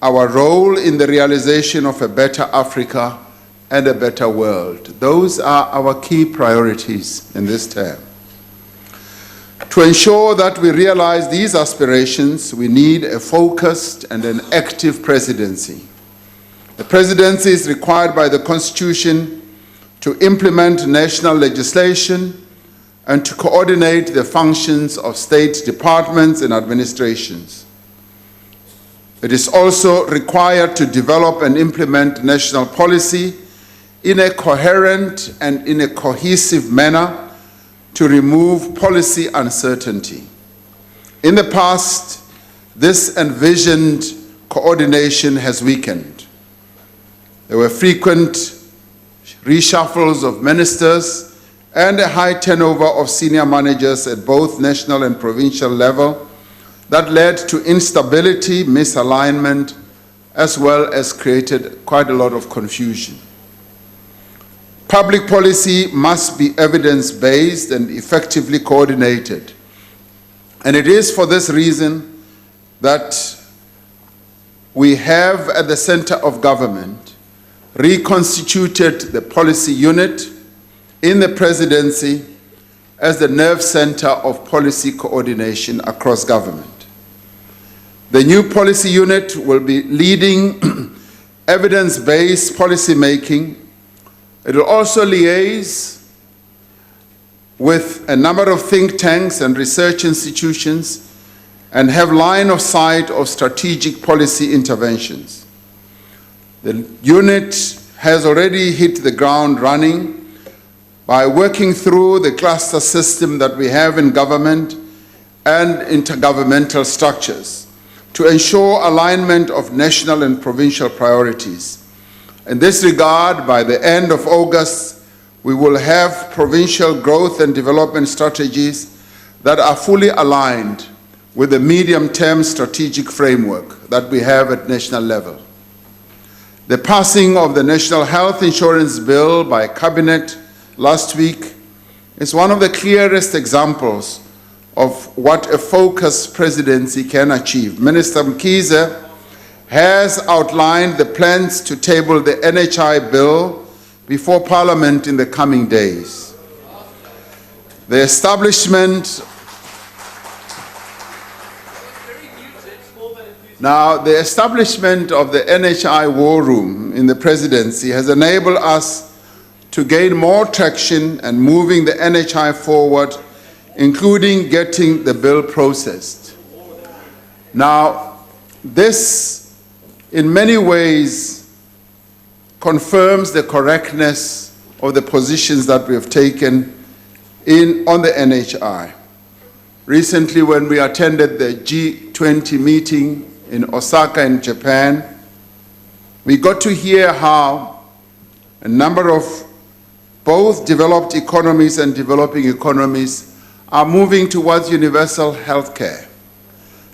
our role in the realization of a better Africa and a better world. Those are our key priorities in this term. To ensure that we realize these aspirations, we need a focused and an active presidency. The presidency is required by the Constitution to implement national legislation and to coordinate the functions of state departments and administrations. It is also required to develop and implement national policy in a coherent and in a cohesive manner to remove policy uncertainty. In the past, this envisioned coordination has weakened. There were frequent reshuffles of ministers and a high turnover of senior managers at both national and provincial level that led to instability, misalignment, as well as created quite a lot of confusion. Public policy must be evidence-based and effectively coordinated. And it is for this reason that we have at the center of government reconstituted the policy unit in the presidency as the nerve center of policy coordination across government. The new policy unit will be leading evidence-based policy making. It will also liaise with a number of think tanks and research institutions and have line of sight of strategic policy interventions. The unit has already hit the ground running by working through the cluster system that we have in government and intergovernmental structures to ensure alignment of national and provincial priorities. In this regard, by the end of August, we will have provincial growth and development strategies that are fully aligned with the medium-term strategic framework that we have at national level. The passing of the National Health Insurance Bill by Cabinet last week is one of the clearest examples of what a focused presidency can achieve. Minister Mkhize has outlined the plans to table the NHI bill before Parliament in the coming days. The establishment of the NHI war room in the presidency has enabled us to gain more traction and moving the NHI forward, including getting the bill processed. Now, this in many ways confirms the correctness of the positions that we have taken on the NHI. Recently, when we attended the G20 meeting in Osaka in Japan, we got to hear how a number of both developed economies and developing economies are moving towards universal health care.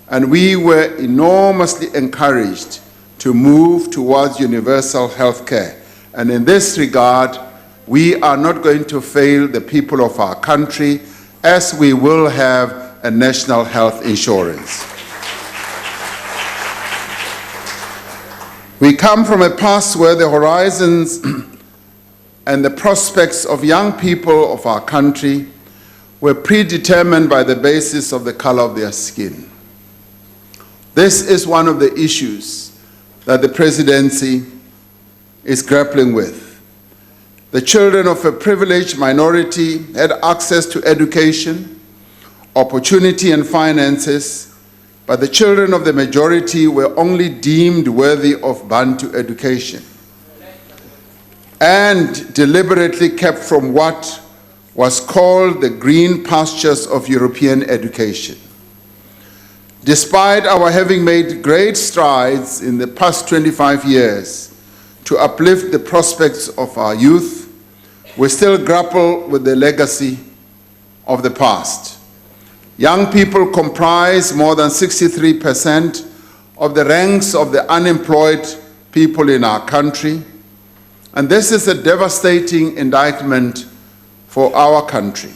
And we were enormously encouraged to move towards universal health care. And in this regard, we are not going to fail the people of our country, as we will have a national health insurance. We come from a past where the horizons and the prospects of young people of our country were predetermined by the basis of the color of their skin. This is one of the issues that the presidency is grappling with. The children of a privileged minority had access to education, opportunity, and finances, but the children of the majority were only deemed worthy of Bantu education and deliberately kept from what was called the green pastures of European education. Despite our having made great strides in the past 25 years to uplift the prospects of our youth, we still grapple with the legacy of the past. Young people comprise more than 63% of the ranks of the unemployed people in our country, and this is a devastating indictment for our country.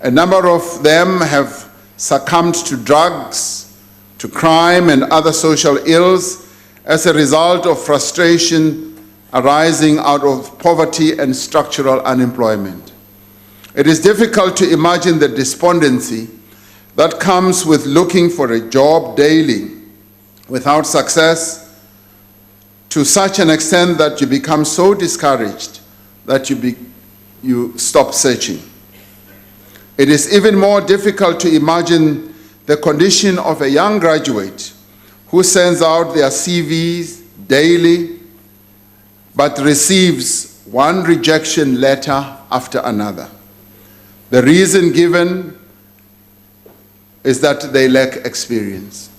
A number of them have succumbed to drugs, to crime and other social ills as a result of frustration arising out of poverty and structural unemployment. It is difficult to imagine the despondency that comes with looking for a job daily without success, to such an extent that you become so discouraged that you stop searching. It is even more difficult to imagine the condition of a young graduate who sends out their CVs daily but receives one rejection letter after another. The reason given is that they lack experience.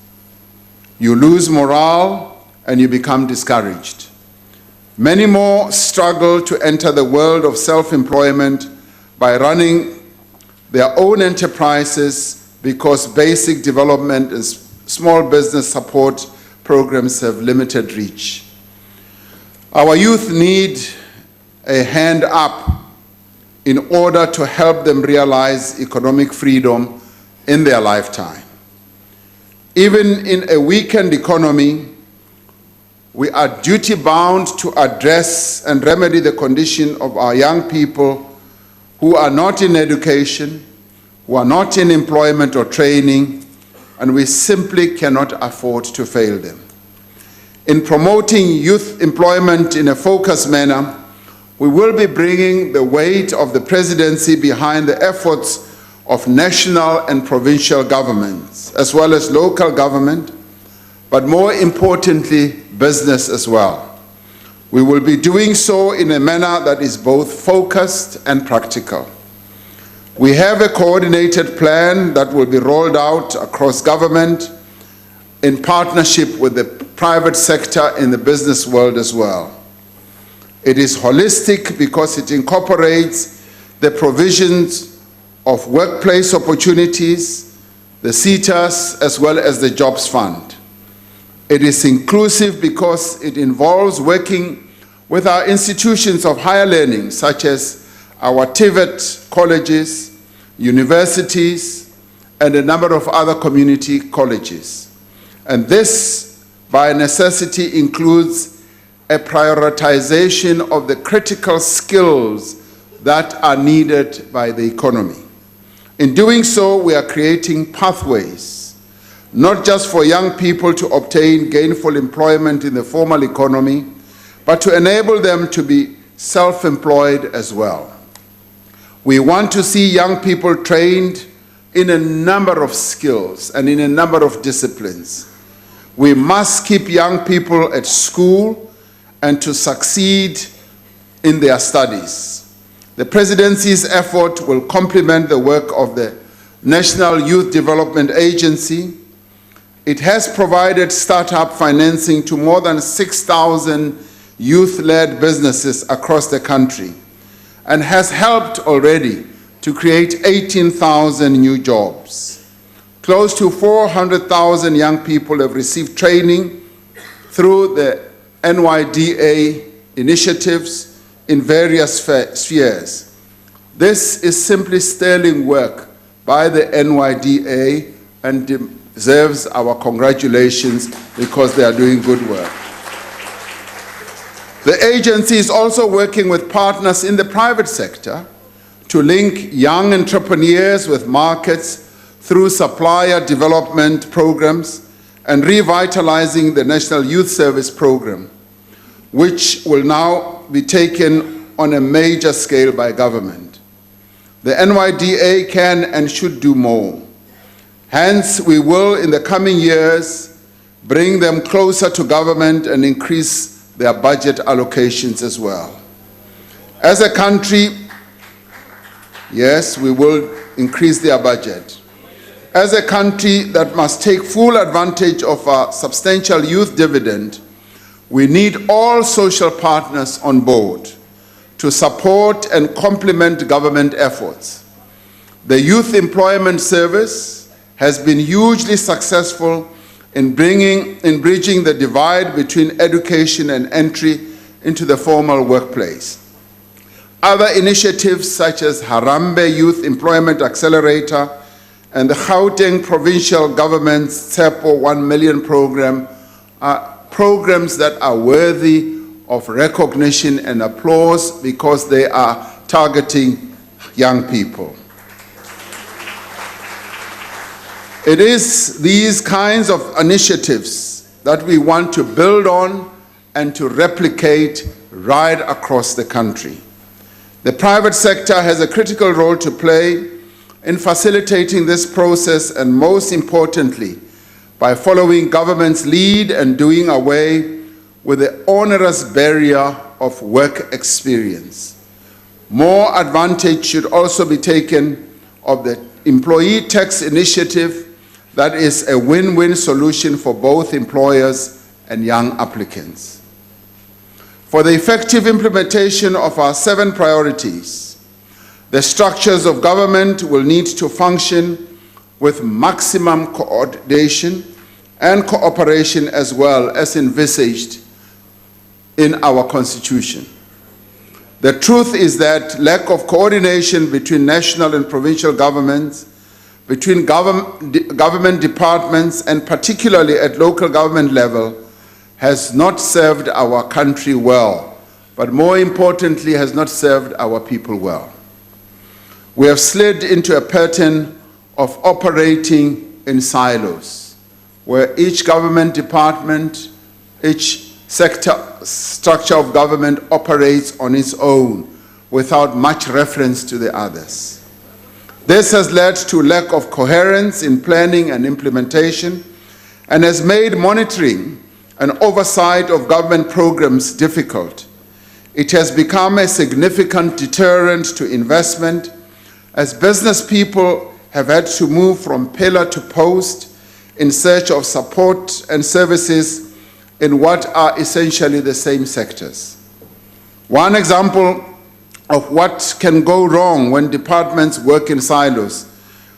You lose morale and you become discouraged. Many more struggle to enter the world of self-employment by running their own enterprises because basic development and small business support programs have limited reach. Our youth need a hand up in order to help them realize economic freedom in their lifetime. Even in a weakened economy, we are duty-bound to address and remedy the condition of our young people who are not in education, who are not in employment or training, and we simply cannot afford to fail them. In promoting youth employment in a focused manner, we will be bringing the weight of the presidency behind the efforts of national and provincial governments, as well as local government, but more importantly, business as well. We will be doing so in a manner that is both focused and practical. We have a coordinated plan that will be rolled out across government in partnership with the private sector in the business world as well. It is holistic because it incorporates the provisions of workplace opportunities, the SETAs, as well as the Jobs Fund. It is inclusive because it involves working with our institutions of higher learning, such as our TVET colleges, universities, and a number of other community colleges. And this, by necessity, includes a prioritization of the critical skills that are needed by the economy. In doing so, we are creating pathways, not just for young people to obtain gainful employment in the formal economy, but to enable them to be self-employed as well. We want to see young people trained in a number of skills and in a number of disciplines. We must keep young people at school and to succeed in their studies. The Presidency's effort will complement the work of the National Youth Development Agency. It has provided startup financing to more than 6,000 youth-led businesses across the country and has helped already to create 18,000 new jobs. Close to 400,000 young people have received training through the NYDA initiatives in various spheres. This is simply sterling work by the NYDA and deserves our congratulations because they are doing good work. The agency is also working with partners in the private sector to link young entrepreneurs with markets through supplier development programs and revitalizing the National Youth Service Program, which will now be taken on a major scale by government. The NYDA can and should do more. Hence, we will, in the coming years, bring them closer to government and increase their budget allocations as well. As a country, yes, we will increase their budget. As a country that must take full advantage of our substantial youth dividend, we need all social partners on board to support and complement government efforts. The Youth Employment Service has been hugely successful in bridging the divide between education and entry into the formal workplace. Other initiatives such as Harambee Youth Employment Accelerator and the Gauteng Provincial Government's SEPO 1 Million program are programs that are worthy of recognition and applause because they are targeting young people. It is these kinds of initiatives that we want to build on and to replicate right across the country. The private sector has a critical role to play in facilitating this process, and most importantly, by following government's lead and doing away with the onerous barrier of work experience. More advantage should also be taken of the employee tax initiative that is a win-win solution for both employers and young applicants. For the effective implementation of our 7 priorities, the structures of government will need to function with maximum coordination and cooperation as well as envisaged in our Constitution. The truth is that lack of coordination between national and provincial governments, between government departments, and particularly at local government level, has not served our country well, but more importantly, has not served our people well. We have slid into a pattern of operating in silos, where each government department, each structure of government operates on its own without much reference to the others. This has led to lack of coherence in planning and implementation and has made monitoring and oversight of government programs difficult. It has become a significant deterrent to investment as business people have had to move from pillar to post in search of support and services in what are essentially the same sectors. One example of what can go wrong when departments work in silos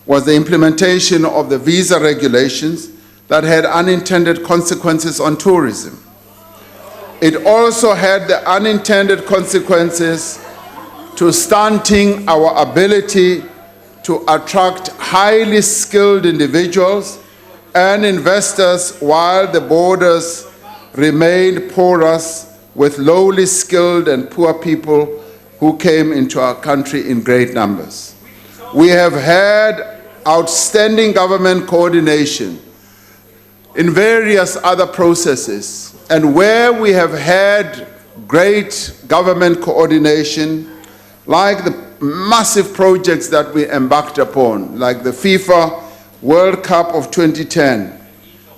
was the implementation of the visa regulations that had unintended consequences on tourism. It also had the unintended consequences to stunting our ability to attract highly skilled individuals and investors while the borders remained porous with lowly skilled and poor people who came into our country in great numbers. We have had outstanding government coordination in various other processes, and where we have had great government coordination, like the massive projects that we embarked upon, like the FIFA World Cup of 2010,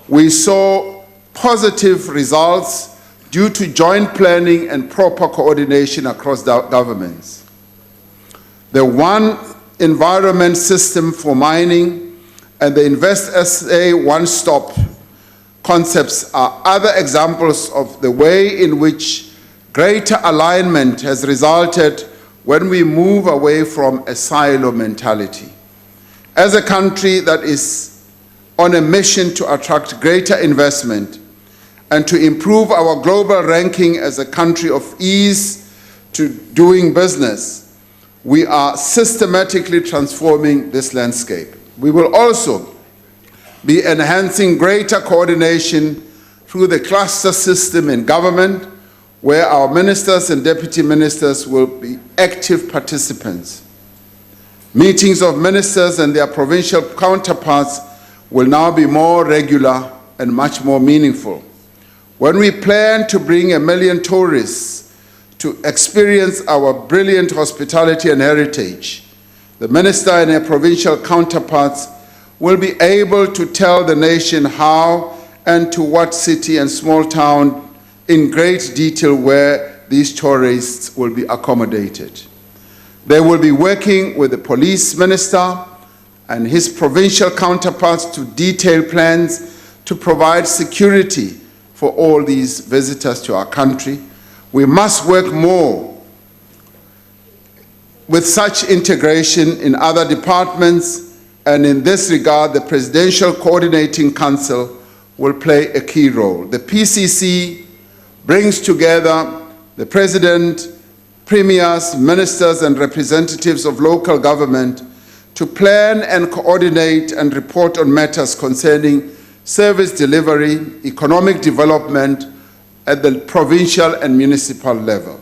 we saw positive results due to joint planning and proper coordination across the governments. The One Environment System for mining and the Invest SA one-stop concepts are other examples of the way in which greater alignment has resulted when we move away from a silo mentality. As a country that is on a mission to attract greater investment and to improve our global ranking as a country of ease to doing business, we are systematically transforming this landscape. We will also be enhancing greater coordination through the cluster system in government, where our ministers and deputy ministers will be active participants. Meetings of ministers and their provincial counterparts will now be more regular and much more meaningful. When we plan to bring 1 million tourists to experience our brilliant hospitality and heritage, the minister and their provincial counterparts will be able to tell the nation how and to what city and small town in great detail where these tourists will be accommodated. They will be working with the police minister and his provincial counterparts to detail plans to provide security for all these visitors to our country. We must work more with such integration in other departments, and in this regard, the Presidential Coordinating Council will play a key role. The PCC brings together the President, premiers, ministers, and representatives of local government to plan and coordinate and report on matters concerning service delivery, economic development at the provincial and municipal level.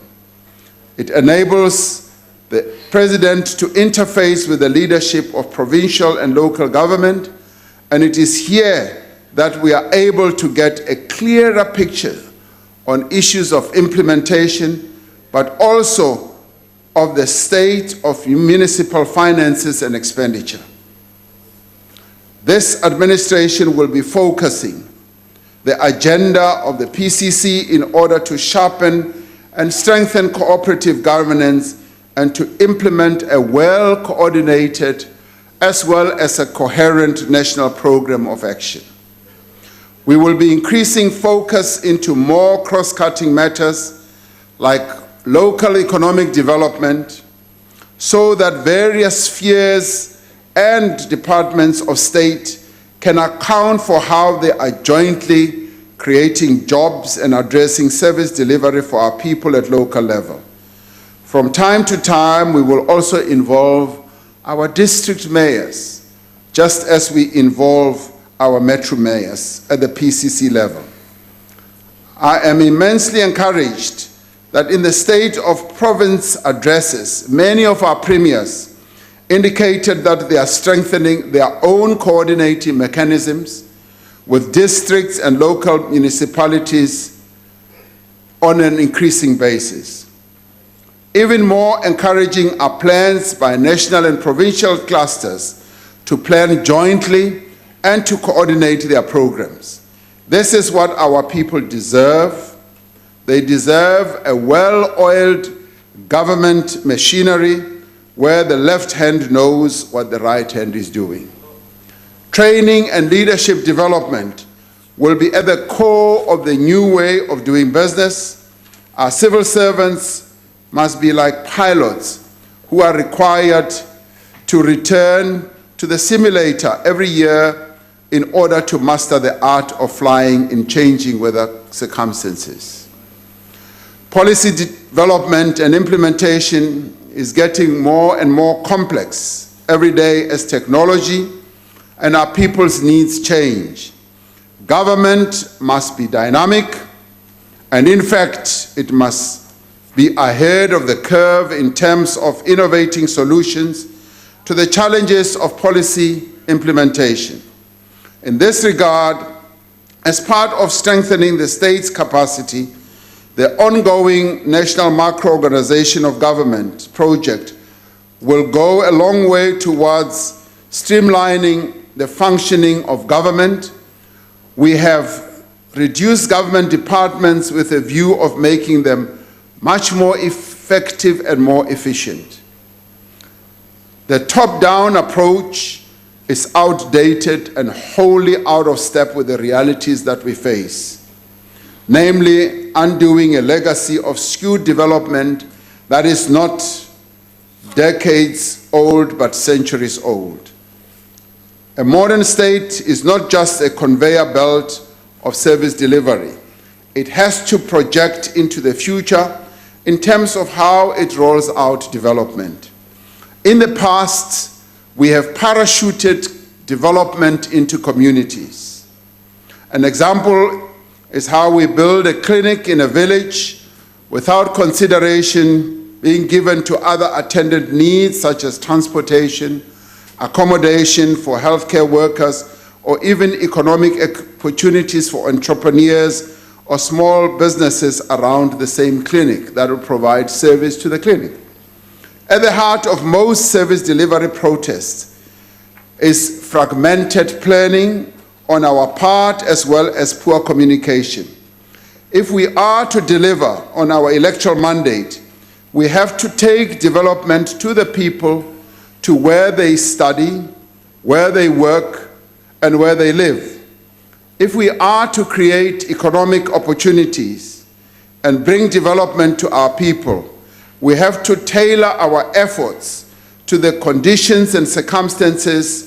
It enables the President to interface with the leadership of provincial and local government, and it is here that we are able to get a clearer picture on issues of implementation, but also of the state of municipal finances and expenditure. This administration will be focusing the agenda of the PCC in order to sharpen and strengthen cooperative governance and to implement a well-coordinated as well as a coherent national program of action. We will be increasing focus into more cross-cutting matters like local economic development, so that various spheres and departments of state can account for how they are jointly creating jobs and addressing service delivery for our people at local level. From time to time, we will also involve our district mayors, just as we involve our metro mayors at the PCC level. I am immensely encouraged that in the State of Province addresses, many of our premiers indicated that they are strengthening their own coordinating mechanisms with districts and local municipalities on an increasing basis. Even more encouraging are plans by national and provincial clusters to plan jointly and to coordinate their programs. This is what our people deserve. They deserve a well-oiled government machinery where the left hand knows what the right hand is doing. Training and leadership development will be at the core of the new way of doing business. Our civil servants must be like pilots who are required to return to the simulator every year in order to master the art of flying in changing weather circumstances. Policy development and implementation is getting more and more complex every day as technology and our people's needs change. Government must be dynamic, and in fact, it must be ahead of the curve in terms of innovating solutions to the challenges of policy implementation. In this regard, as part of strengthening the state's capacity, the ongoing National Macro-Organization of Government project will go a long way towards streamlining the functioning of government. We have reduced government departments with a view of making them much more effective and more efficient. The top-down approach is outdated and wholly out of step with the realities that we face, namely undoing a legacy of skewed development that is not decades old but centuries old. A modern state is not just a conveyor belt of service delivery. It has to project into the future in terms of how it rolls out development. In the past, we have parachuted development into communities. An example is how we build a clinic in a village without consideration being given to other attendant needs such as transportation, accommodation for healthcare workers, or even economic opportunities for entrepreneurs or small businesses around the same clinic that will provide service to the clinic. At the heart of most service delivery protests is fragmented planning on our part as well as poor communication. If we are to deliver on our electoral mandate, we have to take development to the people, to where they study, where they work, and where they live. If we are to create economic opportunities and bring development to our people, we have to tailor our efforts to the conditions and circumstances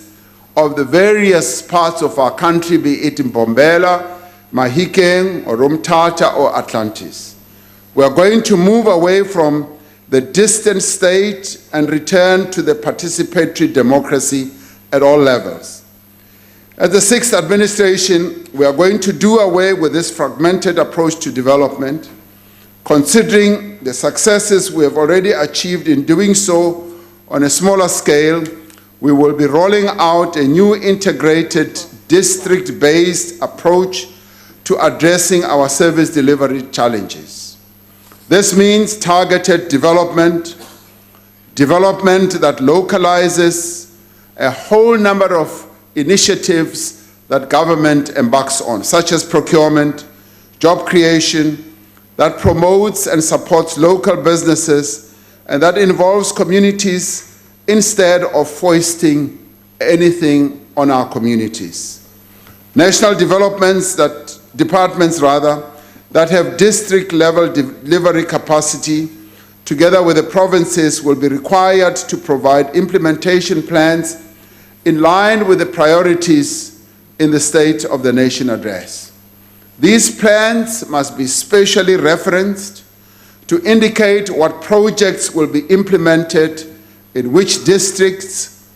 of the various parts of our country, be it in Mbombela, Mahikeng, or Umtata, or Atlantis. We are going to move away from the distant state and return to the participatory democracy at all levels. As the sixth administration, we are going to do away with this fragmented approach to development, considering the successes we have already achieved in doing so on a smaller scale. We will be rolling out a new integrated district-based approach to addressing our service delivery challenges. This means targeted development that localizes a whole number of initiatives that government embarks on, such as procurement, job creation, that promotes and supports local businesses, and that involves communities instead of foisting anything on our communities. National departments that have district-level delivery capacity, together with the provinces, will be required to provide implementation plans in line with the priorities in the State of the Nation address. These plans must be specially referenced to indicate what projects will be implemented in which districts,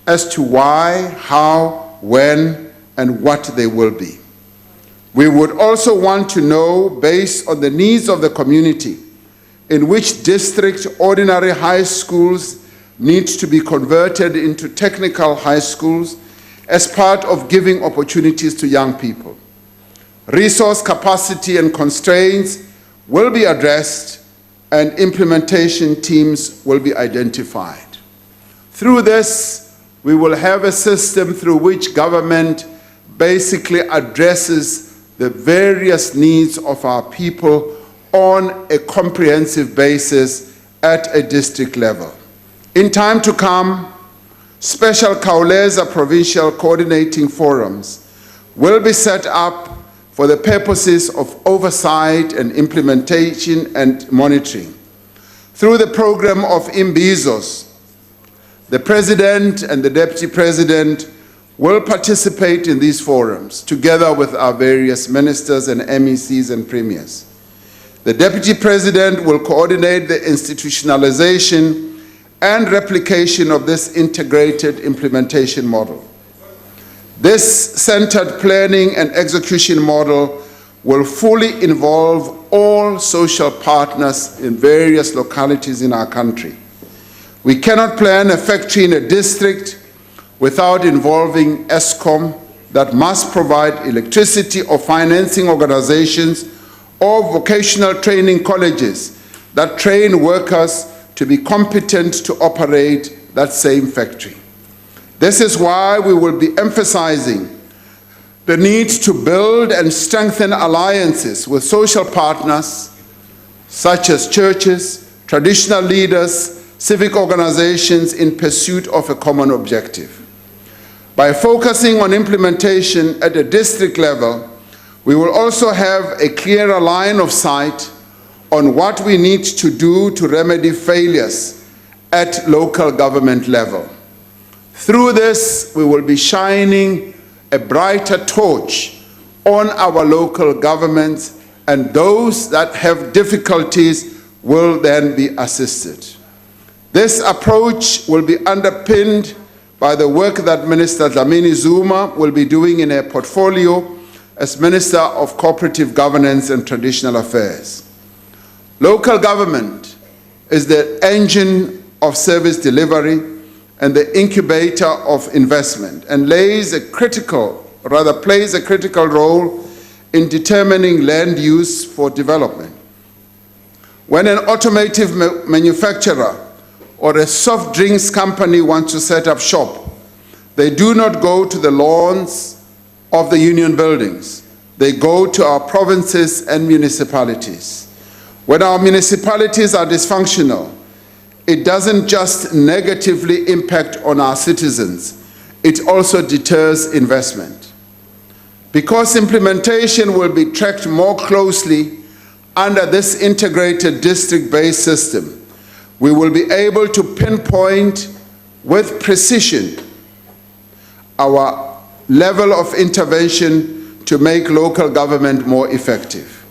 as to why, how, when, and what they will be. We would also want to know, based on the needs of the community, in which district ordinary high schools need to be converted into technical high schools as part of giving opportunities to young people. Resource capacity and constraints will be addressed, and implementation teams will be identified. Through this, we will have a system through which government basically addresses the various needs of our people on a comprehensive basis at a district level. In time to come, special Kauleza provincial coordinating forums will be set up for the purposes of oversight and implementation and monitoring. Through the program of Imbizos, the President and the Deputy President will participate in these forums, together with our various ministers and MECs and premiers. The Deputy President will coordinate the institutionalization and replication of this integrated implementation model. This centered planning and execution model will fully involve all social partners in various localities in our country. We cannot plan a factory in a district without involving ESCOM, that must provide electricity, or financing organizations or vocational training colleges that train workers to be competent to operate that same factory. This is why we will be emphasizing the need to build and strengthen alliances with social partners such as churches, traditional leaders, civic organizations in pursuit of a common objective. By focusing on implementation at a district level, we will also have a clearer line of sight on what we need to do to remedy failures at local government level. Through this, we will be shining a brighter torch on our local governments, and those that have difficulties will then be assisted. This approach will be underpinned by the work that Minister Dlamini Zuma will be doing in her portfolio as Minister of Cooperative Governance and Traditional Affairs. Local government is the engine of service delivery and the incubator of investment, and plays a critical role in determining land use for development. When an automotive manufacturer or a soft drinks company wants to set up shop, they do not go to the lawns of the union buildings. They go to our provinces and municipalities. When our municipalities are dysfunctional, it doesn't just negatively impact on our citizens, it also deters investment. Because implementation will be tracked more closely under this integrated district-based system, we will be able to pinpoint with precision our level of intervention to make local government more effective.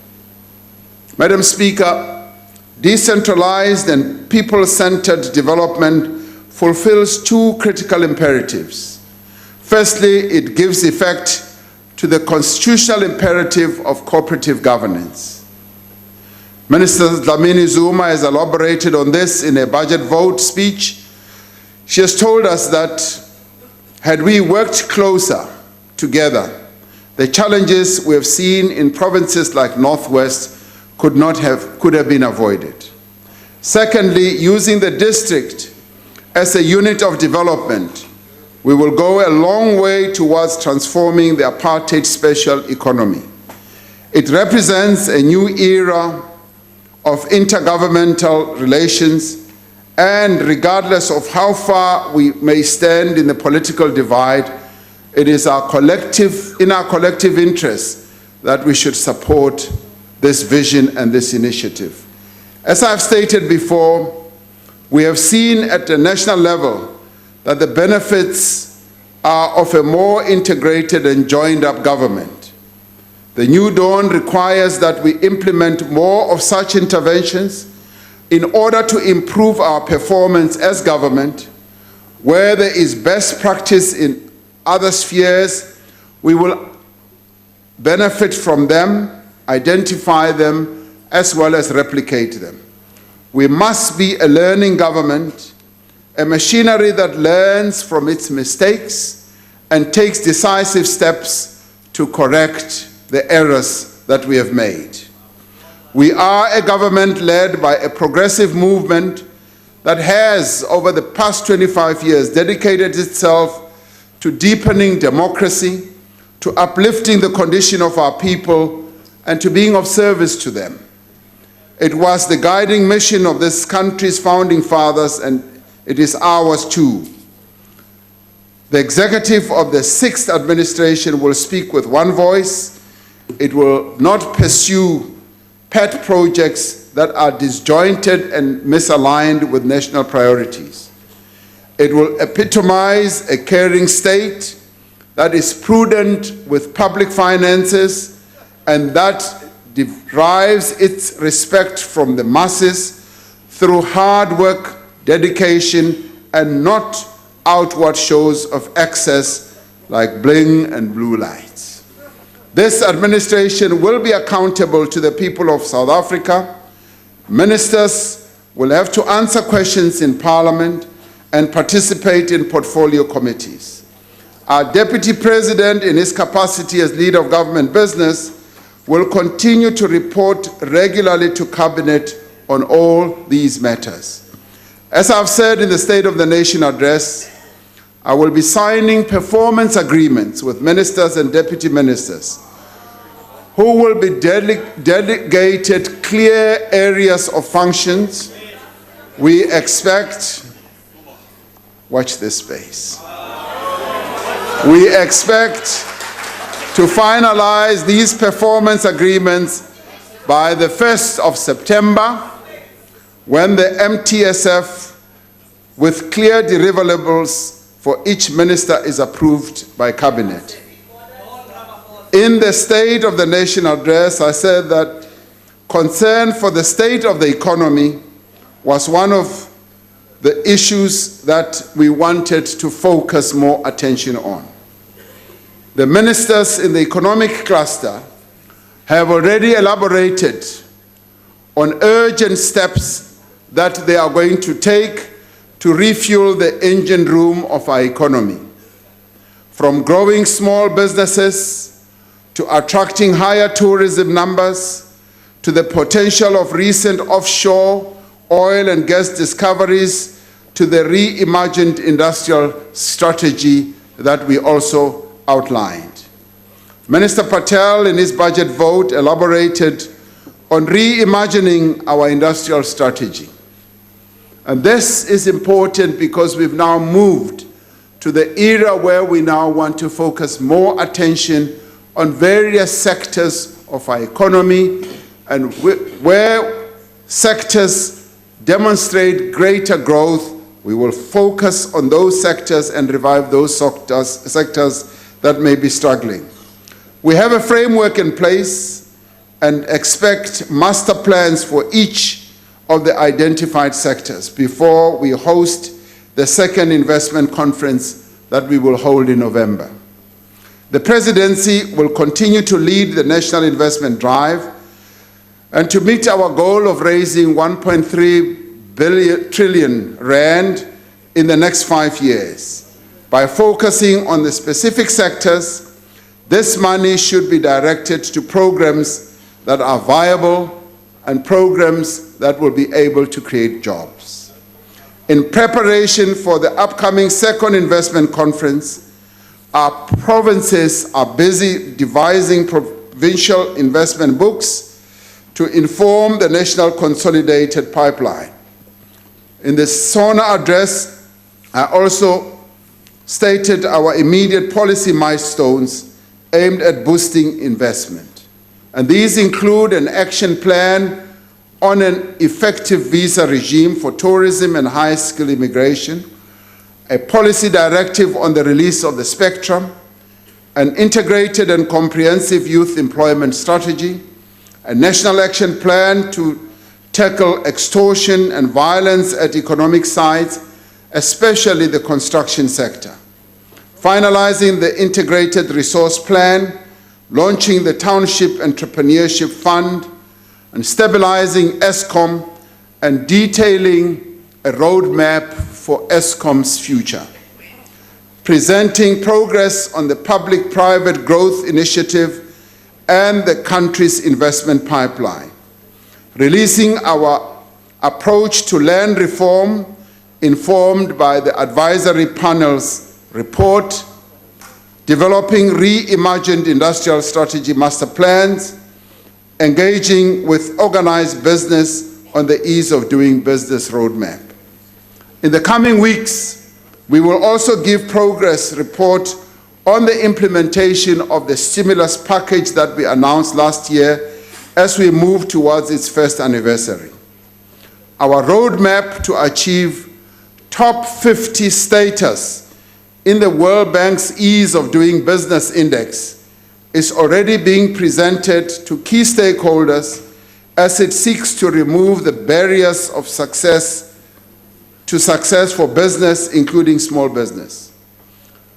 Madam Speaker, Decentralized and people-centered development fulfills two critical imperatives. Firstly, it gives effect to the constitutional imperative of cooperative governance. Minister Dlamini Zuma has elaborated on this in a budget vote speech. She has told us that had we worked closer together, the challenges we have seen in provinces like Northwest could have been avoided. Secondly, using the district as a unit of development, we will go a long way towards transforming the apartheid special economy. It represents a new era of intergovernmental relations, and regardless of how far we may stand in the political divide, it is in our collective interest that we should support this vision and this initiative. As I've stated before, we have seen at the national level that the benefits are of a more integrated and joined-up government. The new dawn requires that we implement more of such interventions in order to improve our performance as government. Where there is best practice in other spheres, we will benefit from them, identify them, as well as replicate them. We must be a learning government, a machinery that learns from its mistakes and takes decisive steps to correct the errors that we have made. We are a government led by a progressive movement that has, over the past 25 years, dedicated itself to deepening democracy, to uplifting the condition of our people, and to being of service to them. It was the guiding mission of this country's founding fathers, and it is ours too. The executive of the 6th administration will speak with one voice. It will not pursue pet projects that are disjointed and misaligned with national priorities. It will epitomize a caring state that is prudent with public finances and that derives its respect from the masses through hard work, dedication, and not outward shows of excess like bling and blue lights. This administration will be accountable to the people of South Africa. Ministers will have to answer questions in Parliament and participate in portfolio committees. Our Deputy President, in his capacity as leader of government business, will continue to report regularly to Cabinet on all these matters. As I've said in the State of the Nation address, I will be signing performance agreements with ministers and deputy ministers who will be delegated clear areas of functions. We expect, watch this space. We expect to finalize these performance agreements by the 1st of September, when the MTSF with clear deliverables for each minister is approved by Cabinet. In the State of the Nation address, I said that concern for the state of the economy was one of the issues that we wanted to focus more attention on. The ministers in the economic cluster have already elaborated on urgent steps that they are going to take to refuel the engine room of our economy. From growing small businesses to attracting higher tourism numbers, to the potential of recent offshore oil and gas discoveries, to the reimagined industrial strategy that we also outlined. Minister Patel, in his budget vote, elaborated on reimagining our industrial strategy. And this is important because we've now moved to the era where we now want to focus more attention on various sectors of our economy, and where sectors demonstrate greater growth, we will focus on those sectors and revive those sectors that may be struggling. We have a framework in place and expect master plans for each of the identified sectors before we host the second investment conference that we will hold in November. The Presidency will continue to lead the national investment drive and to meet our goal of raising 1.3 trillion rand in the next 5 years. By focusing on the specific sectors, this money should be directed to programs that are viable and programs that will be able to create jobs. In preparation for the upcoming second investment conference, our provinces are busy devising provincial investment books to inform the National Consolidated Pipeline. In the SONA address, I also stated our immediate policy milestones aimed at boosting investment. And these include an action plan on an effective visa regime for tourism and high-skilled immigration, a policy directive on the release of the spectrum, an integrated and comprehensive youth employment strategy, a national action plan to tackle extortion and violence at economic sites, especially the construction sector, finalizing the integrated resource plan, launching the Township Entrepreneurship Fund, and stabilizing Eskom and detailing a roadmap for Eskom's future, presenting progress on the public-private growth initiative and the country's investment pipeline, releasing our approach to land reform informed by the advisory panel's report, developing reimagined industrial strategy master plans, engaging with organized business on the ease of doing business roadmap. In the coming weeks, we will also give progress report on the implementation of the stimulus package that we announced last year as we move towards its first anniversary. Our roadmap to achieve top 50 status in the World Bank's Ease of Doing Business Index is already being presented to key stakeholders as it seeks to remove the barriers of success for business, including small business.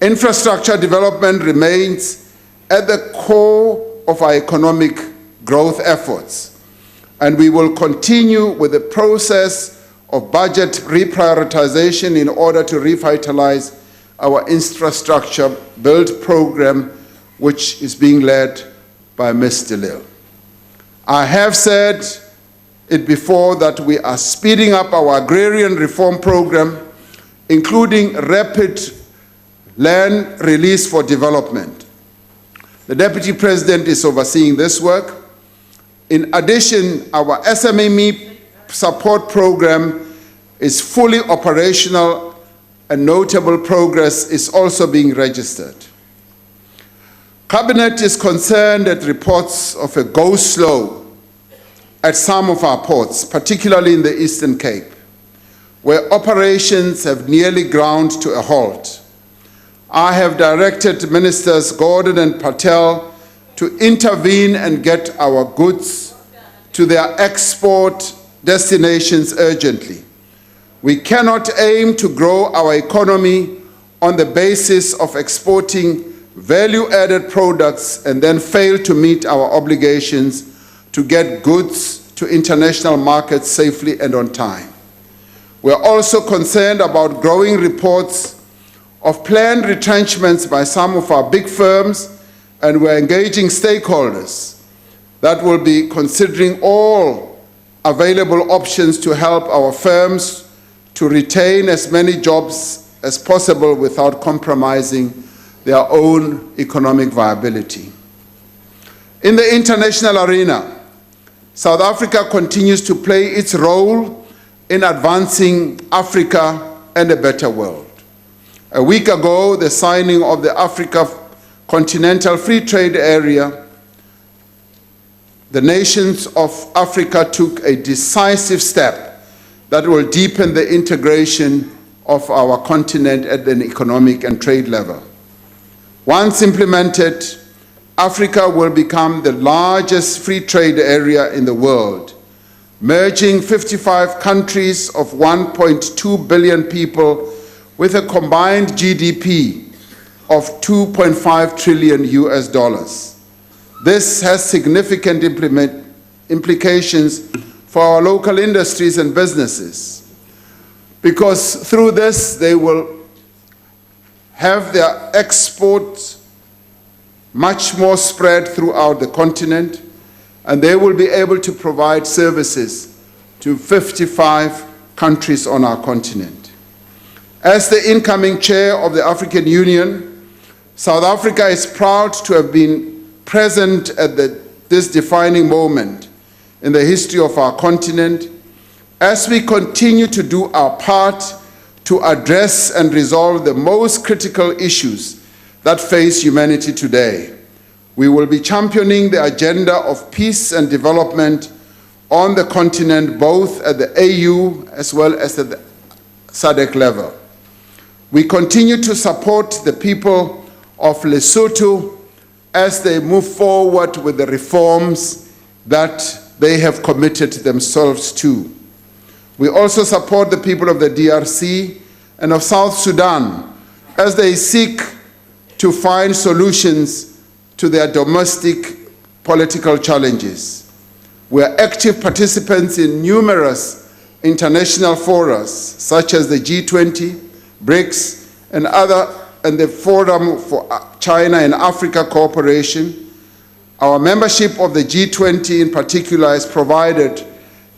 Infrastructure development remains at the core of our economic growth efforts, and we will continue with the process of budget reprioritization in order to revitalize our infrastructure build program, which is being led by Ms. DeLille. I have said it before that we are speeding up our agrarian reform program, including rapid land release for development. The Deputy President is overseeing this work. In addition, our SMME support program is fully operational and notable progress is also being registered. Cabinet is concerned at reports of a go-slow at some of our ports, particularly in the Eastern Cape, where operations have nearly ground to a halt. I have directed Ministers Gordon and Patel to intervene and get our goods to their export destinations urgently. We cannot aim to grow our economy on the basis of exporting value-added products and then fail to meet our obligations to get goods to international markets safely and on time. We're also concerned about growing reports of planned retrenchments by some of our big firms, and we're engaging stakeholders that will be considering all available options to help our firms to retain as many jobs as possible without compromising their own economic viability. In the international arena, South Africa continues to play its role in advancing Africa and a better world. A week ago, the signing of the Africa Continental Free Trade Area, the nations of Africa took a decisive step that will deepen the integration of our continent at an economic and trade level. Once implemented, Africa will become the largest free trade area in the world, merging 55 countries of 1.2 billion people with a combined GDP of 2.5 trillion US dollars. This has significant implications for our local industries and businesses, because through this they will have their exports much more spread throughout the continent, and they will be able to provide services to 55 countries on our continent. As the incoming chair of the African Union, South Africa is proud to have been present at this defining moment in the history of our continent as we continue to do our part to address and resolve the most critical issues that face humanity today. We will be championing the agenda of peace and development on the continent, both at the AU as well as at the SADC level. We continue to support the people of Lesotho as they move forward with the reforms that they have committed themselves to. We also support the people of the DRC and of South Sudan as they seek to find solutions to their domestic political challenges. We are active participants in numerous international forums, such as the G20, BRICS, and the Forum for China and Africa Cooperation. Our membership of the G20 in particular has provided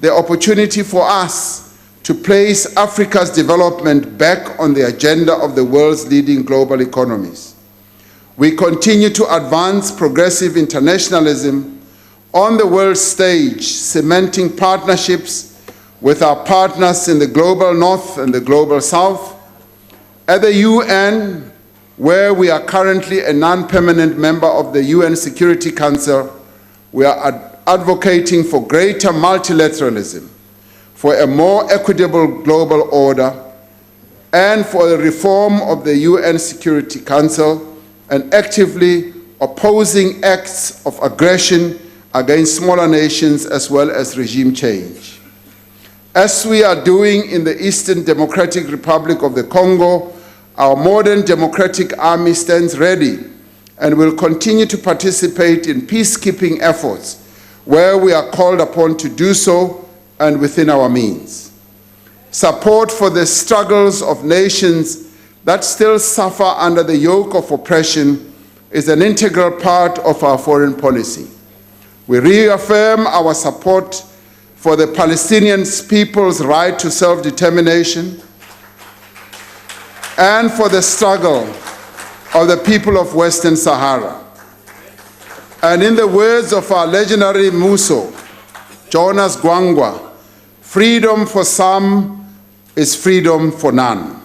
the opportunity for us to place Africa's development back on the agenda of the world's leading global economies. We continue to advance progressive internationalism on the world stage, cementing partnerships with our partners in the global north and the global south. At the UN, where we are currently a non-permanent member of the UN Security Council, we are advocating for greater multilateralism, for a more equitable global order, and for the reform of the UN Security Council, and actively opposing acts of aggression against smaller nations as well as regime change. As we are doing in the Eastern Democratic Republic of the Congo, our modern democratic army stands ready and will continue to participate in peacekeeping efforts where we are called upon to do so and within our means. Support for the struggles of nations that still suffer under the yoke of oppression is an integral part of our foreign policy. We reaffirm our support for the Palestinian people's right to self-determination and for the struggle of the people of Western Sahara. And in the words of our legendary Muso, Jonas Gwangwa, freedom for some is freedom for none.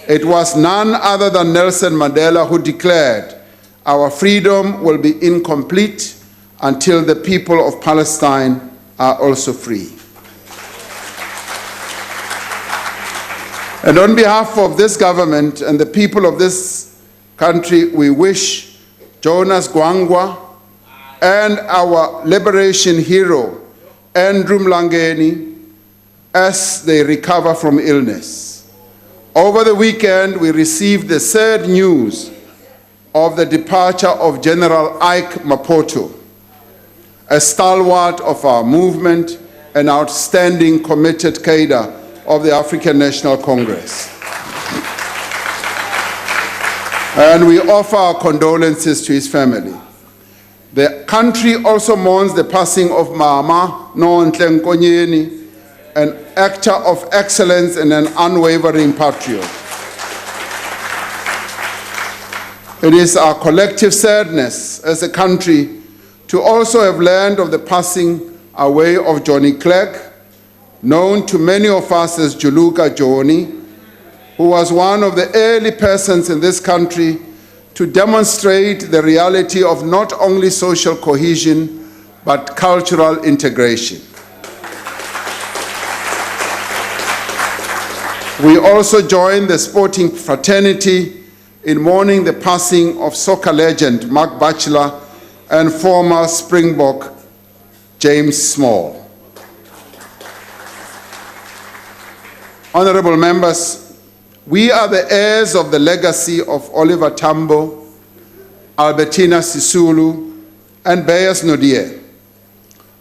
It was none other than Nelson Mandela who declared, "Our freedom will be incomplete until the people of Palestine are also free." And on behalf of this government and the people of this country, we wish Jonas Gwangwa and our liberation hero, Andrew Mlangeni, as they recover from illness. Over the weekend, we received the sad news of the departure of General Ike Maputo, a stalwart of our movement, an outstanding committed cadre of the African National Congress. And we offer our condolences to his family. The country also mourns the passing of Mama Nonhle Nkonyeni, an actor of excellence and an unwavering patriot. It is our collective sadness as a country to also have learned of the passing away of Johnny Clegg, known to many of us as Juluka Johnny, who was one of the early persons in this country to demonstrate the reality of not only social cohesion, but cultural integration. We also join the sporting fraternity in mourning the passing of soccer legend Mark Batchelor and former Springbok James Small. Honorable members, we are the heirs of the legacy of Oliver Tambo, Albertina Sisulu, and Beyers Naudé.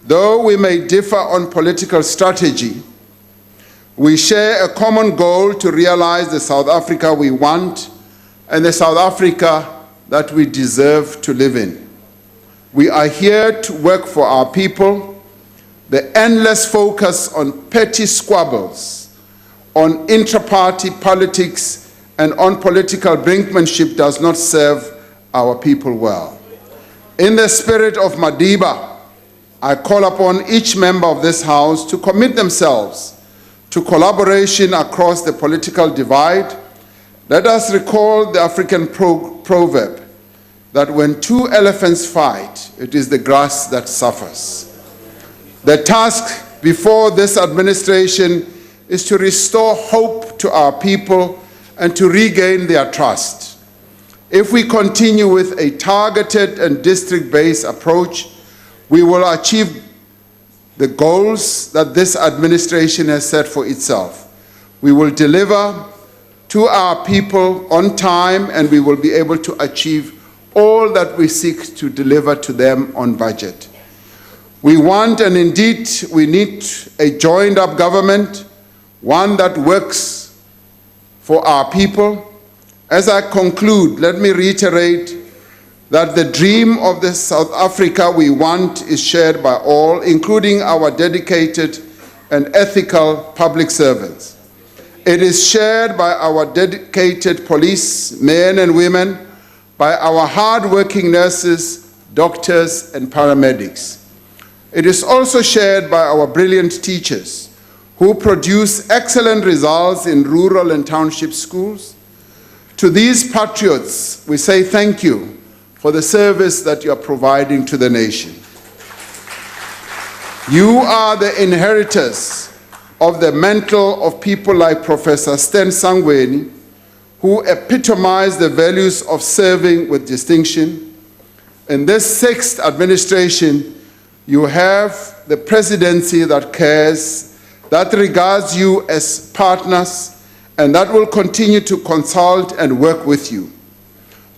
Though we may differ on political strategy, we share a common goal to realize the South Africa we want and the South Africa that we deserve to live in. We are here to work for our people. The endless focus on petty squabbles, on intra-party politics, and on political brinkmanship does not serve our people well. In the spirit of Madiba, I call upon each member of this House to commit themselves to collaboration across the political divide. Let us recall the African proverb that when two elephants fight, it is the grass that suffers. The task before this administration is to restore hope to our people and to regain their trust. If we continue with a targeted and district-based approach, we will achieve the goals that this administration has set for itself. We will deliver to our people on time, and we will be able to achieve all that we seek to deliver to them on budget. We want, and indeed we need, a joined-up government, one that works for our people. As I conclude, let me reiterate that the dream of the South Africa we want is shared by all, including our dedicated and ethical public servants. It is shared by our dedicated police, men and women, by our hard-working nurses, doctors, and paramedics. It is also shared by our brilliant teachers, who produce excellent results in rural and township schools. To these patriots, we say thank you for the service that you are providing to the nation. You are the inheritors of the mantle of people like Professor Sten Sangweni, who epitomized the values of serving with distinction. In this sixth administration, you have the presidency that cares, that regards you as partners, and that will continue to consult and work with you.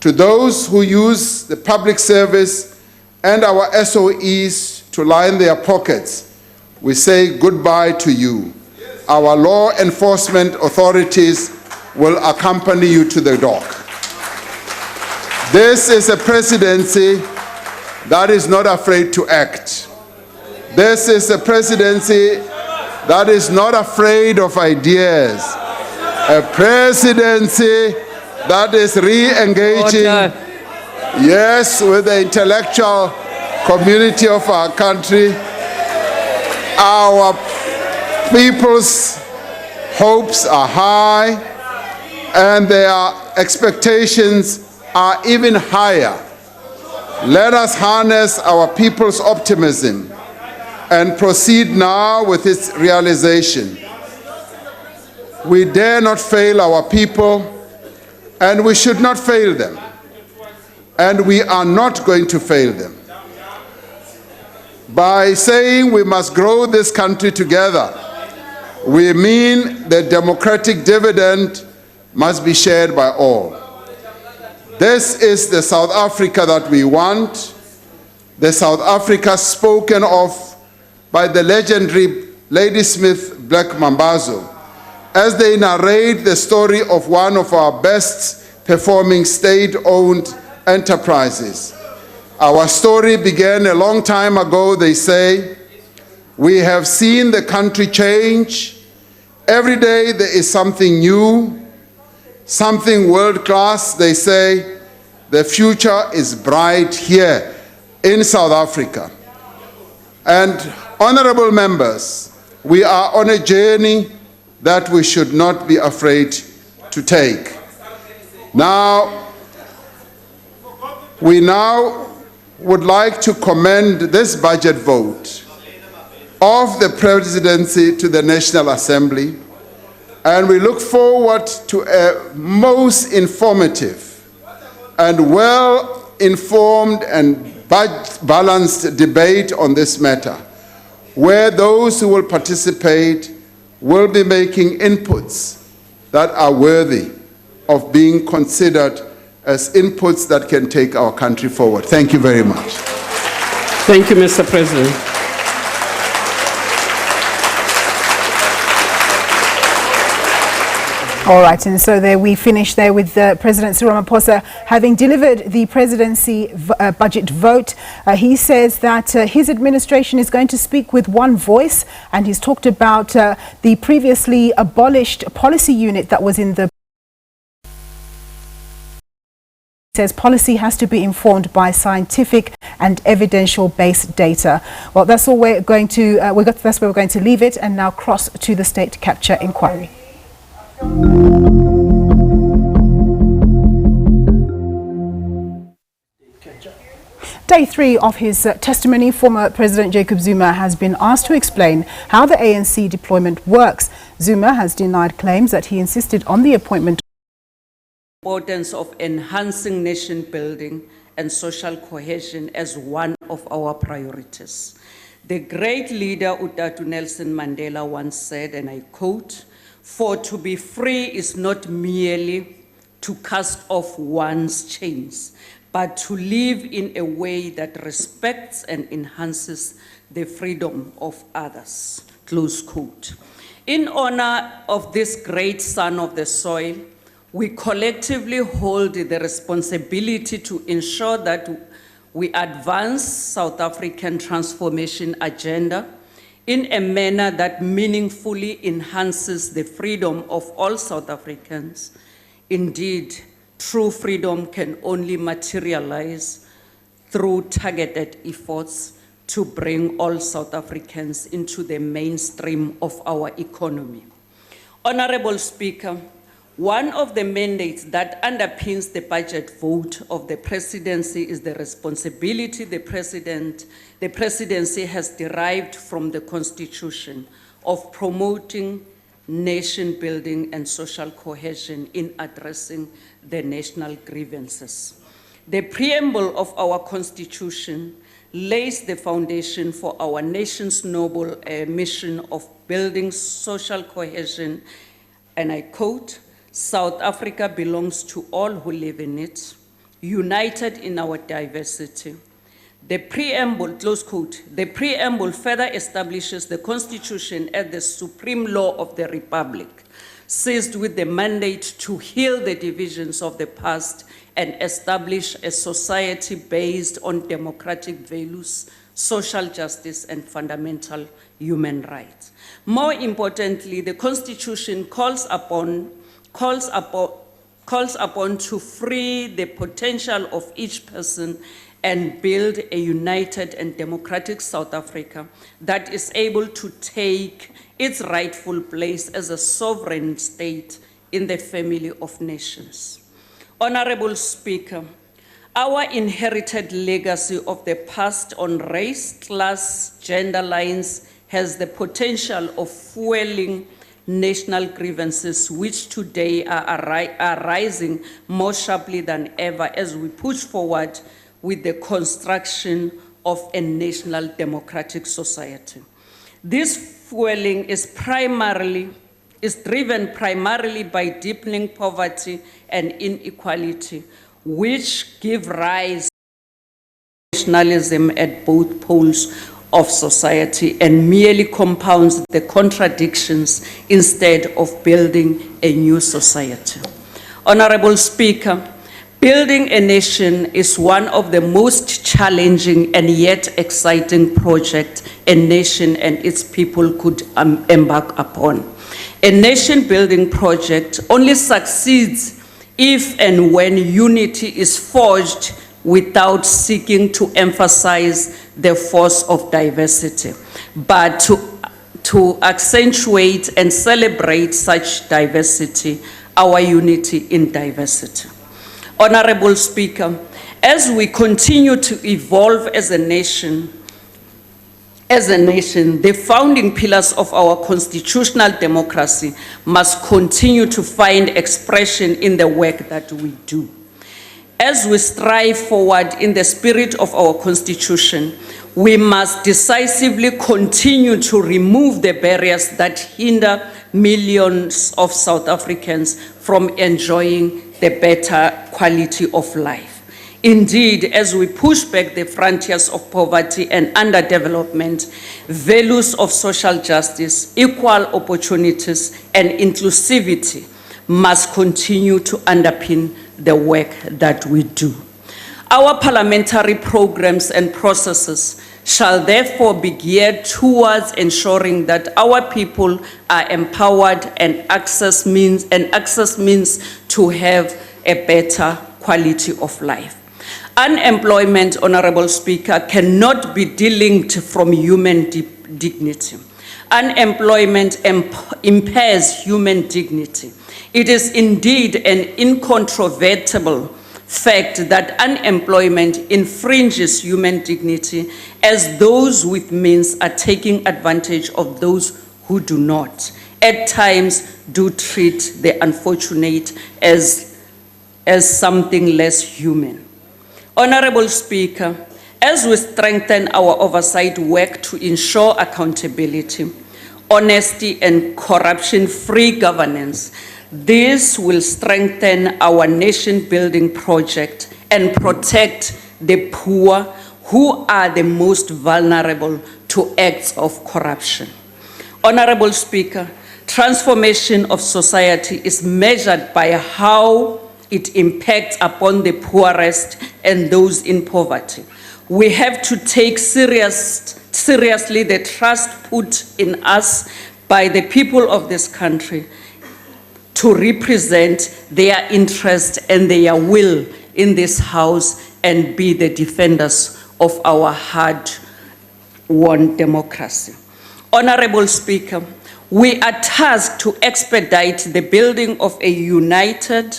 To those who use the public service and our SOEs to line their pockets, we say goodbye to you. Our law enforcement authorities will accompany you to the dock. This is a presidency that is not afraid to act. This is a presidency that is not afraid of ideas. A presidency that is re-engaging, yes, with the intellectual community of our country. Our people's hopes are high, and their expectations are even higher. Let us harness our people's optimism and proceed now with its realization. We dare not fail our people, and we should not fail them. And we are not going to fail them. By saying we must grow this country together, we mean the democratic dividend must be shared by all. This is the South Africa that we want, the South Africa spoken of by the legendary Ladysmith Black Mambazo, as they narrate the story of one of our best performing state-owned enterprises. Our story began a long time ago, they say. We have seen the country change. Every day there is something new, something world-class, they say. The future is bright here in South Africa. And honorable members, we are on a journey that we should not be afraid to take. We now would like to commend this budget vote of the presidency to the National Assembly, and we look forward to a most informative and well-informed and balanced debate on this matter, where those who will participate will be making inputs that are worthy of being considered as inputs that can take our country forward. Thank you very much. Thank you, Mr. President. All right, and so there we finish there with President Cyril Ramaphosa having delivered the presidency budget vote. He says that his administration is going to speak with one voice, and he's talked about the previously abolished policy unit that was in the says policy has to be informed by scientific and evidential-based data. Well, that's all we're going to that's where we're going to leave it, and now cross to the state capture inquiry. Day 3 of his testimony, former President Jacob Zuma has been asked to explain how the ANC deployment works. Zuma has denied claims that he insisted on the appointment. Importance of enhancing nation building and social cohesion as one of our priorities. The great leader Utatu Nelson Mandela once said, and I quote, "For to be free is not merely to cast off one's chains, but to live in a way that respects and enhances the freedom of others." Close quote. In honor of this great son of the soil, we collectively hold the responsibility to ensure that we advance South African transformation agenda in a manner that meaningfully enhances the freedom of all South Africans. Indeed, true freedom can only materialize through targeted efforts to bring all South Africans into the mainstream of our economy. Honorable Speaker, one of the mandates that underpins the budget vote of the presidency is the responsibility the presidency has derived from the Constitution of promoting nation building and social cohesion in addressing the national grievances. The preamble of our Constitution lays the foundation for our nation's noble mission of building social cohesion, and I quote, "South Africa belongs to all who live in it, united in our diversity." The preamble, close quote, the preamble further establishes the Constitution as the supreme law of the Republic, seized with the mandate to heal the divisions of the past and establish a society based on democratic values, social justice, and fundamental human rights. More importantly, the Constitution calls upon to free the potential of each person and build a united and democratic South Africa that is able to take its rightful place as a sovereign state in the family of nations. Honorable Speaker, our inherited legacy of the past on race, class, gender lines has the potential of fueling national grievances, which today are rising more sharply than ever as we push forward with the construction of a national democratic society. This fueling is driven primarily by deepening poverty and inequality, which give rise to nationalism at both poles of society and merely compounds the contradictions instead of building a new society. Honorable Speaker, building a nation is one of the most challenging and yet exciting projects a nation and its people could embark upon. A nation-building project only succeeds if and when unity is forged without seeking to emphasize the force of diversity, but to accentuate and celebrate such diversity, our unity in diversity. Honorable Speaker, as we continue to evolve as a nation, the founding pillars of our constitutional democracy must continue to find expression in the work that we do. As we strive forward in the spirit of our Constitution, we must decisively continue to remove the barriers that hinder millions of South Africans from enjoying the better quality of life. Indeed, as we push back the frontiers of poverty and underdevelopment, values of social justice, equal opportunities, and inclusivity must continue to underpin the work that we do. Our parliamentary programs and processes shall therefore be geared towards ensuring that our people are empowered and access means to have a better quality of life. Unemployment, Honorable Speaker, cannot be delinked from human dignity. Unemployment impairs human dignity. It is indeed an incontrovertible fact that unemployment infringes human dignity, as those with means are taking advantage of those who do not. At times, do treat the unfortunate as something less human. Honorable Speaker, as we strengthen our oversight work to ensure accountability, honesty, and corruption-free governance, this will strengthen our nation-building project and protect the poor, who are the most vulnerable to acts of corruption. Honorable Speaker, transformation of society is measured by how it impacts upon the poorest and those in poverty. We have to take seriously the trust put in us by the people of this country to represent their interest and their will in this House and be the defenders of our hard-won democracy. Honorable Speaker, we are tasked to expedite the building of a united,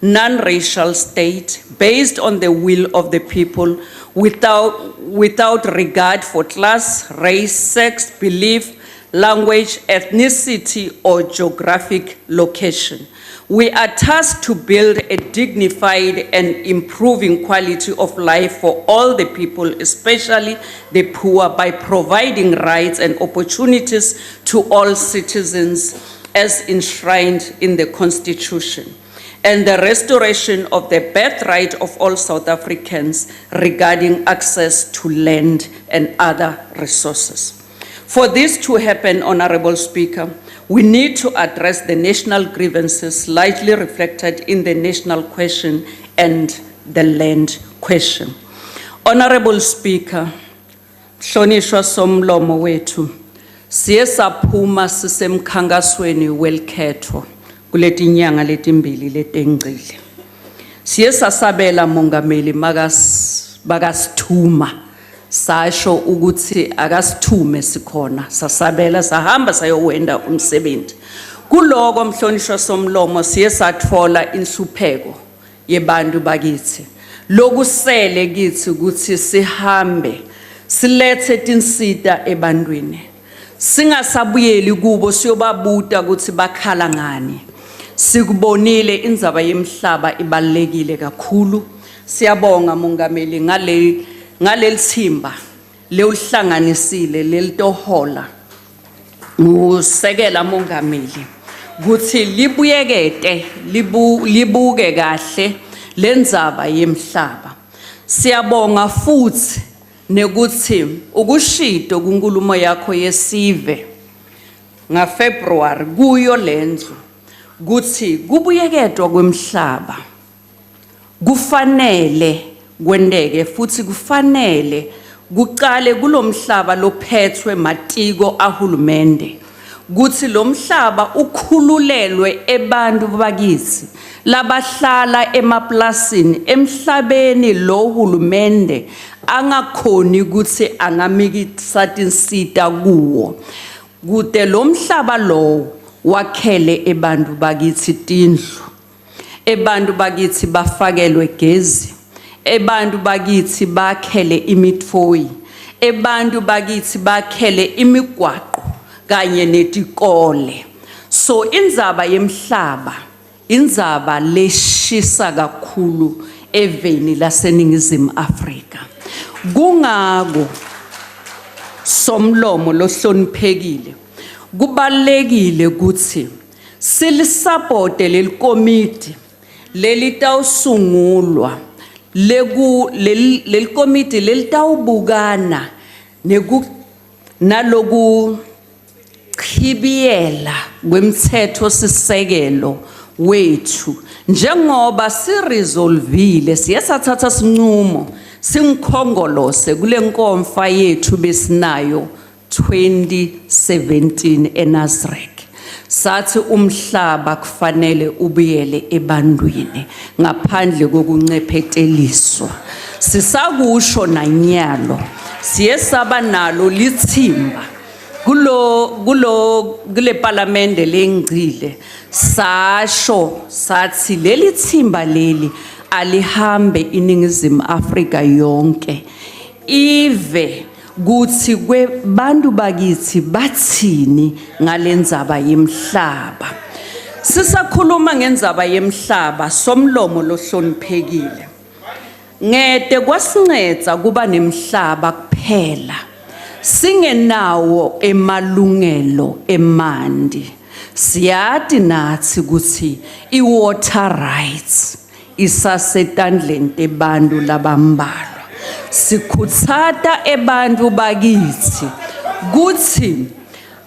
non-racial state based on the will of the people without regard for class, race, sex, belief, language, ethnicity, or geographic location. We are tasked to build a dignified and improving quality of life for all the people, especially the poor, by providing rights and opportunities to all citizens as enshrined in the Constitution, and the restoration of the birthright of all South Africans regarding access to land and other resources. For this to happen, Honorable Speaker, we need to address the national grievances largely reflected in the national question and the land question. Honorable Speaker, Hlonishwa somlomo wethu, siye saphuma sisemkhankasweni welkhetho kuleti nyanga letimbili letengcile. Siye sasabela mongameli makasithuma, sasho ukuthi akasithume sikhona, sasabela sahamba sayowenda umsebenzi. Kuloko mhlonishwa somlomo siye sathola inhlupheko yebantu bakithi. Lokusele kithi ukuthi sihambe silethe tinsita ebantwini. Singasabuyeli kubo siyobabuta ukuthi bakhala ngani. Sikubonile indzaba yemhlaba ibalekile kakhulu. Siyabonga mongameli ngalelithimba lewuhlanganisile lelitohola usekela mongameli ukuthi libuyekete libuke kahle lendzaba yemhlaba. Siyabonga futhi nekuthi ukushito kunkulumo yakho yesive ngaFebruary kuyo lendlu kuthi kubuyeketwa kwemhlaba kufanele kwendeke futhi kufanele kuqale kulomhlaba lophethwe matiko ahulumende kuthi lomhlaba ukhululelwe ebantu bakithi labahlala emaplasini emhlabeni lo hulumende angakhoni ukuthi angamikisa tinsita kuwo kude lomhlaba lo wakhele ebantu bakithi tindlu, ebantu bakithi bafakelwe gezi, ebantu bakithi bakhele imitfoyi, ebantu bakithi bakhele imigwaqo kanye netikole. So indzaba yemhlaba indzaba leshisa kakhulu eveni laseNingizimu Afrika. Kungako somlomo lohloniphekile kubalekile ukuthi silisupport leli committee lelitawusungulwa leli committee lelitawubukana naloku chibiyela kwemthetho sisekelo wethu njengoba siresolvile siyasathatha sinqumo singikhongolose kule nkomfa yethu besinayo 2017 eNasrec sathi umhlaba kufanele ubuyele ebantwini ngaphandle kokuncepheteliswa sisakusho nanyalo siyesaba nalo lithimba kule parliamente lengcile sasho sathi leli thimba leli alihambe iningizimu Afrika yonke ive kuthi kwebantu bakithi bathini ngalendzaba yemhlaba sisakhuluma ngendzaba yemhlaba somlomo lohloniphekile ngede kwasinceda kuba nemhlaba kuphela singenawo emalungelo emandi siyati nathi ukuthi iwater rights isasetandleni tebantu labambalwa sikhutsata ebantu bakithi kuthi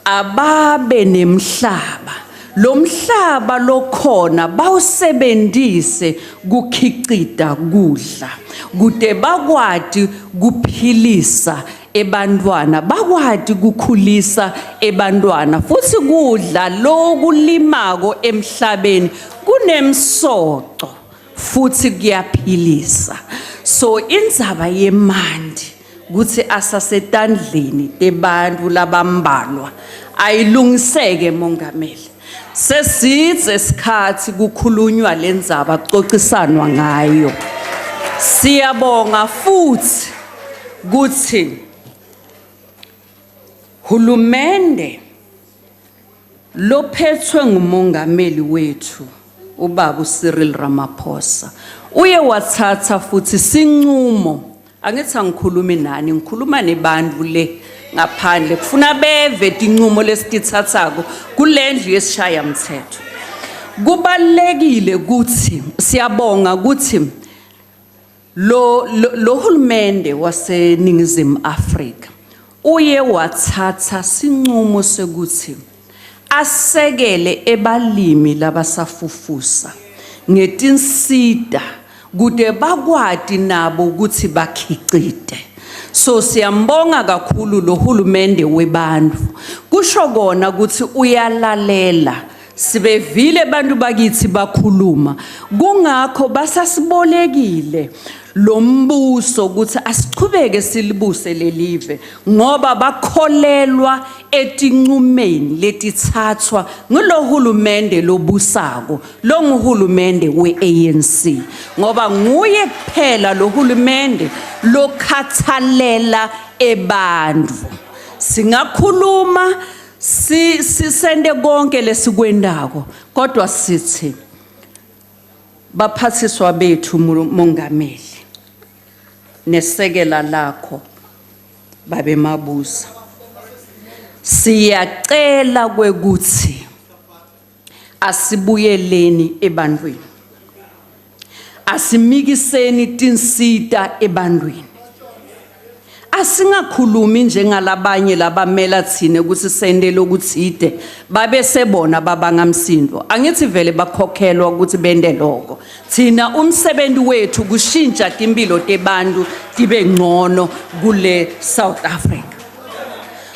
ababe nemhlaba lo mhlaba lokhona bawusebenzise kukhicita kudla kude bakwati kuphilisa ebantwana bakwati kukhulisa ebantwana futhi kudla lokulimako emhlabeni kunemsoco futhi kuyaphilisa so indzaba yemandi kuthi asasetandleni tebantu labambalwa ayilungiseke mongameli sesithe isikhathi kukhulunywa lendzaba kuxoxisanwa ngayo siyabonga futhi kuthi hulumende lophethwe ngumongameli wethu ubaba Cyril Ramaphosa uye wathatha futhi sinqumo angithi angikhulumi nani ngikhuluma nebantu le ngaphandle kufuna beve inqumo lesithathako kulendlu yesishaya mthetho kubalekile ukuthi siyabonga ukuthi lo hulumende waseningizimu Afrika uye wathatha sinqumo sekuthi asekele ebalimi labasafufusa ngetinsita kude bakwati nabo ukuthi bakhicite so siyambonga kakhulu lo hulumende webantu kusho kona ukuthi uyalalela sibevile abantu bakithi bakhuluma kungakho basasibolekile lo mbuso ukuthi asichubeke silibuse lelive ngoba bakholelwa etinqumeni letithathwa ngilo hulumende lobusako lo nguhulumende weANC ngoba nguye kuphela lo hulumende lokhathalela ebantu singakhuluma sisende konke lesikwendako kodwa sithi baphathiswa bethu mongameli nesekela lakho babe mabuza siyacela kwekuthi asibuyeleni ebantwini asimikiseni tinsita ebantwini asingakhulumi njengalabanye labamela thina ukuthi sendele ukuthide babe sebona babangamsindo angithi vele bakhokhelwa ukuthi bende lokho thina umsebenzi wethu kushintsha impilo tebantu tibe ngcono kule South Africa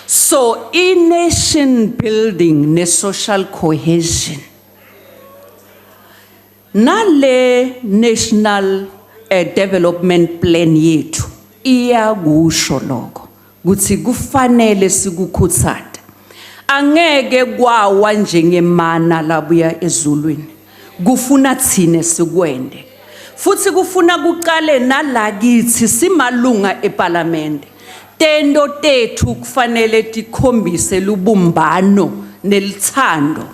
so nation building ne social cohesion nale national development plan yethu iyakusho lokho kuthi kufanele sikukhuthata angeke kwawa njengemana labuya ezulwini kufuna thine sikwende futhi kufuna kuqale nalakithi simalunga eParliament tendo tethu kufanele tikhombise lubumbano nelithando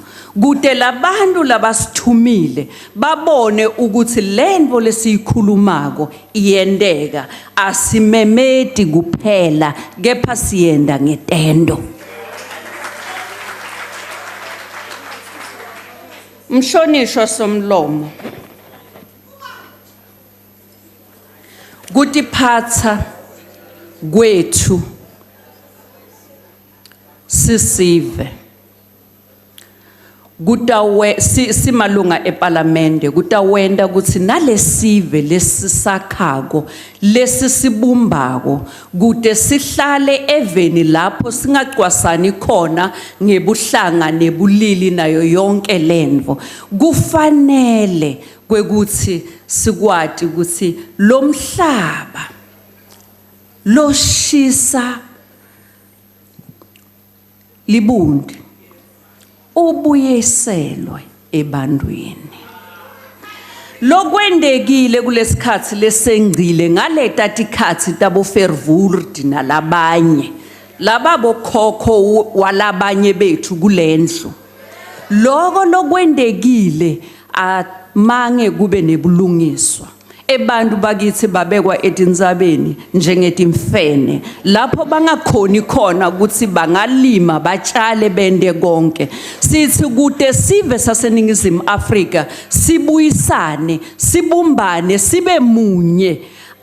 kude labantu labasithumile babone ukuthi lento lesiyikhulumako iyendeka, asimemedi kuphela kepha siyenda ngetendo. Mhlonishwa Somlomo, kutiphatsa kwethu sisive kutawe simalunga eParliament kutawenda ukuthi nalesive lesisakhako lesisibumbako kude sihlale eveni lapho singacwasani khona ngebuhlanga nebulili nayo yonke lendvo. Kufanele kwekuthi sikwati ukuthi lomhlaba loshisa libundi ubuyeselwe ebantwini. Lokwendekile kulesikhathi lesengcile ngaleta tikhathi tabo Fervurdi nalabanye lababo khokho walabanye bethu kulendlu. Loko lokwendekile amange kube nebulungiswa. Ebantu bakithi babekwa etinzabeni njengetimfene lapho bangakhoni khona ukuthi bangalima batshale bende konke. Sithi kude sive saseningizimu Afrika sibuyisane sibumbane sibe munye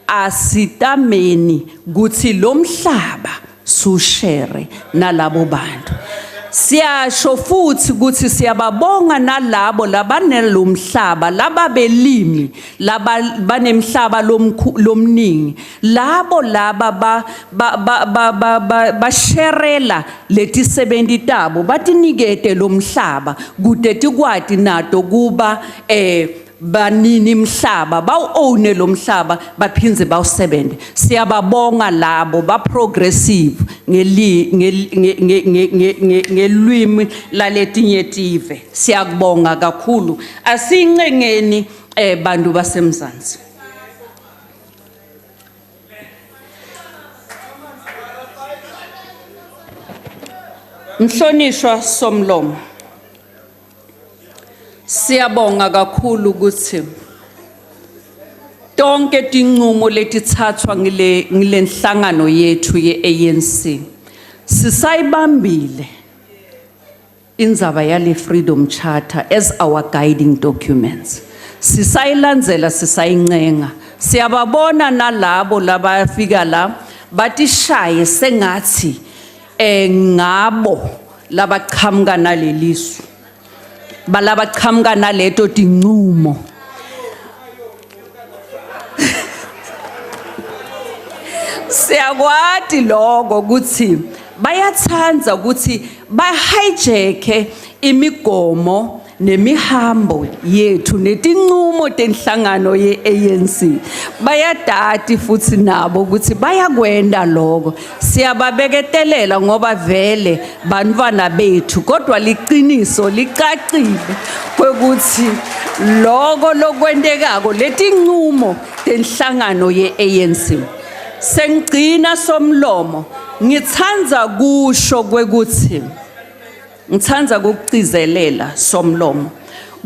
asitameni ukuthi lo mhlaba sushere nalabo bantu. Siyasho futhi ukuthi siyababonga nalabo labanelo mhlaba lababelimi labanemhlaba lomningi labo laba basherela leti 70 tabo batinikete lo mhlaba kude tikwati nato kuba banini mhlaba bawu-own lo mhlaba baphinze bawusebente. Siyababonga labo ba progressive ngelwimi laletinye tive. Siyakubonga kakhulu. Asincengeni bantu basemzansi. Mhlonishwa Somlomo, siyabonga kakhulu ukuthi tonke tinqumo letithathwa ngile nhlangano yethu ye-ANC sisayibambile indzaba yale Freedom Charter as our guiding documents. Sisayilandzela sisayincenga. Siyababona nalabo labafika la batishaye sengathi ngabo labaqhamuka nalelisu balabaqhamuka naleto tinqumo. Siyakwati lokho ukuthi bayathanza ukuthi bahijack imigomo nemihambo yethu netinqumo tenhlangano ye-ANC. Bayadati futhi nabo ukuthi bayakwenda lokho. Siyababeketelela ngoba vele bantwana bethu kodwa liqiniso licacile kwekuthi lokho lokwendekako letinqumo tenhlangano ye-ANC. Sengcina Somlomo ngithanza kusho kwekuthi ngithanza ukugcizelela Somlomo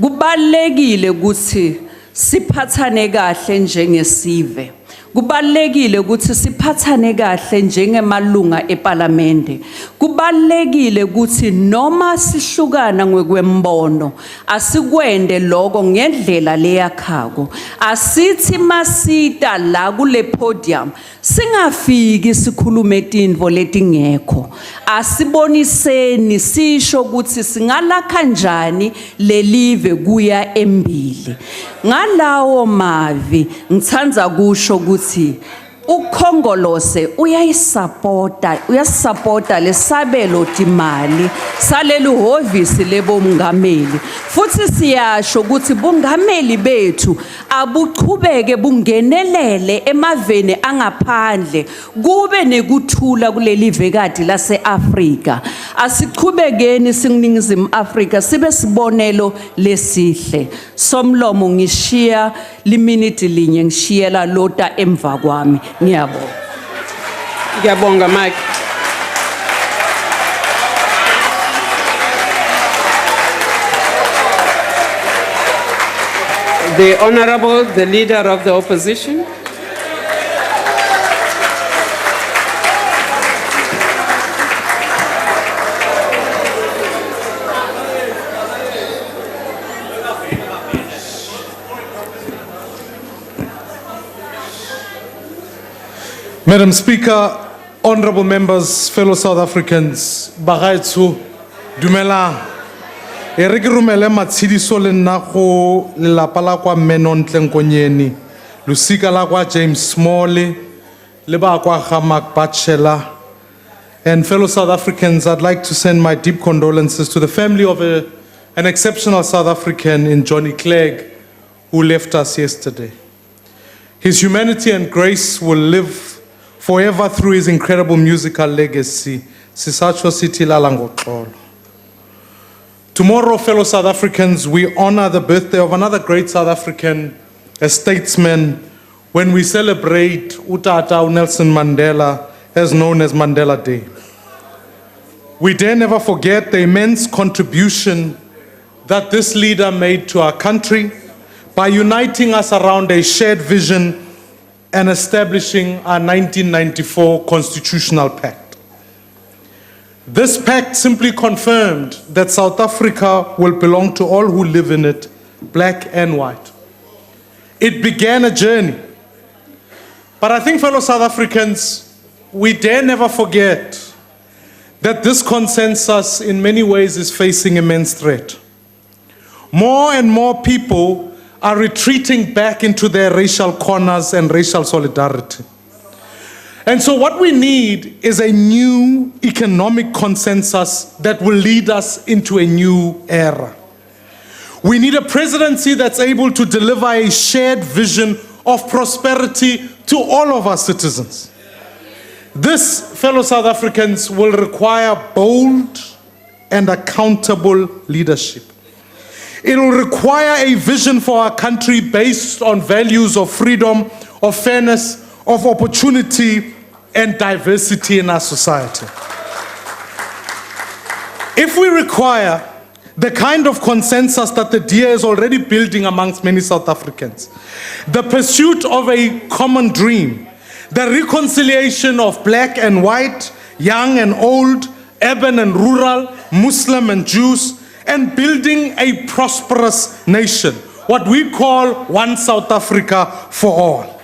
kubalekile ukuthi siphathane kahle njengesive. Kubalekile ukuthi siphathane kahle njengemalunga eParliament. Kubalekile ukuthi noma sihlukana ngokwembono asikwende lokho ngendlela leyakhako. Asithi masita la kule podium singafiki sikhulume tindvo letingekho. Asiboniseni sisho ukuthi singalakha njani lelive kuya embili. Ngalawo mavi ngithanza kusho ukuthi ukhongolose uyasupporta lesabelo timali salelu hovisi lebomngameli. Futhi siyasho ukuthi bungameli bethu abuchubeke bungenelele emaveni angaphandle kube nekuthula kuleli vekati lase-Afrika. Asichubekeni singiningizimu Afrika sibe sibonelo lesihle. Somlomo ngishiya liminute linye ngishiyela lota emva kwami. Ngiyabonga. Ngiyabonga Mike. The Honorable, the Leader of the Opposition. Madam Speaker, honorable members, fellow South Africans, bagaetsho, dumelang. E re ke romele matshidiso le nna go lelapa la kwa Menontle Nkonyeni, losika la kwa James Smalley, le ba kwa ga Mark Batchelor. And fellow South Africans, I'd like to send my deep condolences to the family of an exceptional South African in Johnny Clegg, who left us yesterday. His humanity and grace will live forever through his incredible musical legacy. Sisacho City Lalangoxolo. Tomorrow, fellow South Africans, we honor the birthday of another great South African, a statesman, when we celebrate Utata Nelson Mandela, as known as Mandela Day. We dare never forget the immense contribution that this leader made to our country by uniting us around a shared vision and establishing our 1994 Constitutional Pact. This pact simply confirmed that South Africa will belong to all who live in it, black and white. It began a journey. But I think, fellow South Africans, we dare never forget that this consensus in many ways is facing immense threat. More and more people are retreating back into their racial corners and racial solidarity. And so what we need is a new economic consensus that will lead us into a new era. We need a presidency that's able to deliver a shared vision of prosperity to all of our citizens. This, fellow South Africans, will require bold and accountable leadership. It will require a vision for our country based on values of freedom, of fairness, of opportunity, and diversity in our society. If we require the kind of consensus that the DA is already building amongst many South Africans, the pursuit of a common dream, the reconciliation of black and white, young and old, urban and rural, Muslim and Jews, and building a prosperous nation, what we call one South Africa for all.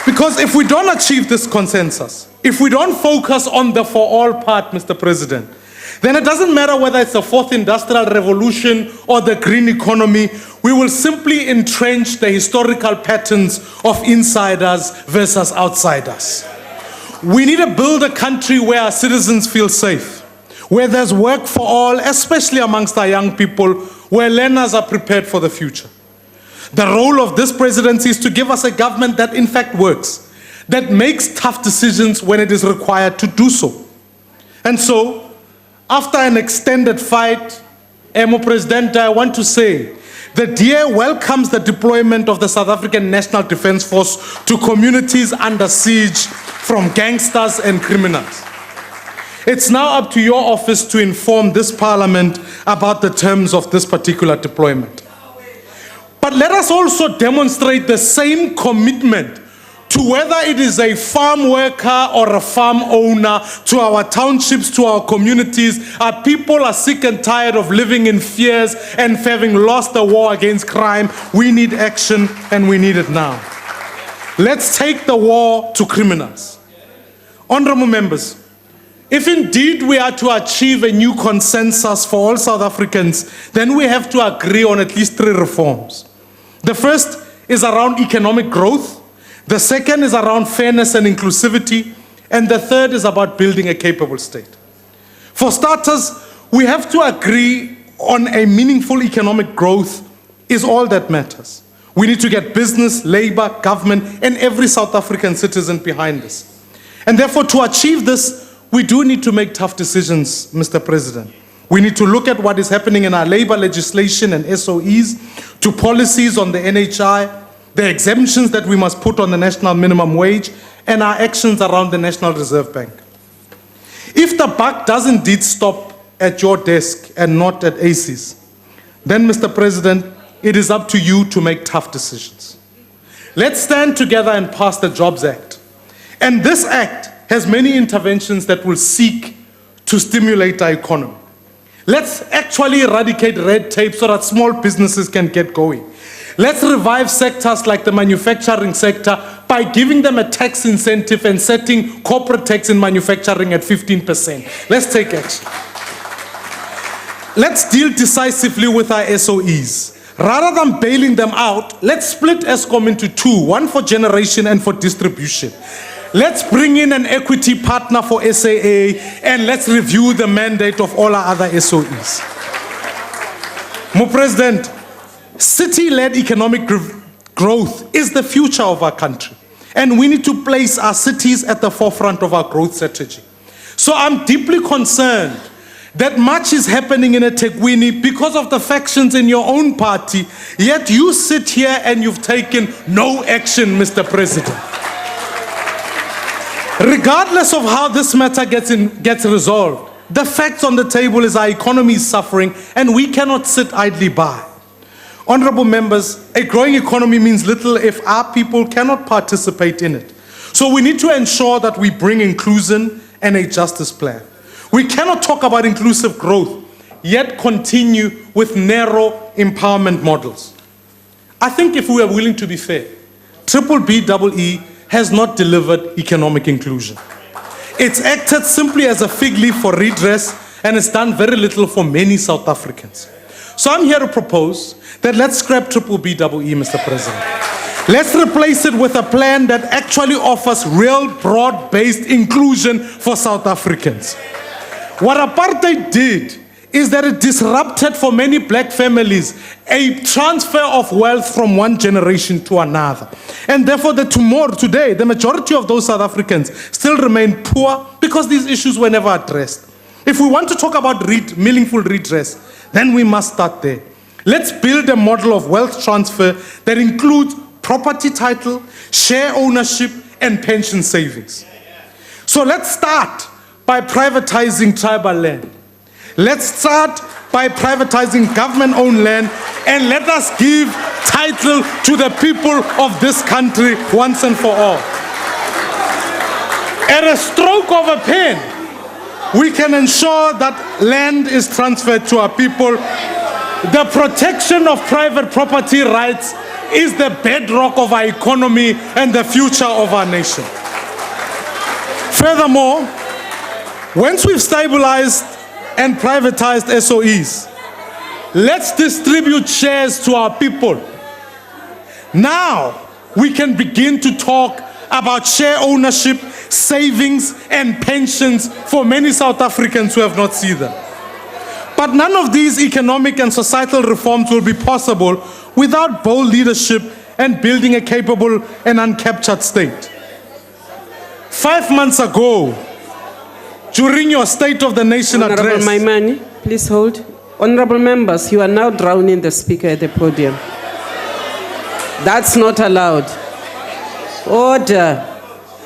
Because if we don't achieve this consensus, if we don't focus on the for all part, Mr. President, then it doesn't matter whether it's the fourth industrial revolution or the green economy, we will simply entrench the historical patterns of insiders versus outsiders. We need to build a country where our citizens feel safe, where there's work for all, especially amongst our young people, where learners are prepared for the future. The role of this presidency is to give us a government that in fact works, that makes tough decisions when it is required to do so. And so, after an extended fight, Emo President, I want to say, the DA welcomes the deployment of the South African National Defence Force to communities under siege from gangsters and criminals. It's now up to your office to inform this Parliament about the terms of this particular deployment. But let us also demonstrate the same commitment to whether it is a farm worker or a farm owner, to our townships, to our communities. Our people are sick and tired of living in fears and having lost the war against crime. We need action, and we need it now. Let's take the war to criminals. Honorable members, if indeed we are to achieve a new consensus for all South Africans, then we have to agree on at least 3 reforms. The first is around economic growth. The second is around fairness and inclusivity. And the third is about building a capable state. For starters, we have to agree on a meaningful economic growth is all that matters. We need to get business, labor, government, and every South African citizen behind us. And therefore, to achieve this, we do need to make tough decisions, Mr. President. We need to look at what is happening in our labor legislation and SOEs, to policies on the NHI, the exemptions that we must put on the national minimum wage, and our actions around the National Reserve Bank. If the buck does indeed stop at your desk and not at AC's, then, Mr. President, it is up to you to make tough decisions. Let's stand together and pass the Jobs Act. And this act has many interventions that will seek to stimulate our economy. Let's actually eradicate red tape so that small businesses can get going. Let's revive sectors like the manufacturing sector by giving them a tax incentive and setting corporate tax in manufacturing at 15%. Let's take action. Let's deal decisively with our SOEs. Rather than bailing them out, let's split Eskom into two, one for generation and for distribution. Let's bring in an equity partner for SAA and let's review the mandate of all our other SOEs. Mr. President, city-led economic growth is the future of our country, and we need to place our cities at the forefront of our growth strategy. So I'm deeply concerned that much is happening in eThekwini because of the factions in your own party, yet you sit here and you've taken no action, Mr. President. Regardless of how this matter gets resolved, the facts on the table is our economy is suffering and we cannot sit idly by. Honorable members, a growing economy means little if our people cannot participate in it. So we need to ensure that we bring inclusion and a justice plan. We cannot talk about inclusive growth, yet continue with narrow empowerment models. I think if we are willing to be fair, BBEE has not delivered economic inclusion. It's acted simply as a fig leaf for redress and it's done very little for many South Africans. So I'm here to propose that let's scrap BBEE, Mr. President. Let's replace it with a plan that actually offers real broad-based inclusion for South Africans. What apartheid did is that it disrupted for many black families a transfer of wealth from one generation to another. And therefore today, the majority of those South Africans still remain poor because these issues were never addressed. If we want to talk about meaningful redress, then we must start there. Let's build a model of wealth transfer that includes property title, share ownership, and pension savings. So let's start by privatizing tribal land. Let's start by privatizing government-owned land and let us give title to the people of this country once and for all. At a stroke of a pen, we can ensure that land is transferred to our people. The protection of private property rights is the bedrock of our economy and the future of our nation. Furthermore, once we've stabilized and privatized SOEs, let's distribute shares to our people. Now we can begin to talk about share ownership, savings, and pensions for many South Africans who have not seen them. But none of these economic and societal reforms will be possible without bold leadership and building a capable and uncaptured state. 5 months ago, during your State of the Nation address... Honorable Maimane, please hold. Honorable members, you are now drowning the speaker at the podium. That's not allowed. Order.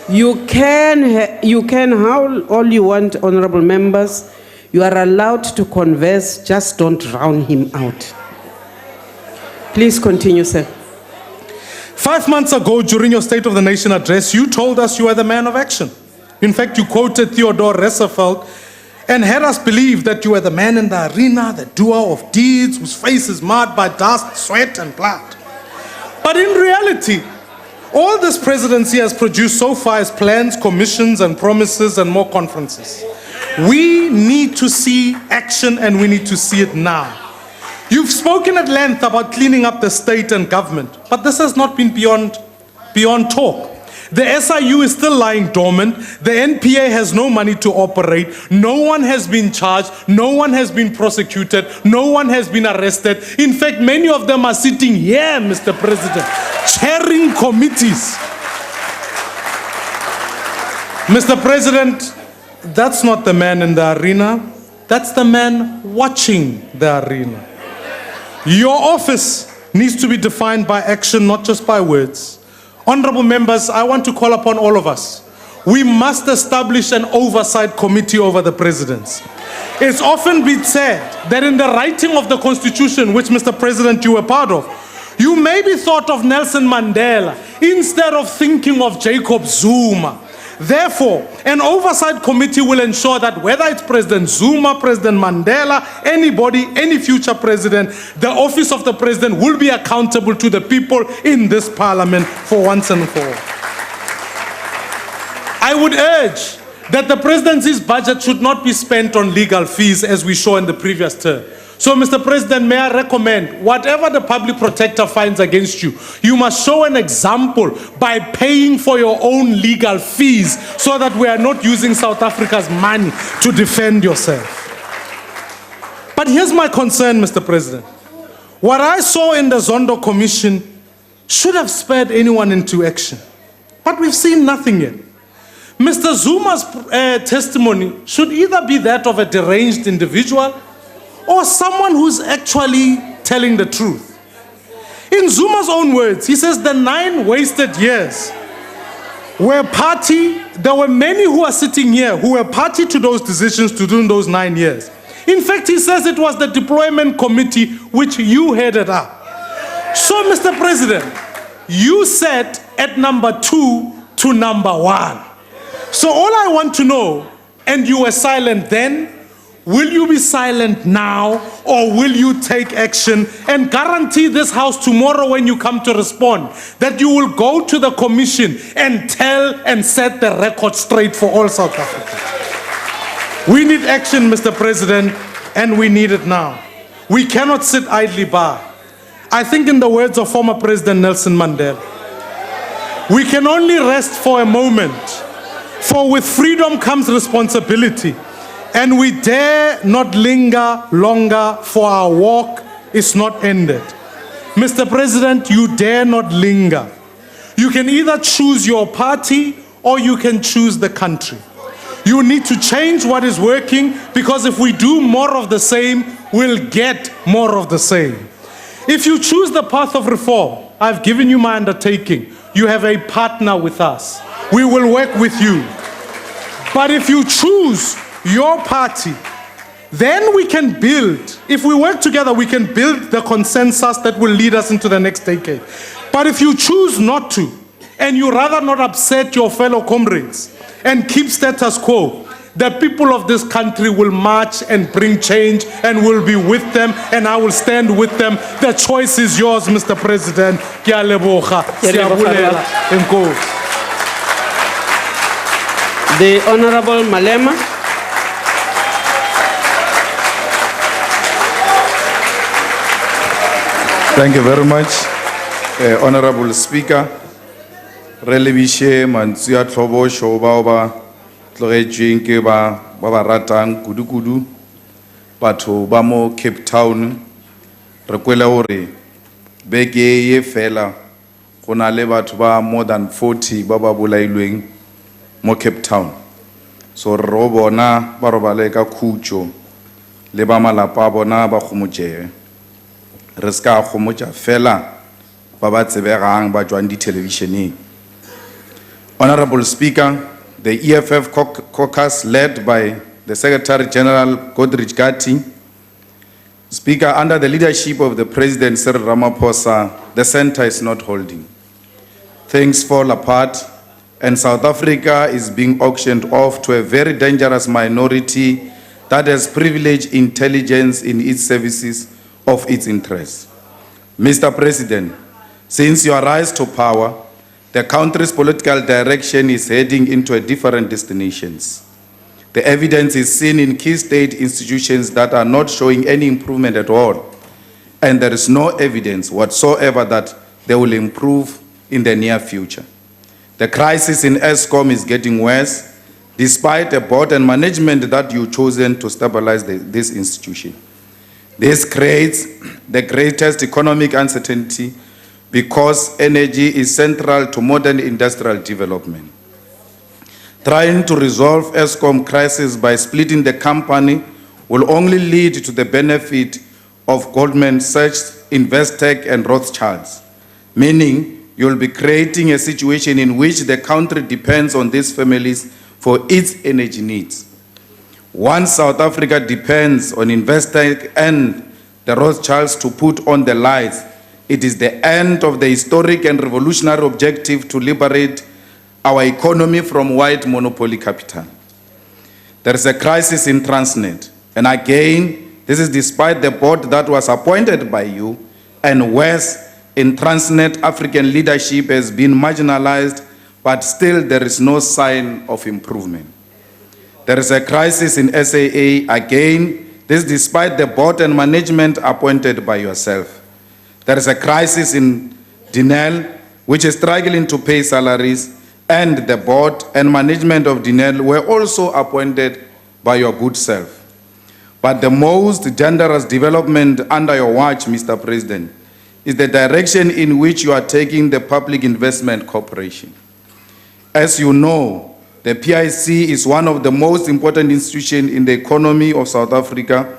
You can howl all you want, honorable members. You are allowed to converse, just don't drown him out. Please continue, sir. 5 months ago, during your State of the Nation address, you told us you were the man of action. In fact, you quoted Theodore Roosevelt and had us believe that you were the man in the arena, the doer of deeds, whose face is marred by dust, sweat, and blood. But in reality, all this presidency has produced so far is plans, commissions, and promises, and more conferences. We need to see action, and we need to see it now. You've spoken at length about cleaning up the state and government, but this has not been beyond talk. The SIU is still lying dormant. The NPA has no money to operate. No one has been charged. No one has been prosecuted. No one has been arrested. In fact, many of them are sitting here, Mr. President, chairing committees. Mr. President, that's not the man in the arena. That's the man watching the arena. Your office needs to be defined by action, not just by words. Honorable members, I want to call upon all of us. we must establish an oversight committee over the presidency. It's often been said that in the writing of the Constitution, which Mr. President you were part of, you maybe thought of Nelson Mandela instead of thinking of Jacob Zuma. Therefore, an oversight committee will ensure that whether it's President Zuma, President Mandela, anybody, any future president, the office of the president will be accountable to the people in this parliament for once and for all. I would urge that the presidency's budget should not be spent on legal fees as we saw in the previous term. So, Mr. President, may I recommend, whatever the public protector finds against you, you must show an example by paying for your own legal fees so that we are not using South Africa's money to defend yourself. But here's my concern, Mr. President. What I saw in the Zondo Commission should have spurred anyone into action. But we've seen nothing yet. Mr. Zuma's testimony should either be that of a deranged individual or someone who's actually telling the truth. In Zuma's own words, he says the 9 wasted years were party. There were many who are sitting here who were party to those decisions to do in those 9 years. In fact, he says it was the deployment committee which you headed up. So, Mr. President, you sat at number 2 to number 1. So all I want to know, and you were silent then, will you be silent now, or will you take action and guarantee this House tomorrow when you come to respond that you will go to the Commission and tell and set the record straight for all South Africans? We need action, Mr. President, and we need it now. We cannot sit idly by. I think in the words of former President Nelson Mandela, we can only rest for a moment, for with freedom comes responsibility. And we dare not linger longer, for our walk is not ended. Mr. President, you dare not linger. You can either choose your party or you can choose the country. You need to change what is working, because if we do more of the same, we'll get more of the same. If you choose the path of reform, I've given you my undertaking. You have a partner with us. We will work with you. But if you choose your party, then we can build. If we work together, we can build the consensus that will lead us into the next decade. But if you choose not to, and you rather not upset your fellow comrades and keep status quo, the people of this country will march and bring change, and will be with them, and I will stand with them. The choice is yours, Mr. President. Ke a leboga. Siyabulela. Enkosi. The Honorable Malema. Thank you very much, Honorable Speaker. Relebishe mantswe a tlhobosho bao ba tlogetšweng ke ba ratang kudu-kudu, batho ba mo Cape Town. Re kwele gore beke ye fela go na le batho ba more than 40 ba ba bolailweng mo Cape Town. So re ro bona ba robale ka khutšo le ba malapa a bona ba gomotšege. Re ska gomotša fela ba ba tsebegang ba jwang di-televisioneng. Honorable Speaker, the EFF caucus led by the Secretary General Godrich Gatti. Speaker, under the leadership of the President Cyril Ramaphosa, the center is not holding. Things fall apart, and South Africa is being auctioned off to a very dangerous minority that has privileged intelligence in its services of its interests. Mr. President, since your rise to power, the country's political direction is heading into a different destinations. The evidence is seen in key state institutions that are not showing any improvement at all, and there is no evidence whatsoever that they will improve in the near future. The crisis in Eskom is getting worse, despite a board and management that you've chosen to stabilize this institution. This creates the greatest economic uncertainty because energy is central to modern industrial development. Trying to resolve Eskom crisis by splitting the company will only lead to the benefit of Goldman Sachs, Investec, and Rothschilds, meaning you'll be creating a situation in which the country depends on these families for its energy needs. Once South Africa depends on Investec and the Rothschilds to put on the lights, it is the end of the historic and revolutionary objective to liberate our economy from white monopoly capital. There is a crisis in Transnet, and again, this is despite the board that was appointed by you, and worse, in Transnet, African leadership has been marginalized, but still there is no sign of improvement. There is a crisis in SAA, again, this despite the board and management appointed by yourself. There is a crisis in Dinel, which is struggling to pay salaries, and the board and management of Dinel were also appointed by your good self. But the most dangerous development under your watch, Mr. President, is the direction in which you are taking the Public Investment Corporation. As you know, the PIC is one of the most important institutions in the economy of South Africa,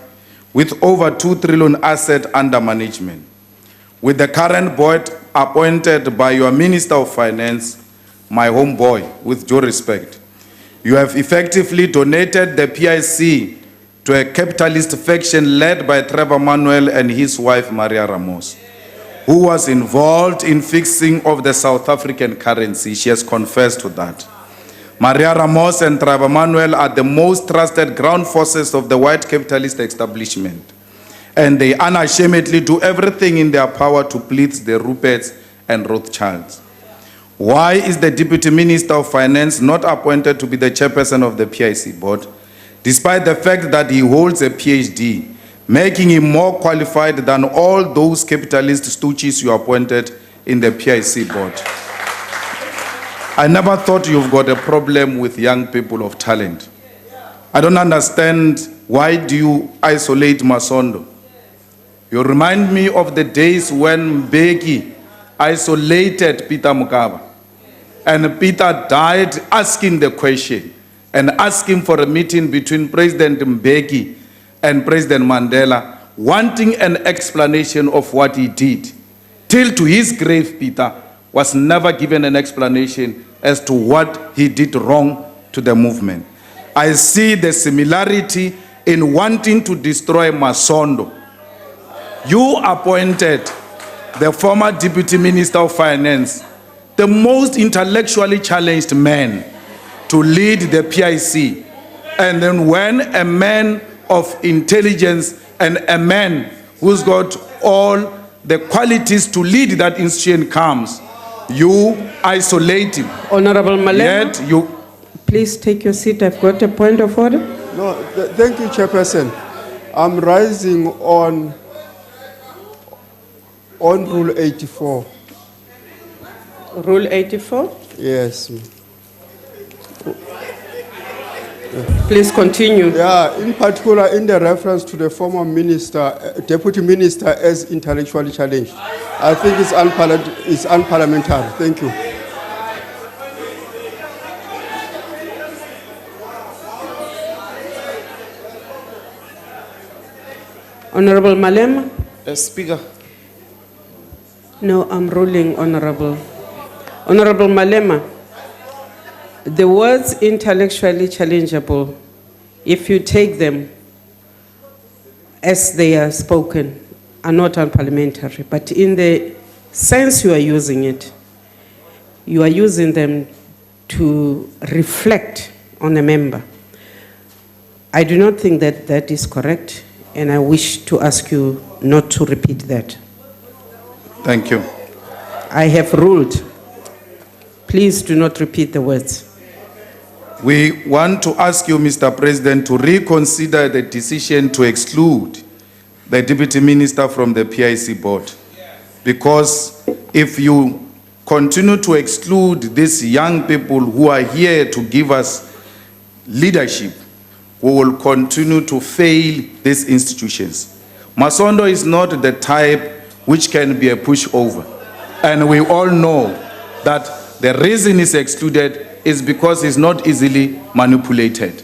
with over 2 trillion assets under management. With the current board appointed by your Minister of Finance, my homeboy, with due respect, you have effectively donated the PIC to a capitalist faction led by Trevor Manuel and his wife, Maria Ramos, who was involved in fixing of the South African currency. She has confessed to that. Maria Ramos and Trevor Manuel are the most trusted ground forces of the white capitalist establishment, and they unashamedly do everything in their power to please the Ruperts and Rothschilds. Why is the Deputy Minister of Finance not appointed to be the chairperson of the PIC board, despite the fact that he holds a PhD, making him more qualified than all those capitalist stooges you appointed in the PIC board? I never thought you've got a problem with young people of talent. I don't understand, why do you isolate Masondo? You remind me of the days when Mbeki isolated Peter Mokaba, and Peter died asking the question and asking for a meeting between President Mbeki and President Mandela, wanting an explanation of what he did. Till to his grave, Peter was never given an explanation as to what he did wrong to the movement. I see the similarity in wanting to destroy Masondo. You appointed the former Deputy Minister of Finance, the most intellectually challenged man, to lead the PIC. And then when a man of intelligence and a man who's got all the qualities to lead that institution comes, you isolate him. Honorable Malema, Yet you... please take your seat. I've got a point of order. No, thank you, Chairperson. I'm rising on Rule 84. Rule 84. Yes. Please continue. Yeah, in particular, in the reference to the former minister, deputy minister as intellectually challenged. I think it's unparliamentary. Thank you. Honorable Malema? Speaker. No, I'm ruling, Honorable. Honorable Malema, the words intellectually challengeable, if you take them as they are spoken, are not unparliamentary. But in the sense you are using it, you are using them to reflect on a member. I do not think that that is correct, and I wish to ask you not to repeat that. Thank you. I have ruled. Please do not repeat the words. We want to ask you, Mr. President, to reconsider the decision to exclude the Deputy Minister from the PIC board. Because if you continue to exclude these young people who are here to give us leadership, we will continue to fail these institutions. Masondo is not the type which can be a pushover. And we all know that the reason he's excluded is because he's not easily manipulated.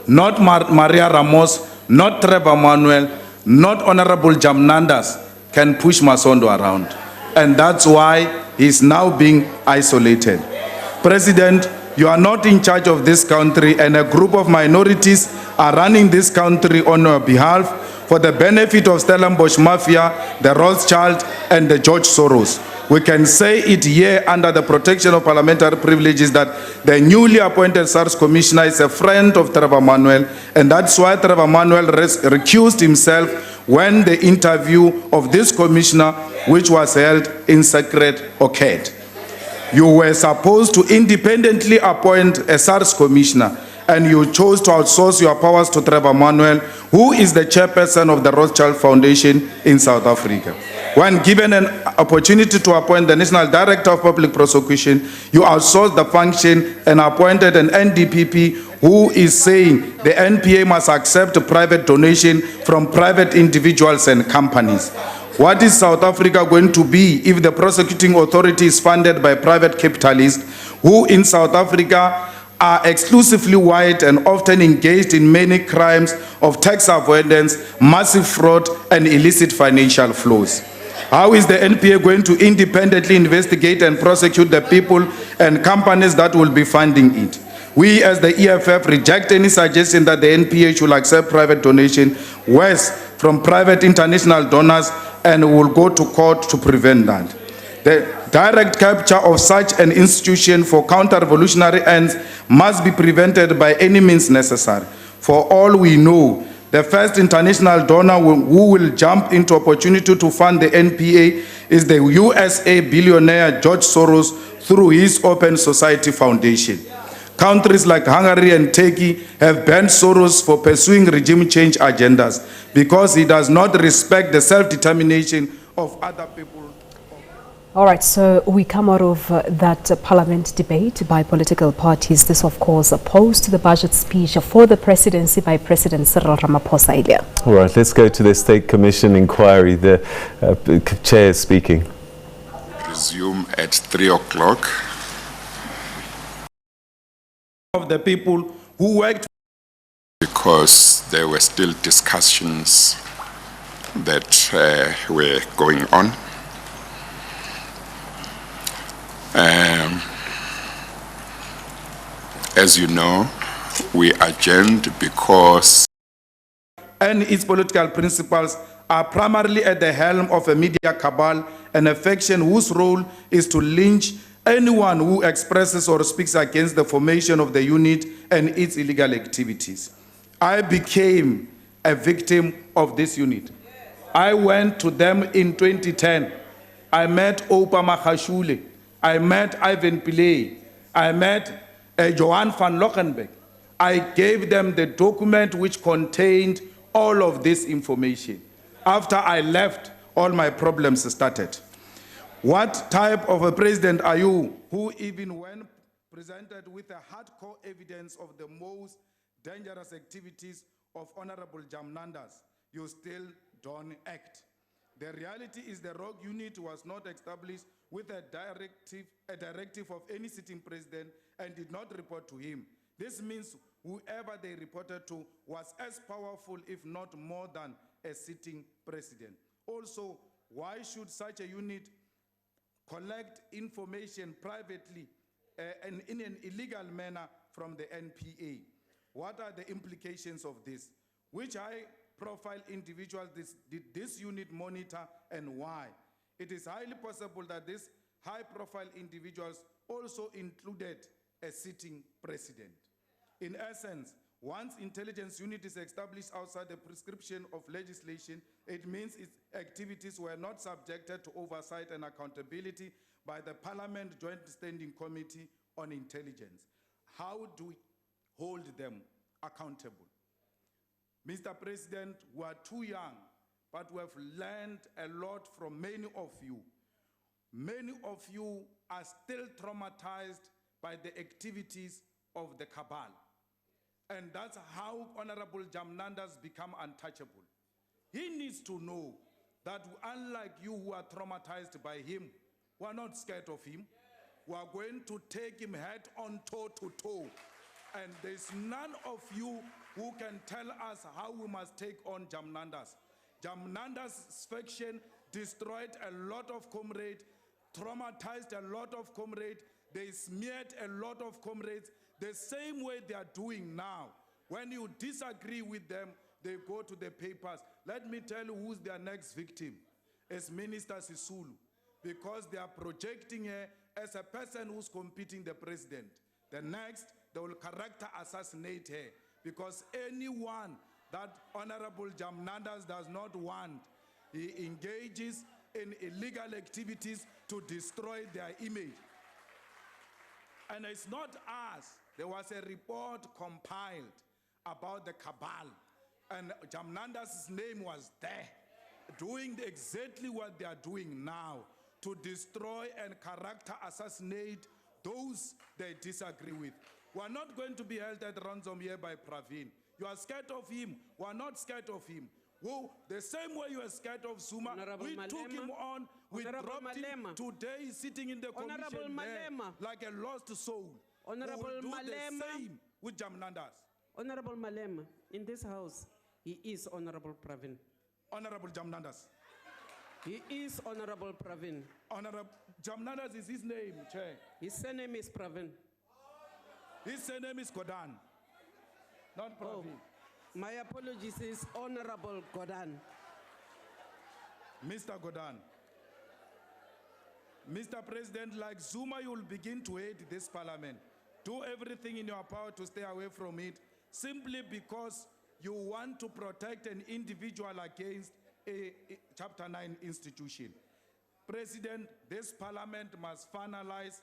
Not Maria Ramos, not Trevor Manuel, not Honorable Jamnandas can push Masondo around. And that's why he is now being isolated. President, you are not in charge of this country, and a group of minorities are running this country on your behalf for the benefit of Stellenbosch Mafia, the Rothschild, and the George Soros. We can say it here under the protection of parliamentary privileges that the newly appointed SARS commissioner is a friend of Trevor Manuel, and that's why Trevor Manuel recused himself when the interview of this commissioner, which was held in secret, occurred. You were supposed to independently appoint a SARS commissioner, and you chose to outsource your powers to Trevor Manuel, who is the chairperson of the Rothschild Foundation in South Africa. When given an opportunity to appoint the National Director of Public Prosecution, you outsourced the function and appointed an NDPP who is saying the NPA must accept private donation from private individuals and companies. What is South Africa going to be if the prosecuting authority is funded by private capitalists who in South Africa are exclusively white and often engaged in many crimes of tax avoidance, massive fraud, and illicit financial flows? How is the NPA going to independently investigate and prosecute the people and companies that will be funding it? We as the EFF reject any suggestion that the NPA should accept private donation, worse, from private international donors, and will go to court to prevent that. The direct capture of such an institution for counter-revolutionary ends must be prevented by any means necessary. For all we know, the first international donor who will jump into opportunity to fund the NPA is the USA billionaire George Soros through his Open Society Foundation. Countries like Hungary and Turkey have banned Soros for pursuing regime change agendas because he does not respect the self-determination of other people. All right, so we come out of that parliament debate by political parties. This, of course, opposed to the budget speech for the presidency by President Cyril Ramaphosa earlier. All right, let's go to the State Commission inquiry. The chair is speaking. Resume at 3 o'clock. Of the people who worked, Because there were still discussions that were going on. As you know, we adjourned because and its political principles are primarily at the helm of a media cabal and a faction whose role is to lynch anyone who expresses or speaks against the formation of the unit and its illegal activities. I became a victim of this unit. I went to them in 2010. I met Opa Magashule. I met Ivan Pillay. I met Johan van Lochenbeck. I gave them the document which contained all of this information. After I left, all my problems started. What type of a president are you who, even when presented with a hardcore evidence of the most dangerous activities of Honorable Jamnandas, you still don't act? The reality is the rogue unit was not established with a directive of any sitting president and did not report to him. This means whoever they reported to was as powerful, if not more than a sitting president. Also, why should such a unit collect information privately and in an illegal manner from the NPA? What are the implications of this? Which high-profile individuals did this unit monitor and why? It is highly possible that these high-profile individuals also included a sitting president. In essence, once intelligence unit is established outside the prescription of legislation, it means its activities were not subjected to oversight and accountability by the Parliament Joint Standing Committee on Intelligence. How do we hold them accountable? Mr. President, we are too young, but we have learned a lot from many of you. Many of you are still traumatized by the activities of the cabal. And that's how Honorable Jamnandas become untouchable. He needs to know that unlike you who are traumatized by him, we are not scared of him. We are going to take him head on, toe to toe. And there's none of you who can tell us how we must take on Jamnandas. Jamnandas' faction destroyed a lot of comrades, traumatized a lot of comrades, they smeared a lot of comrades, the same way they are doing now. When you disagree with them, they go to the papers. Let me tell you who's their next victim. It's Minister Sisulu, because they are projecting her as a person who's competing the president. The next, they will character assassinate her, because anyone that Honorable Jamnadas does not want, he engages in illegal activities to destroy their image. And it's not us. There was a report compiled about the cabal, and Jamnadas' name was there, doing exactly what they are doing now, to destroy and character assassinate those they disagree with. We are not going to be held at ransom here by Pravin. You are scared of him. We are not scared of him. Whoa, the same way you are scared of Zuma, we took him on, we dropped him. Today he's sitting in the commission there like a lost soul. Honorable We will do Malema. the same with Jamnadas. Honorable Malema, in this house, he is Honorable Pravin. Honorable Jamnadas. He is Honorable Pravin. Honorable Jamnadas is his name, Chair. His surname is Pravin. His surname is Godan, not Pravin. My apologies, is Honorable Godan. Mr. Godan. Mr. President, like Zuma, you will begin to hate this parliament. Do everything in your power to stay away from it, simply because you want to protect an individual against a Chapter 9 institution. President, this parliament must finalize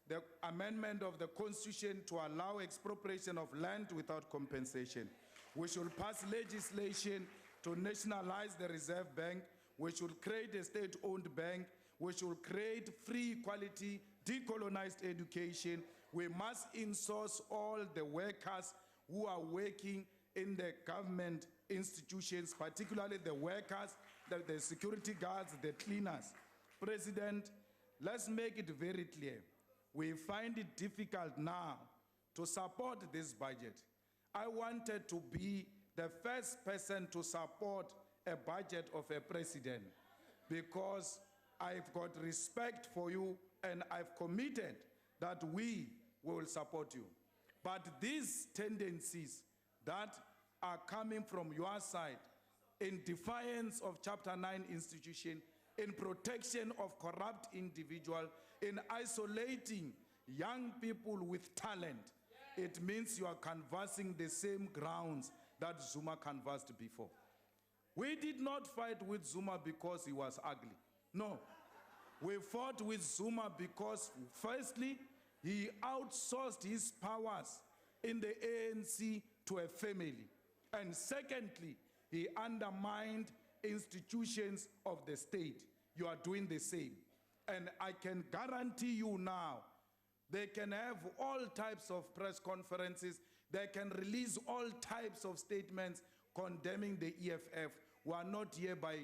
the amendment of the Constitution to allow expropriation of land without compensation. We should pass legislation to nationalize the Reserve Bank. We should create a state-owned bank. We should create free, quality, decolonized education. We must insource all the workers who are working in the government institutions, particularly the workers, the security guards, the cleaners. President, let's make it very clear. We find it difficult now to support this budget. I wanted to be the first person to support a budget of a president, because I've got respect for you and I've committed that we will support you. But these tendencies that are coming from your side in defiance of Chapter 9 institution, in protection of corrupt individuals, in isolating young people with talent, it means you are canvassing the same grounds that Zuma canvassed before. We did not fight with Zuma because he was ugly. No. We fought with Zuma because, firstly, he outsourced his powers in the ANC to a family. And secondly, he undermined institutions of the state. You are doing the same. And I can guarantee you now, they can have all types of press conferences. They can release all types of statements condemning the EFF. We are not here by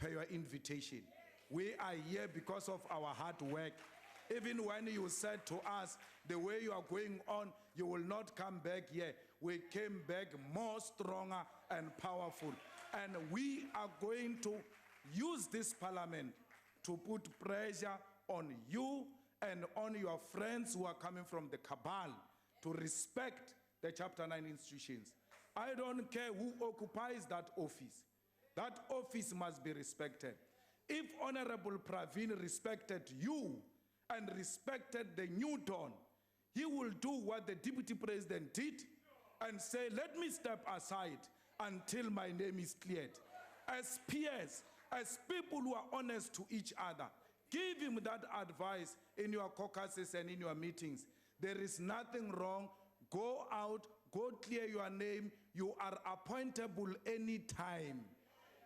your invitation. We are here because of our hard work. Even when you said to us, the way you are going on, you will not come back here. We came back more stronger and powerful. And we are going to use this parliament to put pressure on you and on your friends who are coming from the cabal to respect the Chapter 9 institutions. I don't care who occupies that office. That office must be respected. If Honorable Pravin respected you and respected the new dawn, he will do what the Deputy President did and say, let me step aside until my name is cleared. As peers, as people who are honest to each other, give him that advice in your caucuses and in your meetings. There is nothing wrong. Go out, go clear your name. You are appointable anytime.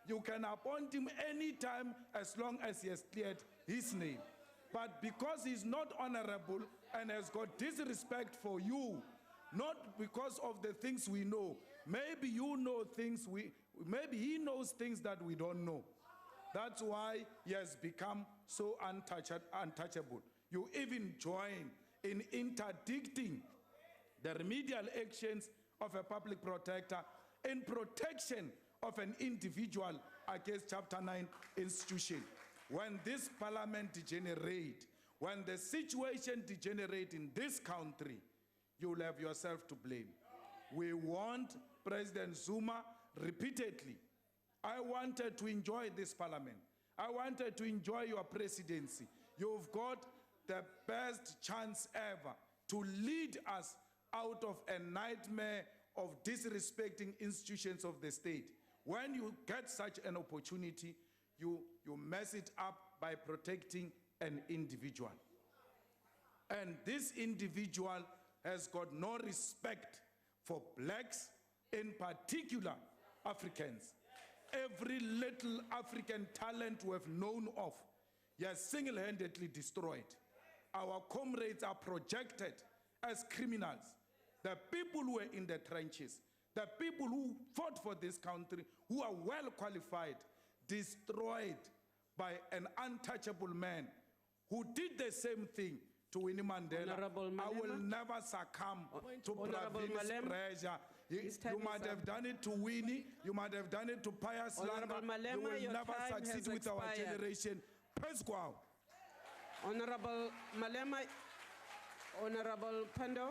You can appoint him anytime as long as he has cleared his name. But because he's not honorable and has got disrespect for you, not because of the things we know, maybe you know things maybe he knows things that we don't know. That's why he has become so untouchable. You even join in interdicting the remedial actions of a public protector in protection of an individual against Chapter 9 institution. when this parliament degenerate, when the situation degenerate in this country, you'll have yourself to blame. We want President Zuma repeatedly. I wanted to enjoy this parliament. I wanted to enjoy your presidency. You've got the best chance ever to lead us out of a nightmare of disrespecting institutions of the state. When you get such an opportunity, you mess it up by protecting an individual. And this individual has got no respect for blacks, in particular Africans. Every little African talent we have known of, he has single-handedly destroyed. Our comrades are projected as criminals. The people who were in the trenches, the people who fought for this country, who are well qualified, destroyed by an untouchable man who did the same thing to Winnie Mandela. I will never succumb to Pravin's pressure. You might have done it to Winnie, you might have done it to Pius Langa. You will never succeed with our generation. Press go out. Honorable Malema, Honorable Pando.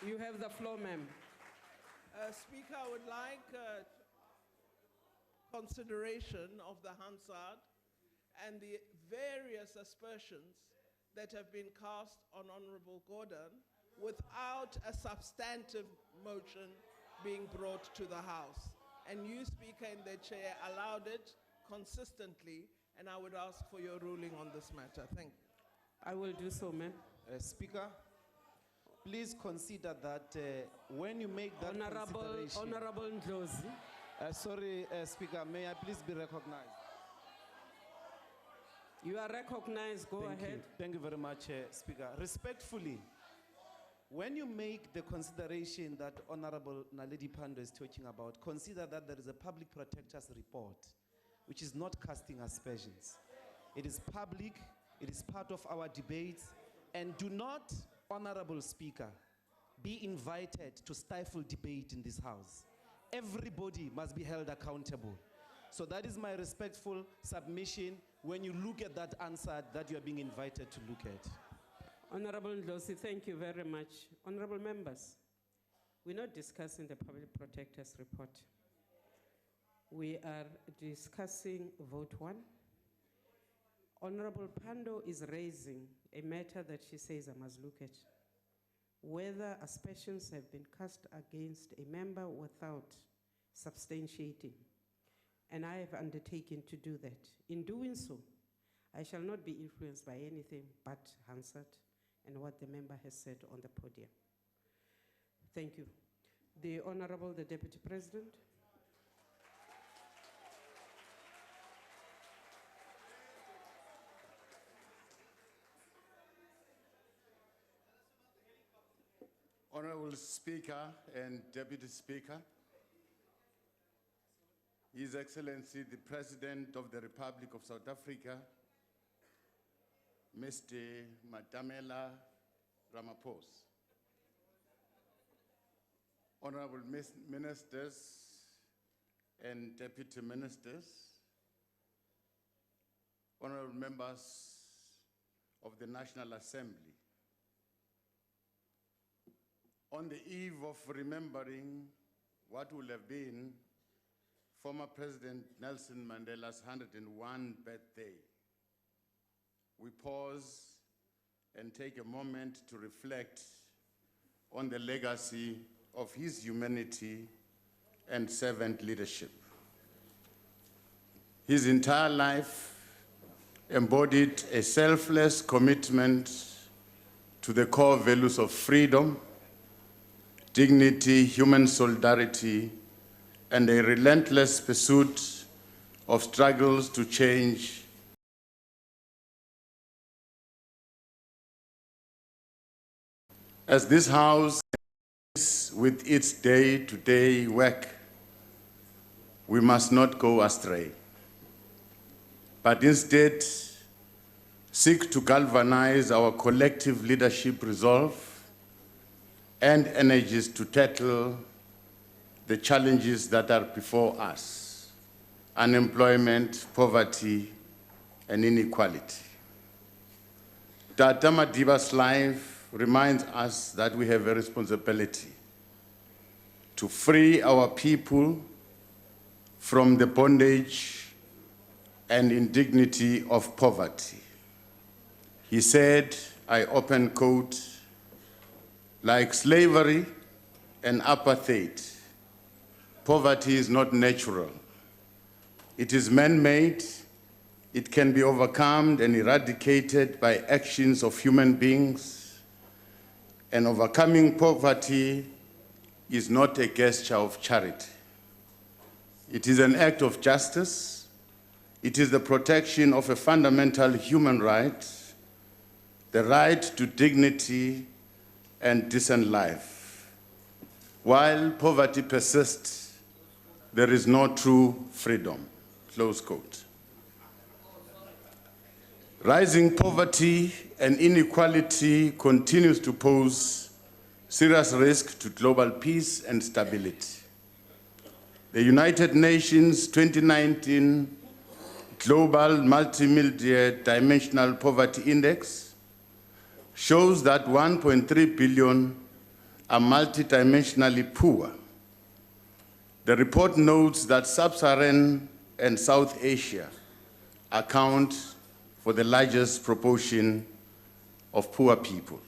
You have the floor, ma'am. Speaker, I would like consideration of the Hansard and the various aspersions that have been cast on Honorable Gordon without a substantive motion being brought to the House. And you, Speaker, in the chair, allowed it consistently, and I would ask for your ruling on this matter. Thank you. I will do so, ma'am. Speaker, please consider that when you make that consideration... Honorable Ndlozi. Sorry, Speaker, may I please be recognized? You are recognized. Go ahead. Thank you very much, Speaker. Respectfully, when you make the consideration that Honorable Naledi Pando is talking about, consider that there is a public protector's report, which is not casting aspersions. It is public, it is part of our debates, and do not, Honorable Speaker, be invited to stifle debate in this House. Everybody must be held accountable. So that is my respectful submission when you look at that answer that you are being invited to look at. Honorable Ndlozi, thank you very much. Honorable members, we're not discussing the Public Protector's report. We are discussing vote 1. Honorable Pando is raising a matter that she says I must look at. Whether aspersions have been cast against a member without substantiating. And I have undertaken to do that. In doing so, I shall not be influenced by anything but Hansard and what the member has said on the podium. Thank you. The Honorable, the Deputy President. Honorable Speaker and Deputy Speaker, His Excellency, the President of the Republic of South Africa, Mr. Mandela Ramaphosa, Honorable Ministers and Deputy Ministers, Honorable Members of the National Assembly, on the eve of remembering what will have been former President Nelson Mandela's 101st birthday, we pause and take a moment to reflect on the legacy of his humanity and servant leadership. His entire life embodied a selfless commitment to the core values of freedom, dignity, human solidarity, and a relentless pursuit of struggles to change. As this House is with its day-to-day work, we must not go astray, but instead seek to galvanize our collective leadership resolve and energies to tackle the challenges that are before us: unemployment, poverty, and inequality. Tata Madiba's life reminds us that we have a responsibility to free our people from the bondage and indignity of poverty. He said, I open quote, "Like slavery and apartheid, poverty is not natural. It is man-made. It can be overcome and eradicated by actions of human beings. And overcoming poverty is not a gesture of charity. It is an act of justice. It is the protection of a fundamental human right, the right to dignity and decent life. While poverty persists, there is no true freedom." Close quote. Rising poverty and inequality continues to pose serious risk to global peace and stability. The United Nations 2019 Global Multi-Dimensional Poverty Index shows that 1.3 billion are multidimensionally poor. The report notes that Sub-Saharan and South Asia account for the largest proportion of poor people.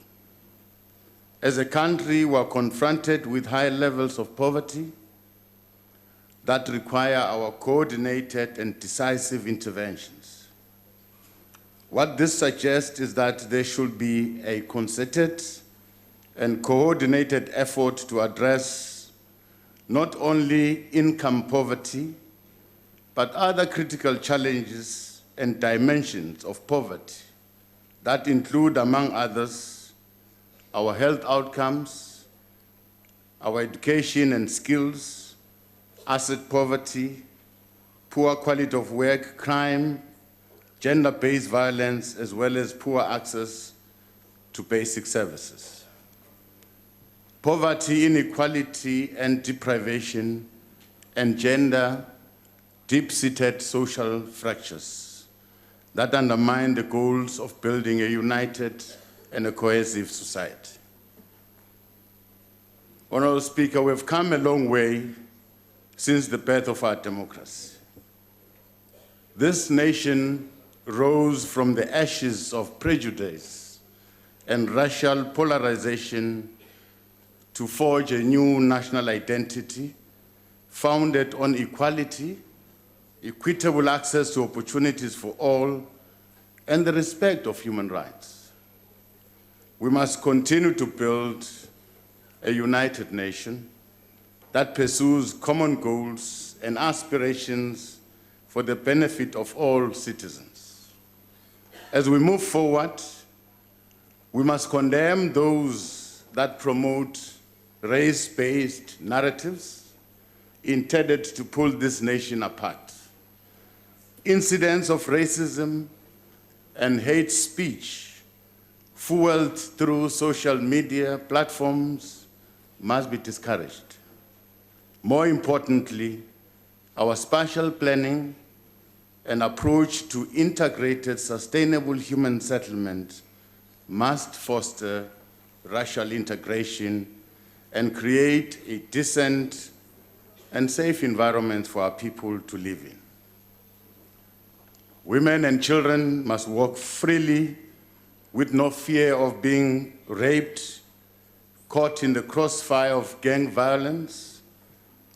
As a country, we are confronted with high levels of poverty that require our coordinated and decisive interventions. What this suggests is that there should be a concerted and coordinated effort to address not only income poverty, but other critical challenges and dimensions of poverty that include, among others, our health outcomes, our education and skills, asset poverty, poor quality of work, crime, gender-based violence, as well as poor access to basic services. Poverty, inequality, and deprivation engender deep-seated social fractures that undermine the goals of building a united and a cohesive society. Honorable Speaker, we've come a long way since the birth of our democracy. This nation rose from the ashes of prejudice and racial polarization to forge a new national identity founded on equality, equitable access to opportunities for all, and the respect of human rights. We must continue to build a united nation that pursues common goals and aspirations for the benefit of all citizens. As we move forward, we must condemn those that promote race-based narratives intended to pull this nation apart. Incidents of racism and hate speech fueled through social media platforms must be discouraged. More importantly, our spatial planning and approach to integrated, sustainable human settlement must foster racial integration and create a decent and safe environment for our people to live in. Women and children must walk freely with no fear of being raped, caught in the crossfire of gang violence.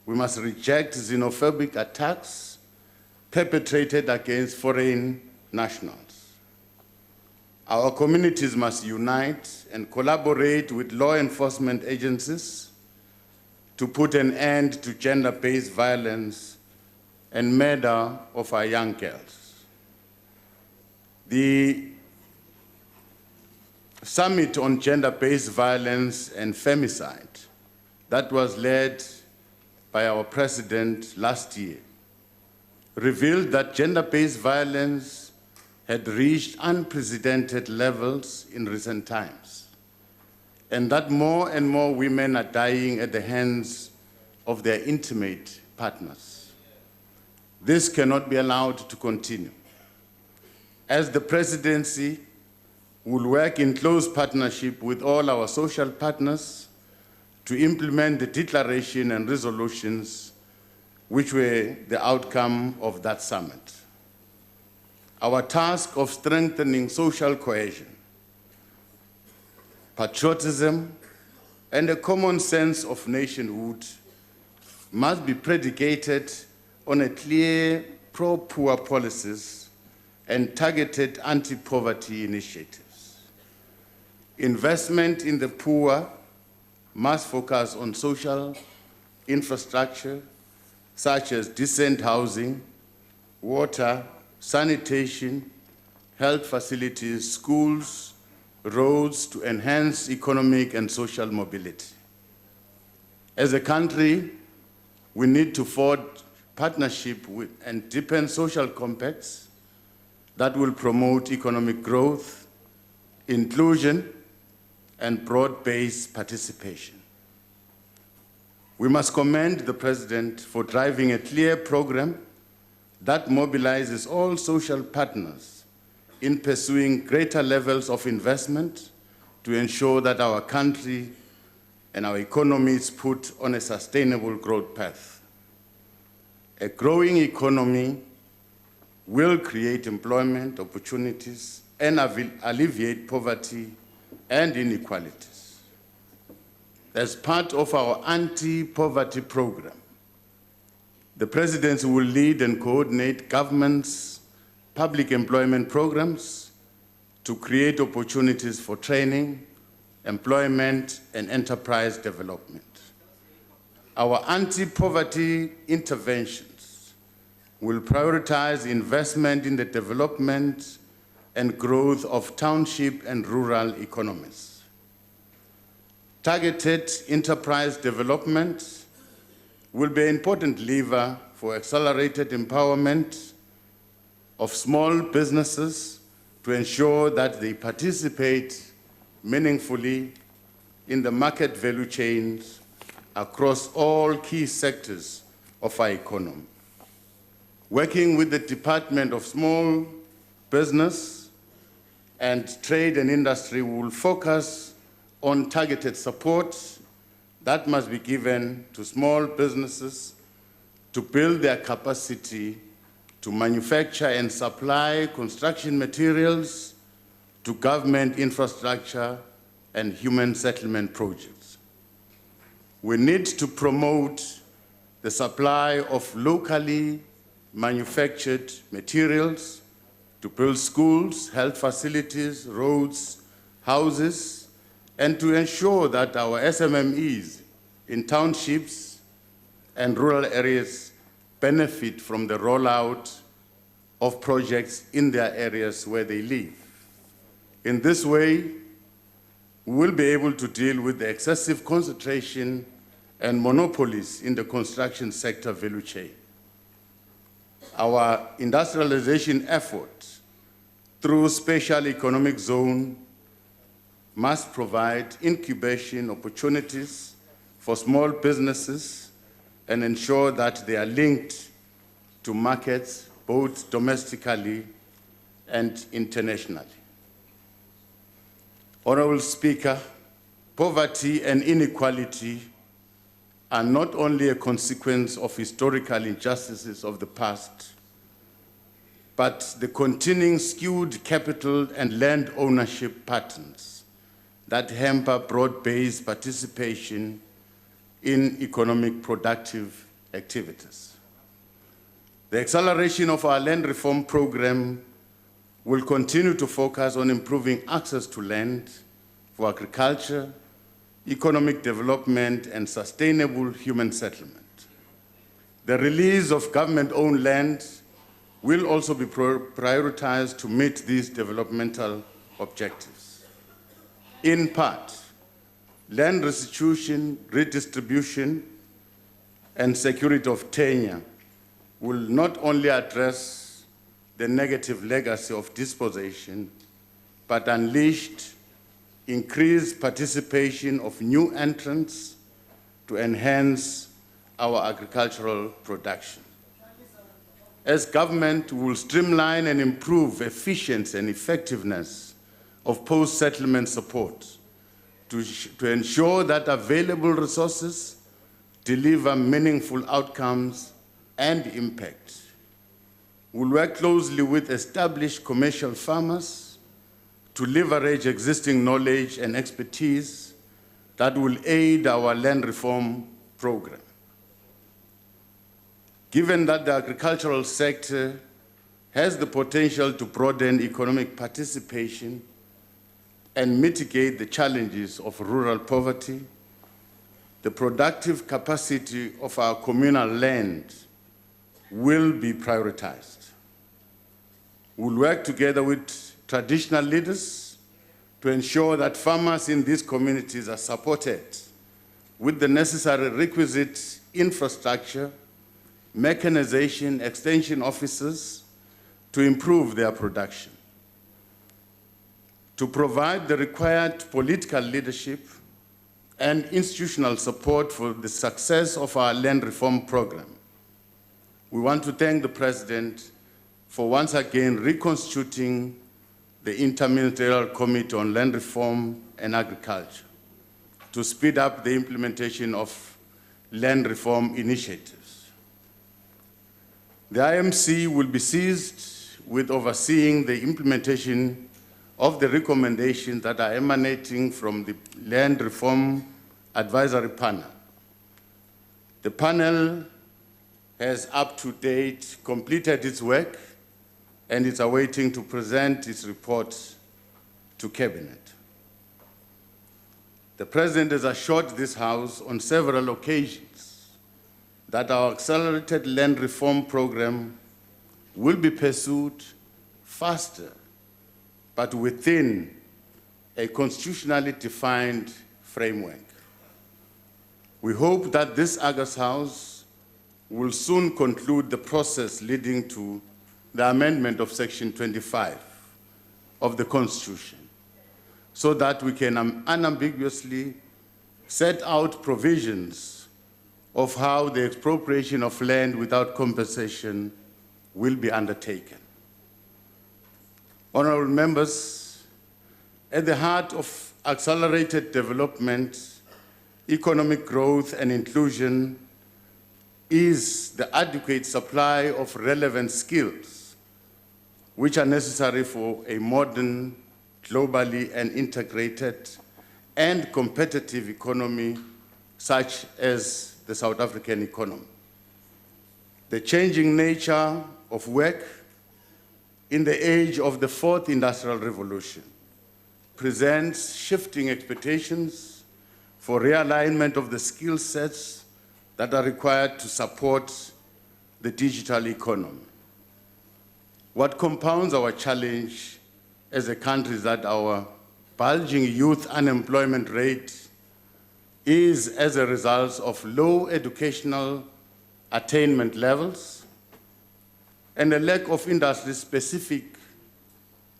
We must reject xenophobic attacks perpetrated against foreign nationals. Our communities must unite and collaborate with law enforcement agencies to put an end to gender-based violence and murder of our young girls. The Summit on Gender-Based Violence and Femicide that was led by our President last year revealed that gender-based violence had reached unprecedented levels in recent times, and that more and more women are dying at the hands of their intimate partners. This cannot be allowed to continue. As the Presidency will work in close partnership with all our social partners to implement the declaration and resolutions which were the outcome of that summit. Our task of strengthening social cohesion, patriotism, and a common sense of nationhood must be predicated on a clear pro-poor policies and targeted anti-poverty initiatives. Investment in the poor must focus on social infrastructure such as decent housing, water, sanitation, health facilities, schools, roads to enhance economic and social mobility. As a country, we need to forge partnership with and deepen social compacts that will promote economic growth, inclusion, and broad-based participation. We must commend the President for driving a clear program that mobilizes all social partners in pursuing greater levels of investment to ensure that our country and our economy is put on a sustainable growth path. A growing economy will create employment opportunities and alleviate poverty and inequalities. As part of our anti-poverty program, the Presidency will lead and coordinate government's public employment programs to create opportunities for training, employment, and enterprise development. Our anti-poverty interventions will prioritize investment in the development and growth of township and rural economies. Targeted enterprise development will be an important lever for accelerated empowerment of small businesses to ensure that they participate meaningfully in the market value chains across all key sectors of our economy. Working with the Department of Small Business and Trade and Industry, we will focus on targeted support that must be given to small businesses to build their capacity to manufacture and supply construction materials to government infrastructure and human settlement projects. We need to promote the supply of locally manufactured materials to build schools, health facilities, roads, houses, and to ensure that our SMMEs in townships and rural areas benefit from the rollout of projects in their areas where they live. In this way, we will be able to deal with the excessive concentration and monopolies in the construction sector value chain. Our industrialization effort through special economic zone must provide incubation opportunities for small businesses and ensure that they are linked to markets both domestically and internationally. Honorable Speaker, poverty and inequality are not only a consequence of historical injustices of the past, but the continuing skewed capital and land ownership patterns that hamper broad-based participation in economic productive activities. The acceleration of our land reform program will continue to focus on improving access to land for agriculture, economic development, and sustainable human settlement. The release of government-owned land will also be prioritized to meet these developmental objectives. In part, land restitution, redistribution, and security of tenure will not only address the negative legacy of dispossession, but unleashed increased participation of new entrants to enhance our agricultural production. As government, we will streamline and improve efficiency and effectiveness of post-settlement support to ensure that available resources deliver meaningful outcomes and impact. We'll work closely with established commercial farmers to leverage existing knowledge and expertise that will aid our land reform program. Given that the agricultural sector has the potential to broaden economic participation and mitigate the challenges of rural poverty, the productive capacity of our communal land will be prioritized. We'll work together with traditional leaders to ensure that farmers in these communities are supported with the necessary requisite infrastructure, mechanization, extension offices to improve their production. To provide the required political leadership and institutional support for the success of our land reform program, we want to thank the President for once again reconstituting the Interministerial Committee on Land Reform and Agriculture to speed up the implementation of land reform initiatives. The IMC will be seized with overseeing the implementation of the recommendations that are emanating from the Land Reform Advisory Panel. The panel has up to date completed its work and is awaiting to present its report to Cabinet. The President has assured this House on several occasions that our accelerated land reform program will be pursued faster, but within a constitutionally defined framework. We hope that this August House will soon conclude the process leading to the amendment of Section 25 of the Constitution, so that we can unambiguously set out provisions of how the expropriation of land without compensation will be undertaken. Honorable members, at the heart of accelerated development, economic growth and inclusion is the adequate supply of relevant skills which are necessary for a modern, globally and integrated and competitive economy such as the South African economy. The changing nature of work in the age of the fourth industrial revolution presents shifting expectations for realignment of the skill sets that are required to support the digital economy. What compounds our challenge as a country is that our bulging youth unemployment rate is as a result of low educational attainment levels and a lack of industry-specific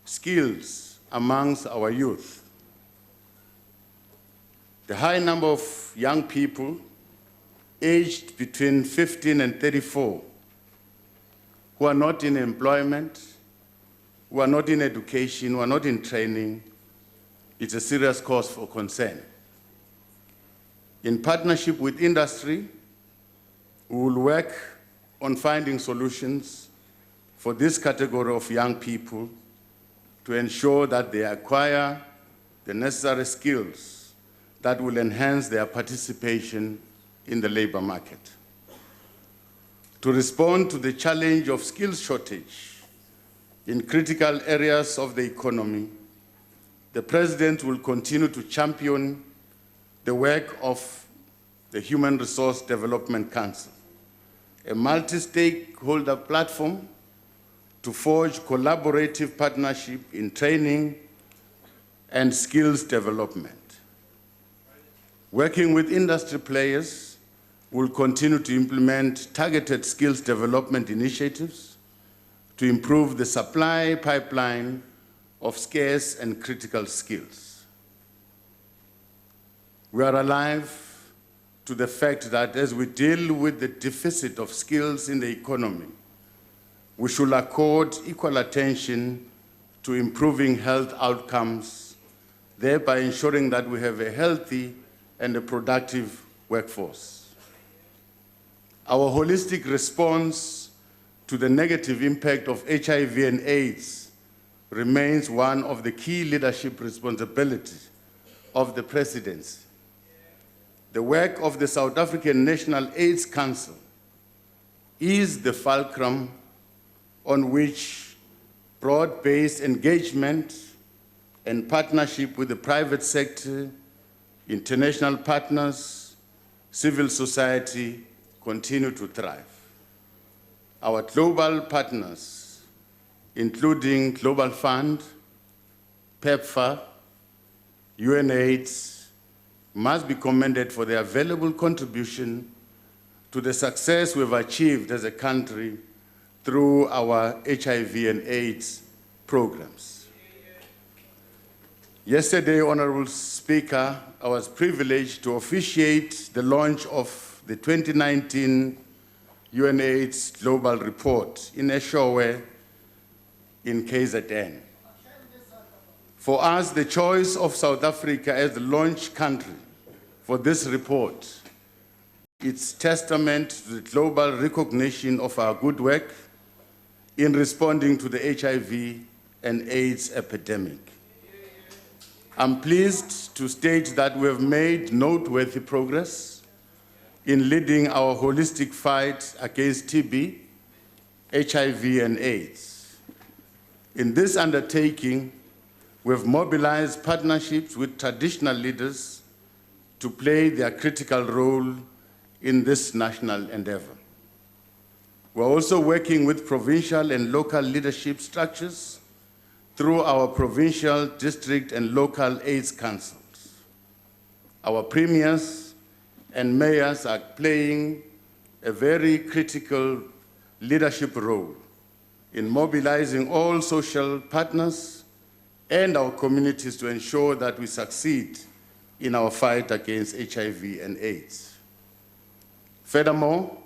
skills amongst our youth. The high number of young people aged between 15 and 34 who are not in employment, who are not in education, who are not in training, it's a serious cause for concern. In partnership with industry, we will work on finding solutions for this category of young people to ensure that they acquire the necessary skills that will enhance their participation in the labor market. To respond to the challenge of skills shortage in critical areas of the economy, the President will continue to champion the work of the Human Resource Development Council, a multi-stakeholder platform to forge collaborative partnership in training and skills development. Working with industry players, we'll continue to implement targeted skills development initiatives to improve the supply pipeline of scarce and critical skills. We are alive to the fact that as we deal with the deficit of skills in the economy, we should accord equal attention to improving health outcomes, thereby ensuring that we have a healthy and a productive workforce. Our holistic response to the negative impact of HIV and AIDS remains one of the key leadership responsibilities of the Presidency. The work of the South African National AIDS Council is the fulcrum on which broad-based engagement and partnership with the private sector, international partners, civil society continue to thrive. Our global partners, including Global Fund, PEPFAR, UNAIDS, must be commended for their valuable contribution to the success we've achieved as a country through our HIV and AIDS programs. Yesterday, Honorable Speaker, I was privileged to officiate the launch of the 2019 UNAIDS Global Report in Eshowe in KZN. For us, the choice of South Africa as the launch country for this report, it's testament to the global recognition of our good work in responding to the HIV and AIDS epidemic. I'm pleased to state that we have made noteworthy progress in leading our holistic fight against TB, HIV, and AIDS. In this undertaking, we have mobilized partnerships with traditional leaders to play their critical role in this national endeavor. We're also working with provincial and local leadership structures through our provincial, district, and local AIDS councils. Our premiers and mayors are playing a very critical leadership role in mobilizing all social partners and our communities to ensure that we succeed in our fight against HIV and AIDS. Furthermore,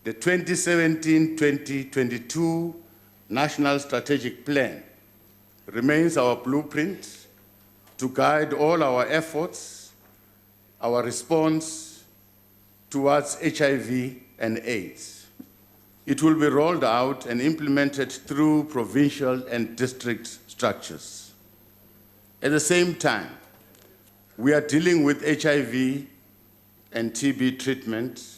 the 2017-2022 National Strategic Plan remains our blueprint to guide all our efforts, our response towards HIV and AIDS. It will be rolled out and implemented through provincial and district structures. At the same time, we are dealing with HIV and TB treatment.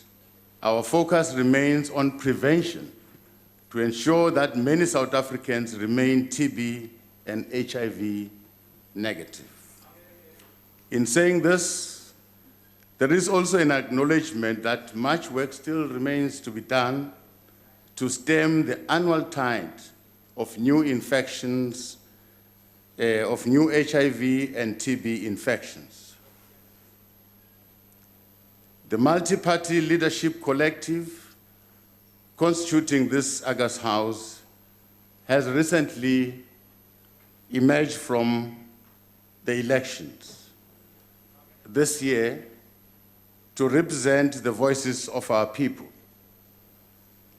Our focus remains on prevention to ensure that many South Africans remain TB and HIV negative. In saying this, there is also an acknowledgement that much work still remains to be done to stem the annual tide of new infections, of new HIV and TB infections. The multi-party leadership collective constituting this August House has recently emerged from the elections this year to represent the voices of our people,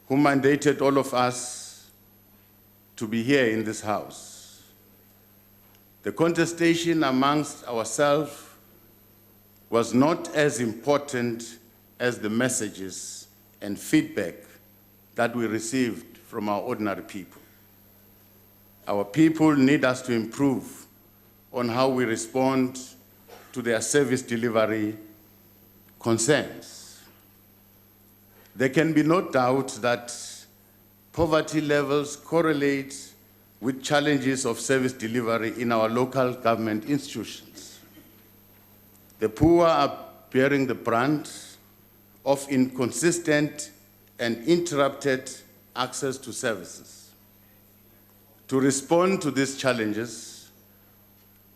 who mandated all of us to be here in this House. The contestation amongst ourselves was not as important as the messages and feedback that we received from our ordinary people. Our people need us to improve on how we respond to their service delivery concerns. There can be no doubt that poverty levels correlate with challenges of service delivery in our local government institutions. The poor are bearing the brunt of inconsistent and interrupted access to services. To respond to these challenges,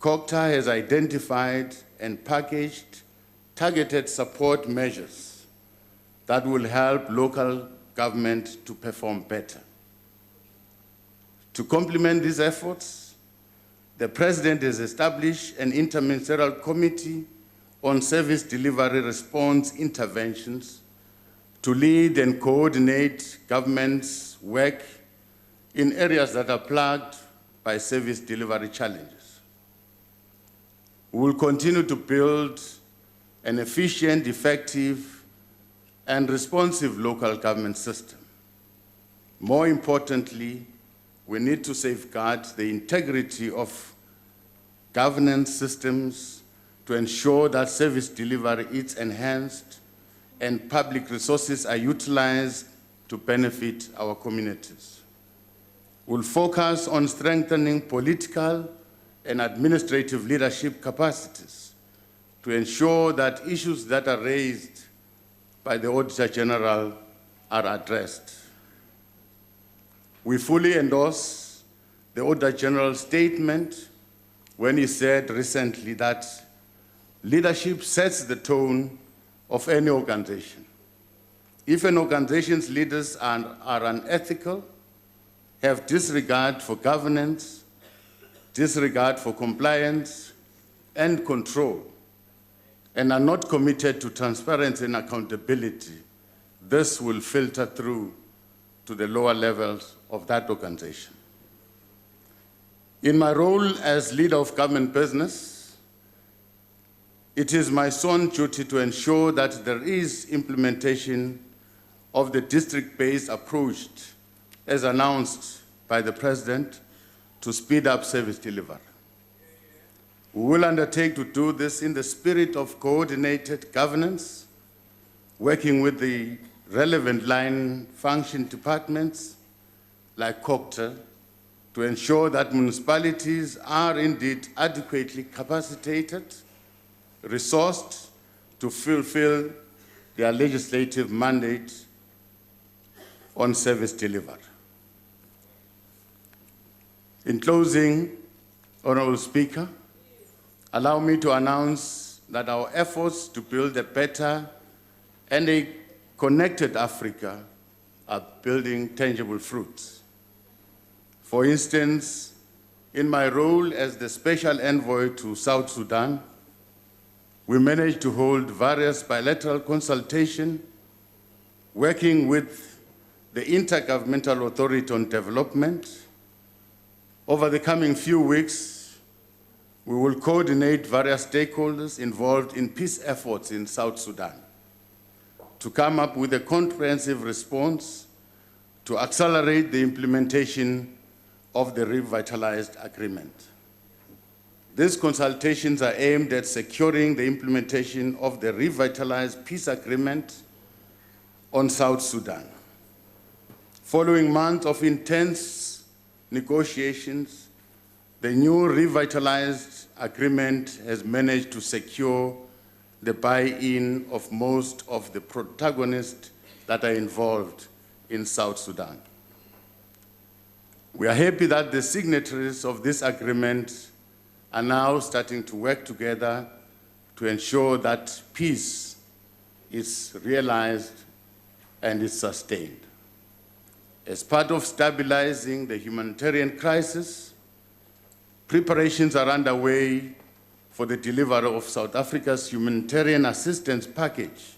COGTA has identified and packaged targeted support measures that will help local government to perform better. To complement these efforts, the President has established an interministerial committee on service delivery response interventions to lead and coordinate government's work in areas that are plagued by service delivery challenges. We will continue to build an efficient, effective, and responsive local government system. More importantly, we need to safeguard the integrity of governance systems to ensure that service delivery is enhanced and public resources are utilized to benefit our communities. We'll focus on strengthening political and administrative leadership capacities to ensure that issues that are raised by the Auditor General are addressed. We fully endorse the Auditor General's statement when he said recently that leadership sets the tone of any organization. If an organization's leaders are unethical, have disregard for governance, disregard for compliance and control, and are not committed to transparency and accountability, this will filter through to the lower levels of that organization. In my role as leader of government business, it is my sworn duty to ensure that there is implementation of the district-based approach as announced by the President to speed up service delivery. We will undertake to do this in the spirit of coordinated governance, working with the relevant line function departments like COCTA to ensure that municipalities are indeed adequately capacitated, resourced to fulfill their legislative mandate on service delivery. In closing, Honorable Speaker, allow me to announce that our efforts to build a better and a connected Africa are building tangible fruits. For instance, in my role as the Special Envoy to South Sudan, we managed to hold various bilateral consultations, working with the Intergovernmental Authority on Development. Over the coming few weeks, we will coordinate various stakeholders involved in peace efforts in South Sudan to come up with a comprehensive response to accelerate the implementation of the revitalized agreement. These consultations are aimed at securing the implementation of the revitalized peace agreement on South Sudan. Following months of intense negotiations, the new revitalized agreement has managed to secure the buy-in of most of the protagonists that are involved in South Sudan. We are happy that the signatories of this agreement are now starting to work together to ensure that peace is realized and is sustained. As part of stabilizing the humanitarian crisis, preparations are underway for the delivery of South Africa's humanitarian assistance package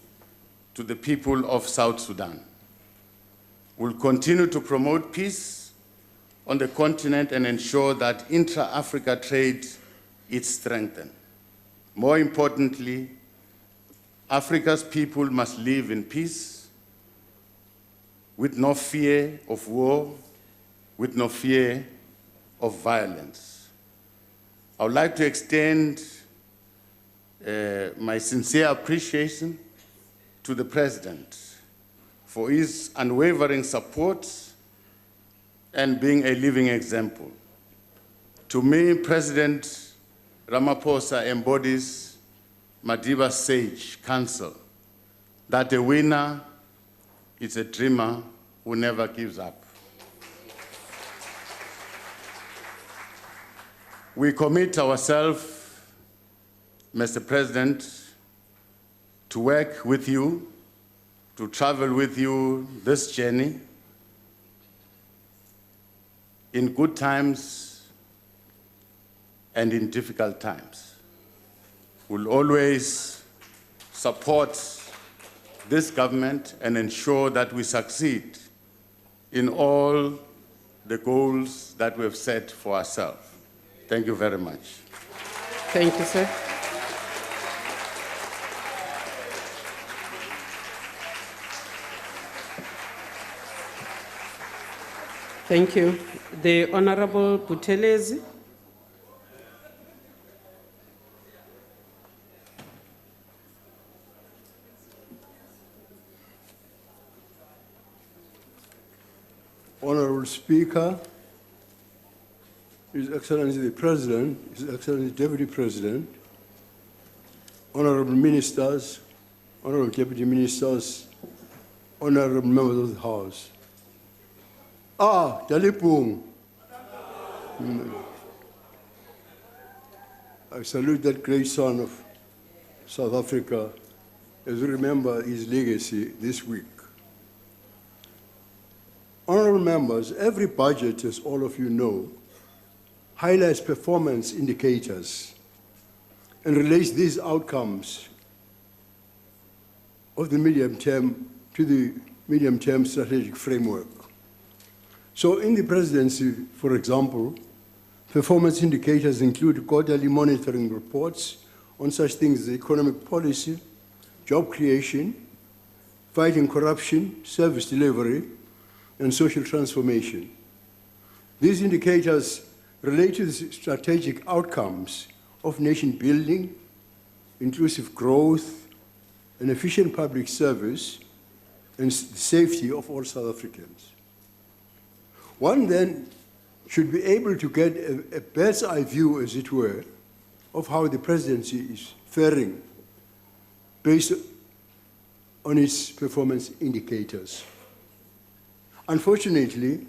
to the people of South Sudan. We'll continue to promote peace on the continent and ensure that intra-Africa trade is strengthened. More importantly, Africa's people must live in peace, with no fear of war, with no fear of violence. I would like to extend my sincere appreciation to the President for his unwavering support and being a living example. To me, President Ramaphosa embodies Madiba's sage counsel that a winner is a dreamer who never gives up. We commit ourselves, Mr. President, to work with you, to travel with you this journey in good times and in difficult times, will always support this government and ensure that we succeed in all the goals that we have set for ourselves. Thank you very much. Thank you, sir. Thank you. The Honorable Buthelezi. Honorable Speaker, His Excellency the President, His Excellency the Deputy President, Honorable Ministers, Honorable Deputy Ministers, Honorable Members of the House. Dalipung. I salute that great son of South Africa as we remember his legacy this week. Honorable members, every budget, as all of you know, highlights performance indicators and relates these outcomes of the medium term to the medium-term strategic framework. So in the presidency, for example, performance indicators include quarterly monitoring reports on such things as economic policy, job creation, fighting corruption, service delivery, and social transformation. These indicators relate to the strategic outcomes of nation building, inclusive growth, and efficient public service, and the safety of all South Africans. One then should be able to get a bird's eye view, as it were, of how the presidency is faring based on its performance indicators. Unfortunately,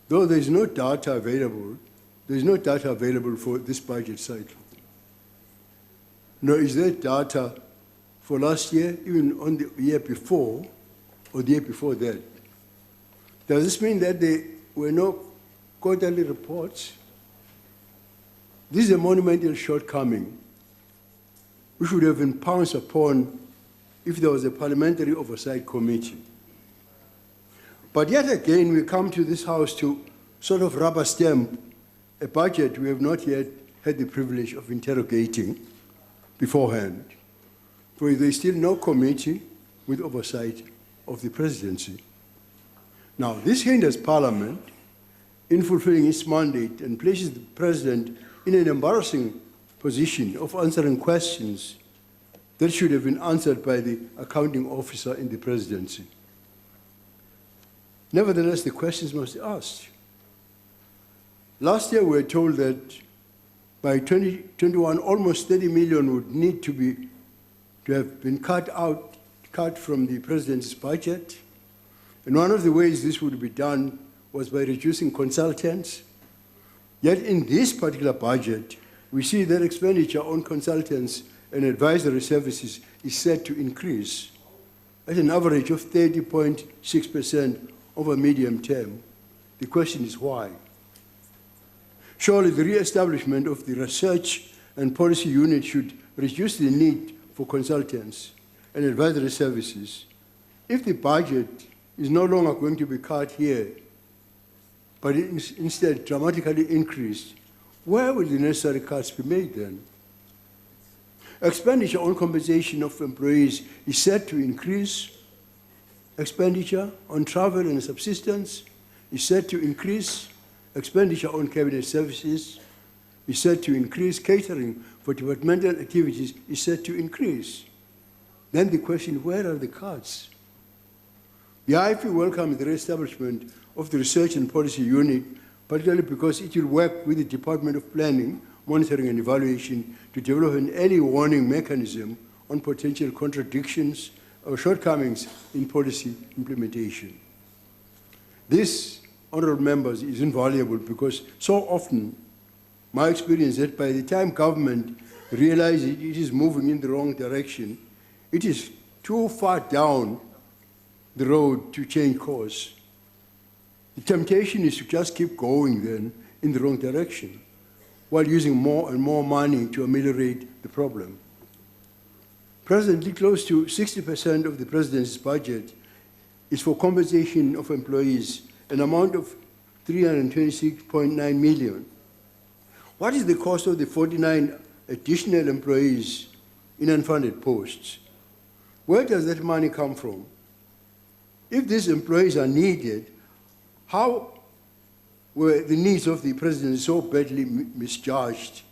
though there is no data available for this budget cycle. Nor is there data for last year, even on the year before, or the year before that. Does this mean that there were no quarterly reports? This is a monumental shortcoming which would have been pounced upon if there was a parliamentary oversight committee. But yet again, we come to this House to sort of rubber stamp a budget we have not yet had the privilege of interrogating beforehand, for there is still no committee with oversight of the presidency. Now, this hinders Parliament in fulfilling its mandate and places the President in an embarrassing position of answering questions that should have been answered by the accounting officer in the presidency. Nevertheless, the questions must be asked. Last year, we were told that by 2021, almost 30 million would need to have been cut from the president's budget. And one of the ways this would be done was by reducing consultants. Yet in this particular budget, we see that expenditure on consultants and advisory services is set to increase at an average of 30.6% over medium term. The question is why? Surely the re-establishment of the research and policy unit should reduce the need for consultants and advisory services. If the budget is no longer going to be cut here, but instead dramatically increased, where will the necessary cuts be made then? Expenditure on compensation of employees is set to increase. Expenditure on travel and subsistence is set to increase. Expenditure on cabinet services is set to increase. Catering for departmental activities is set to increase. Then the question, where are the cuts? The IFP welcomes the re-establishment of the Research and Policy Unit, particularly because it will work with the Department of Planning, Monitoring and Evaluation to develop an early warning mechanism on potential contradictions or shortcomings in policy implementation. This, honorable members, is invaluable because so often my experience is that by the time government realizes it is moving in the wrong direction, it is too far down the road to change course. The temptation is to just keep going then in the wrong direction, while using more and more money to ameliorate the problem. Presently, close to 60% of the presidency's budget is for compensation of employees, an amount of 326.9 million. What is the cost of the 49 additional employees in unfunded posts? Where does that money come from? If these employees are needed, how were the needs of the presidency so badly misjudged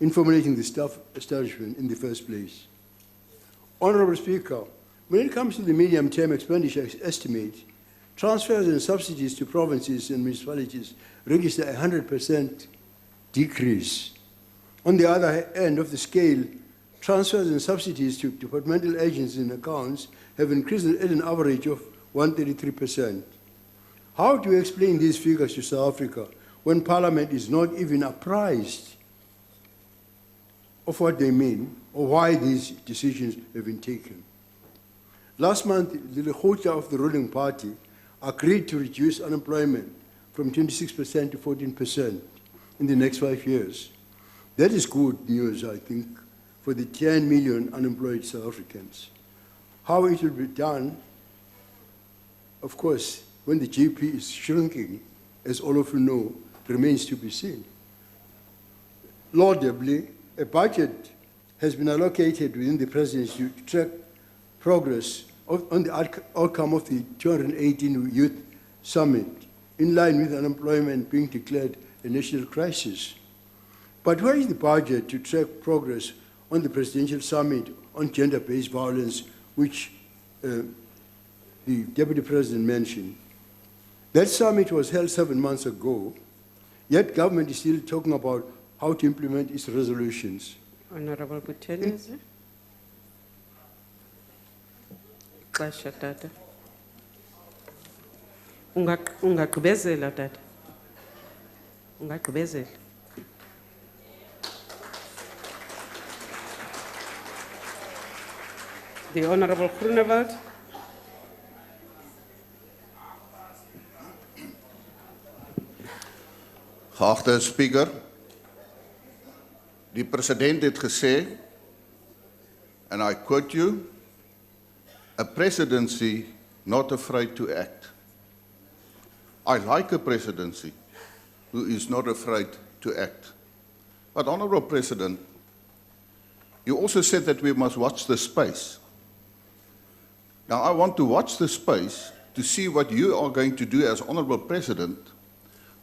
in formulating the staff establishment in the first place? Honorable Speaker, when it comes to the medium-term expenditure estimate, transfers and subsidies to provinces and municipalities register a 100% decrease. On the other end of the scale, transfers and subsidies to departmental agencies and accounts have increased at an average of 133%. How do you explain these figures to South Africa when Parliament is not even apprised of what they mean or why these decisions have been taken? Last month, the Lekgotla of the ruling party agreed to reduce unemployment from 26% to 14% in the next 5 years. That is good news, I think, for the 10 million unemployed South Africans. How it will be done, of course, when the GP is shrinking, as all of you know, remains to be seen. Laudably, a budget has been allocated within the presidency to track progress on the outcome of the 218 Youth Summit, in line with unemployment being declared a national crisis. But where is the budget to track progress on the presidential summit on gender-based violence, which the Deputy President mentioned? That summit was held 7 months ago, yet government is still talking about how to implement its resolutions. Honorable Buthelezi. Xesha tata. Ungagqibezela tata. Ungagqibezela. The Honorable Groenewald. Geachte Speaker, die president het gesê, and I quote you, a presidency not afraid to act. I like a presidency who is not afraid to act. But Honourable President, you also said that we must watch the space. Now I want to watch the space to see what you are going to do as Honourable President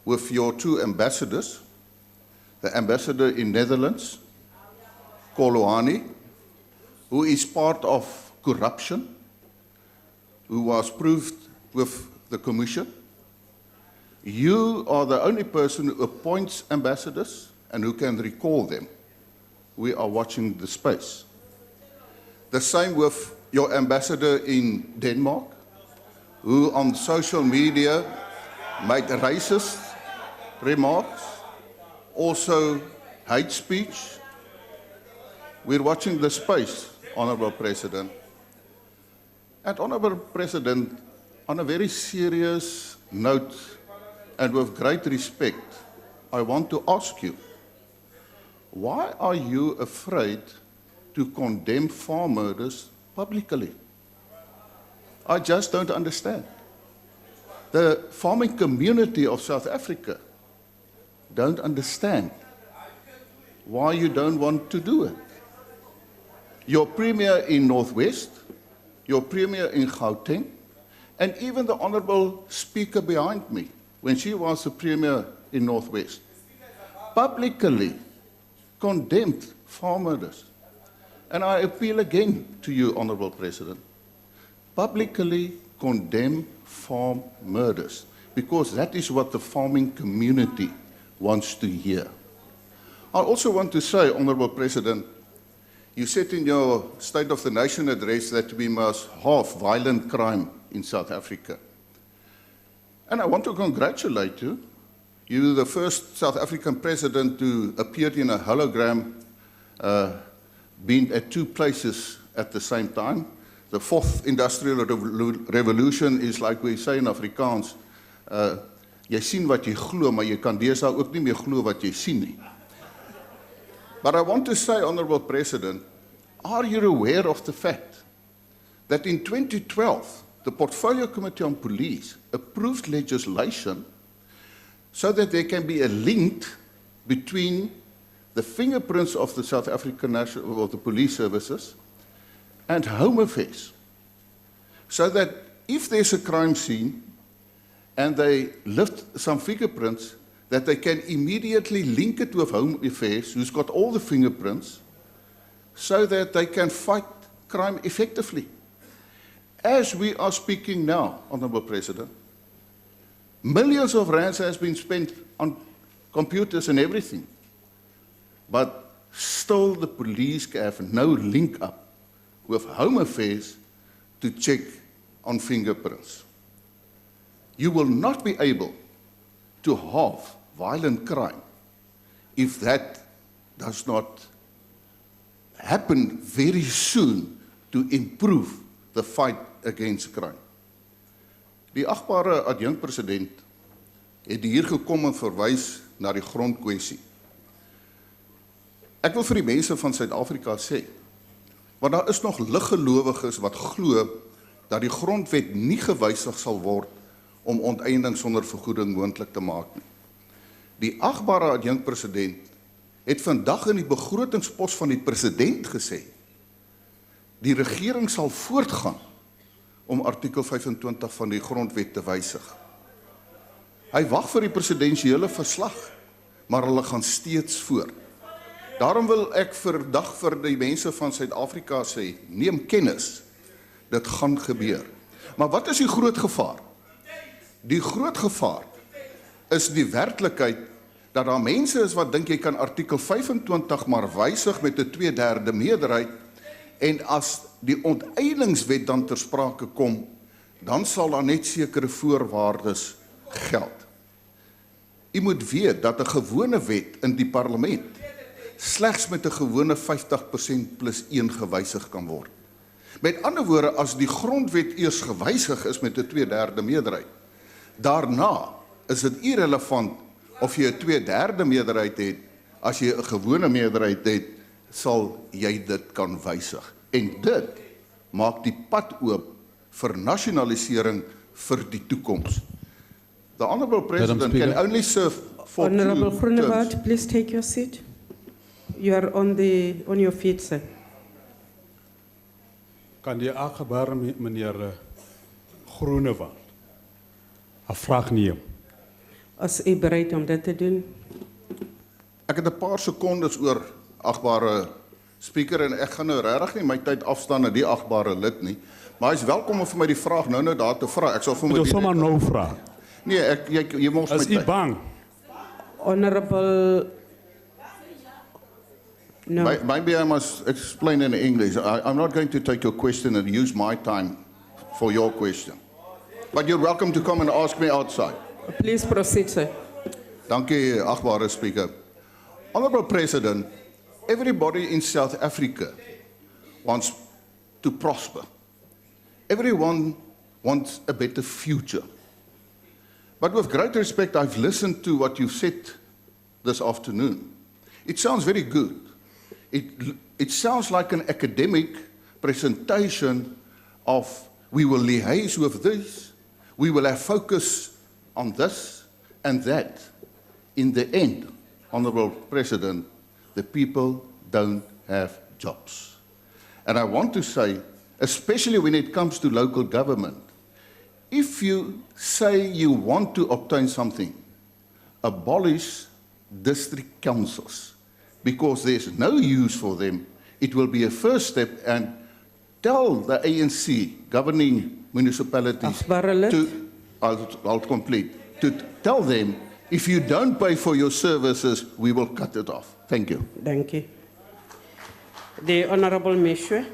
with your two ambassadors, the ambassador in Netherlands, Koloani, who is part of corruption, who was proved with the Commission. You are the only person who appoints ambassadors and who can recall them. We are watching the space. The same with your ambassador in Denmark, who on social media made racist remarks, also hate speech. We're watching the space, Honourable President. And Honourable President, on a very serious note and with great respect, I want to ask you, why are you afraid to condemn farm murders publicly? I just don't understand. The farming community of South Africa don't understand why you don't want to do it. Your Premier in Northwest, your Premier in Gauteng, and even the Honourable Speaker behind me, when she was the Premier in Northwest, publicly condemned farm murders. And I appeal again to you, Honourable President, publicly condemn farm murders, because that is what the farming community wants to hear. I also want to say, Honourable President, you said in your State of the Nation address that we must halve violent crime in South Africa. And I want to congratulate you. You're the first South African president to appear in a hologram, being at two places at the same time. The fourth industrial revolution is, like we say in Afrikaans, Jy sien wat jy glo, maar jy kan deesdae ook nie meer glo wat jy sien nie. But I want to say, Honourable President, are you aware of the fact that in 2012, the Portfolio Committee on Police approved legislation so that there can be a link between the fingerprints of the South African National or the police services and Home Affairs, so that if there's a crime scene and they lift some fingerprints, that they can immediately link it with Home Affairs, who's got all the fingerprints, so that they can fight crime effectively. As we are speaking now, Honourable President, millions of rands has been spent on computers and everything, but still the police have no link up with Home Affairs to check on fingerprints. You will not be able to halve violent crime if that does not happen very soon to improve the fight against crime. Die agbare adjunkt-president het hier gekom en verwys na die grondkwessie. Ek wil vir die mense van Suid-Afrika sê, want daar is nog liggelowiges wat glo dat die grondwet nie gewysig sal word om onteiening sonder vergoeding moontlik te maak nie. Die agbare adjunkt-president het vandag in die begrotingspos van die president gesê, die regering sal voortgaan om artikel 25 van die grondwet te wysig. Hy wag vir die presidensiële verslag, maar hulle gaan steeds voor. Daarom wil ek vandag vir die mense van Suid-Afrika sê, neem kennis, dit gaan gebeur. Maar wat is die groot gevaar? Die groot gevaar is die werklikheid dat daar mense is wat dink jy kan artikel 25 maar wysig met 'n 2/3 meerderheid, en as die onteieningswet dan ter sprake kom, dan sal daar net sekere voorwaardes geld. U moet weet dat 'n gewone wet in die parlement slegs met 'n gewone 50% plus 1 gewysig kan word. Met ander woorde, as die grondwet eers gewysig is met 'n 2/3 meerderheid, daarna is dit irrelevant of jy 'n 2/3 meerderheid het, as jy 'n gewone meerderheid het, sal jy dit kan wysig. En dit maak die pad oop vir nasionalisering vir die toekoms. The Honourable President can only serve for Honourable 2 Groenewald, terms. please take your seat. You are on your feet, sir. Kan die aangibare meneer Groenewald 'n vraag neem? As u bereid om dit te doen. Ek het 'n paar sekondes oor, agbare speaker, en ek gaan nou regtig nie my tyd afstaan aan die agbare lid nie, maar hy is welkom om vir my die vraag nou daar te vra. Ek sal vir my sommer nou vra. Nee, jy mos my Is u bang? Honourable, no. Maybe I must explain in English. I'm not going to take your question and use my time for your question. But you're welcome to come and ask me outside. Please proceed, sir. Dankie, agbare speaker. Honourable President, everybody in South Africa wants to prosper. Everyone wants a better future. But with great respect, I've listened to what you've said this afternoon. It sounds very good. It sounds like an academic presentation of we will liaise with this, we will have focus on this and that. In the end, Honourable President, the people don't have jobs. And I want to say, especially when it comes to local government, if you say you want to obtain something, abolish district councils, because there's no use for them. It will be a first step, and tell the ANC governing municipalities to, I'll complete, to tell them, if you don't pay for your services, we will cut it off. Thank you. Thank you. The Honourable Meshwe.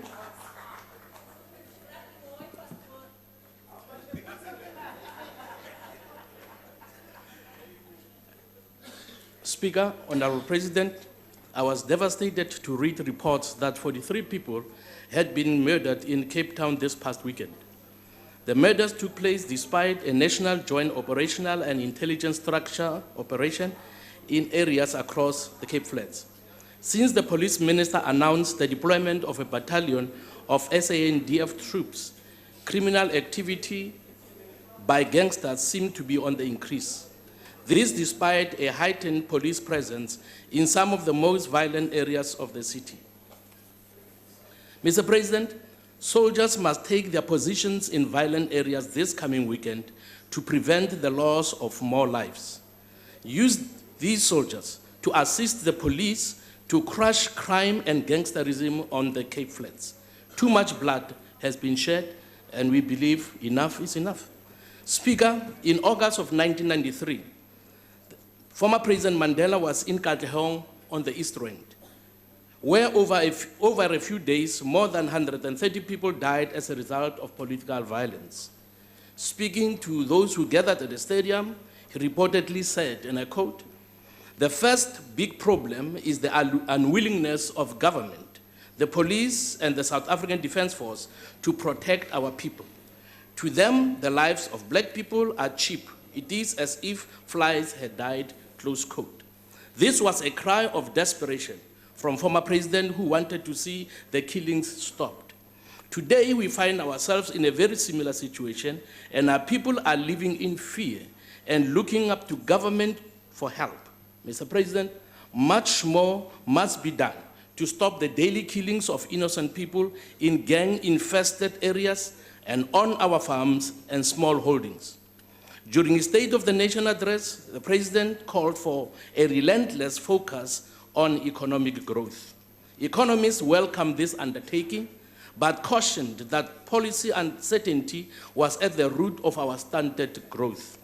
Speaker, Honourable President, I was devastated to read reports that 43 people had been murdered in Cape Town this past weekend. The murders took place despite a national joint operational and intelligence structure operation in areas across the Cape Flats. Since the police minister announced the deployment of a battalion of SANDF troops, criminal activity by gangsters seemed to be on the increase. This despite a heightened police presence in some of the most violent areas of the city. Mr. President, soldiers must take their positions in violent areas this coming weekend to prevent the loss of more lives. Use these soldiers to assist the police to crush crime and gangsterism on the Cape Flats. Too much blood has been shed, and we believe enough is enough. Speaker, in August of 1993, former President Mandela was in Katlehong on the East Rand, where over a few days, more than 130 people died as a result of political violence. Speaking to those who gathered at the stadium, he reportedly said, and I quote, "The first big problem is the unwillingness of government, the police and the South African Defence Force to protect our people. To them, the lives of black people are cheap. It is as if flies had died," close quote. This was a cry of desperation from former president who wanted to see the killings stopped. Today, we find ourselves in a very similar situation, and our people are living in fear and looking up to government for help. Mr. President, much more must be done to stop the daily killings of innocent people in gang-infested areas and on our farms and small holdings. During his State of the Nation address, the President called for a relentless focus on economic growth. Economists welcomed this undertaking, but cautioned that policy uncertainty was at the root of our stunted growth.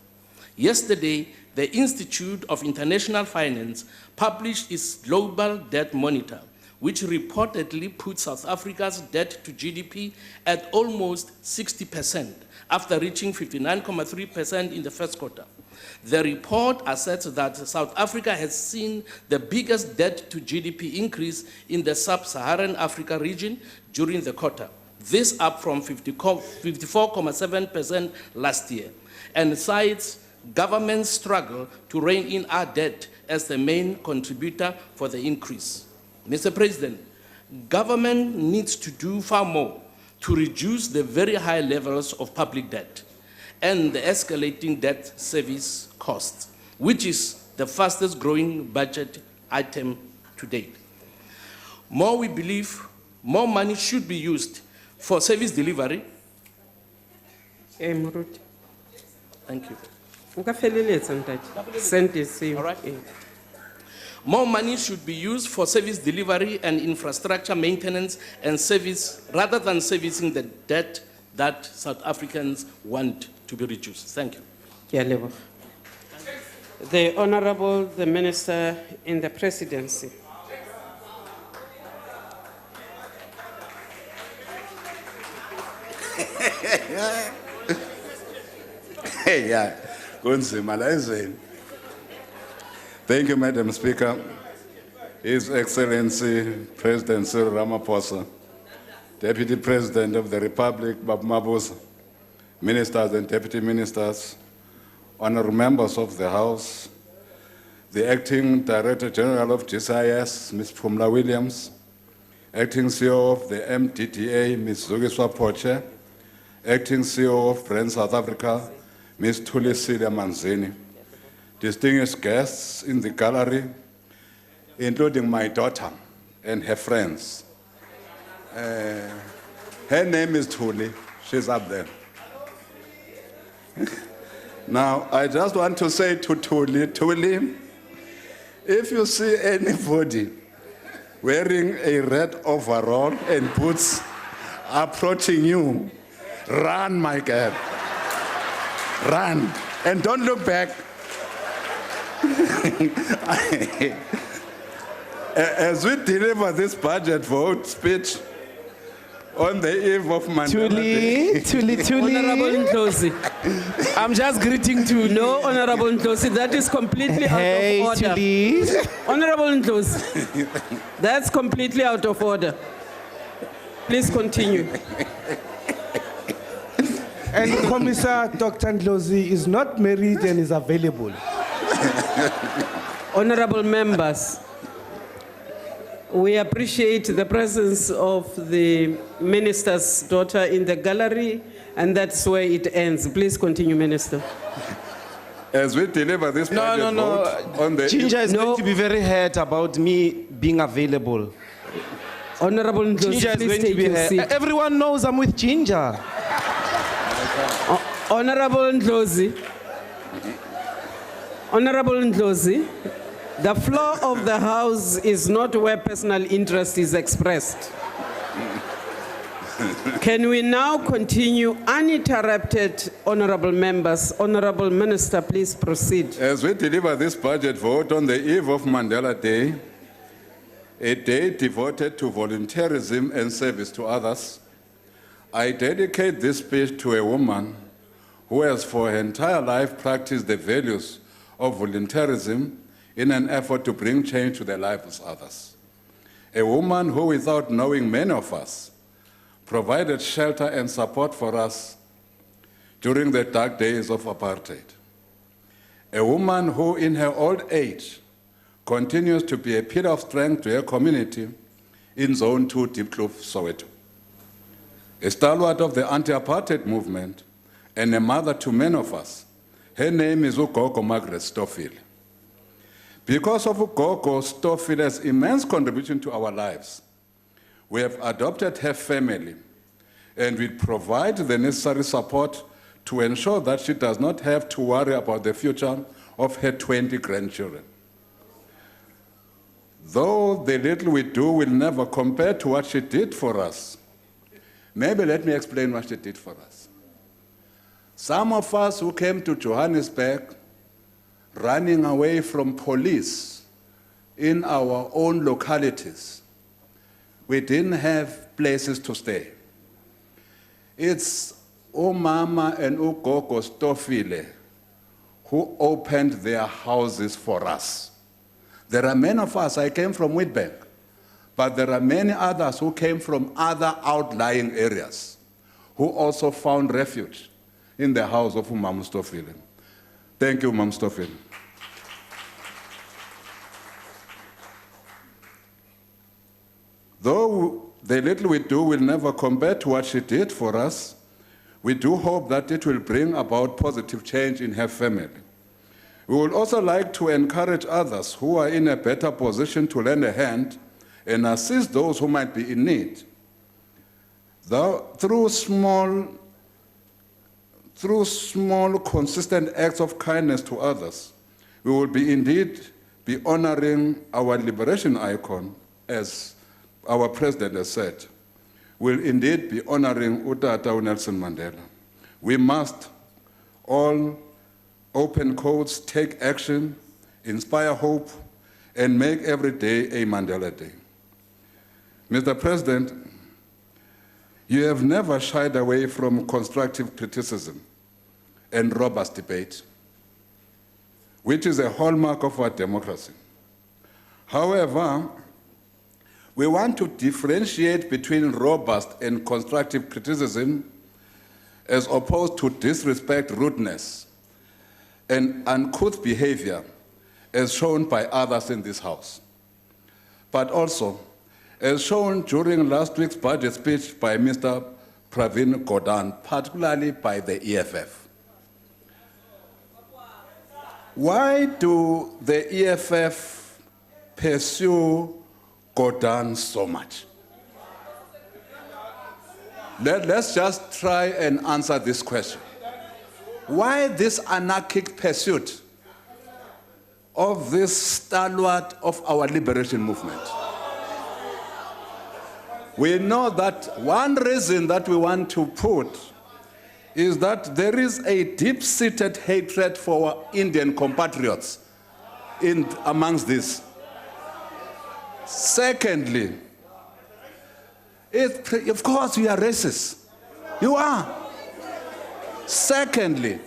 Yesterday, the Institute of International Finance published its Global Debt Monitor, which reportedly put South Africa's debt to GDP at almost 60%, after reaching 59.3% in the first quarter. The report asserts that South Africa has seen the biggest debt to GDP increase in the sub-Saharan Africa region during the quarter, this up from 54.7% last year, and cites government's struggle to rein in our debt as the main contributor for the increase. Mr. President, government needs to do far more to reduce the very high levels of public debt and the escalating debt service costs, which is the fastest growing budget item to date. We believe more money should be used for service delivery. Thank you. All right. More money should be used for service delivery and infrastructure maintenance and service, rather than servicing the debt that South Africans want to be reduced. Thank you. The Honorable, the Minister in the Presidency. Thank you, Madam Speaker. His Excellency President Cyril Ramaphosa, Deputy President of the Republic, Babu Mabuza, Ministers and Deputy Ministers, honorable members of the House, the Acting Director General of GCIS, Ms. Phumla Williams, Acting CEO of the MDDA, Ms. Zugiswa Poche, Acting CEO of Brand South Africa, Ms. Thulisile Manzini, distinguished guests in the gallery, including my daughter and her friends. Her name is Thuli. She's up there. Now, I just want to say to Thuli, if you see anybody wearing a red overall and boots approaching you, run, my girl. Run, and don't look back. As we deliver this budget vote speech on the eve of Mandela Day. Tuli. Honorable Ndlozi. I'm just greeting to no, Honorable Ndlozi. That is completely out of order. Tuli. Honorable Ndlozi. That's completely out of order. Please continue. And Commissar Dr. Ndlozi is not married and is available. Honorable members, we appreciate the presence of the minister's daughter in the gallery, and that's where it ends. Please continue, Minister. As we deliver this budget vote on the Ginger is going to be very hurt about me being available. Honorable Ndlozi, Ginger is please going to take be your hurt. seat. Everyone knows I'm with Ginger. Honorable Ndlozi, Honorable Ndlozi, the floor of the House is not where personal interest is expressed. Can we now continue uninterrupted, honorable members? Honorable Minister, please proceed. As we deliver this budget vote on the eve of Mandela Day, a day devoted to volunteerism and service to others, I dedicate this speech to a woman who has for her entire life practiced the values of volunteerism in an effort to bring change to the lives of others. A woman who, without knowing many of us, provided shelter and support for us during the dark days of apartheid. A woman who, in her old age, continues to be a pillar of strength to her community in Zone 2, Diepkloof, Soweto. A stalwart of the anti-apartheid movement and a mother to many of us. Her name is Ugogo Margaret Stoffel. Because of Ugogo Stoffel's immense contribution to our lives, we have adopted her family and we provide the necessary support to ensure that she does not have to worry about the future of her 20 grandchildren. Though the little we do will never compare to what she did for us, maybe let me explain what she did for us. Some of us who came to Johannesburg running away from police in our own localities, we didn't have places to stay. It's Mama and Ugogo Stofile who opened their houses for us. There are many of us, I came from Witbank, but there are many others who came from other outlying areas who also found refuge in the house of Mam Stofile. Thank you, Mam Stofile. Though the little we do will never compare to what she did for us, we do hope that it will bring about positive change in her family. We would also like to encourage others who are in a better position to lend a hand and assist those who might be in need. Through small, consistent acts of kindness to others, we will indeed be honoring our liberation icon, as our president has said, will indeed be honoring Utata Nelson Mandela. We must all open quotes, take action, inspire hope, and make every day a Mandela Day. Mr. President, you have never shied away from constructive criticism and robust debate, which is a hallmark of our democracy. However, we want to differentiate between robust and constructive criticism as opposed to disrespect, rudeness, and uncouth behavior as shown by others in this House. But also, as shown during last week's budget speech by Mr. Pravin Gordhan, particularly by the EFF. Why do the EFF pursue Gordhan so much? Let's just try and answer this question. Why this anarchic pursuit of this stalwart of our liberation movement? We know that one reason that we want to put is that there is a deep-seated hatred for our Indian compatriots amongst this. Secondly, of course we are racist. You are. Secondly,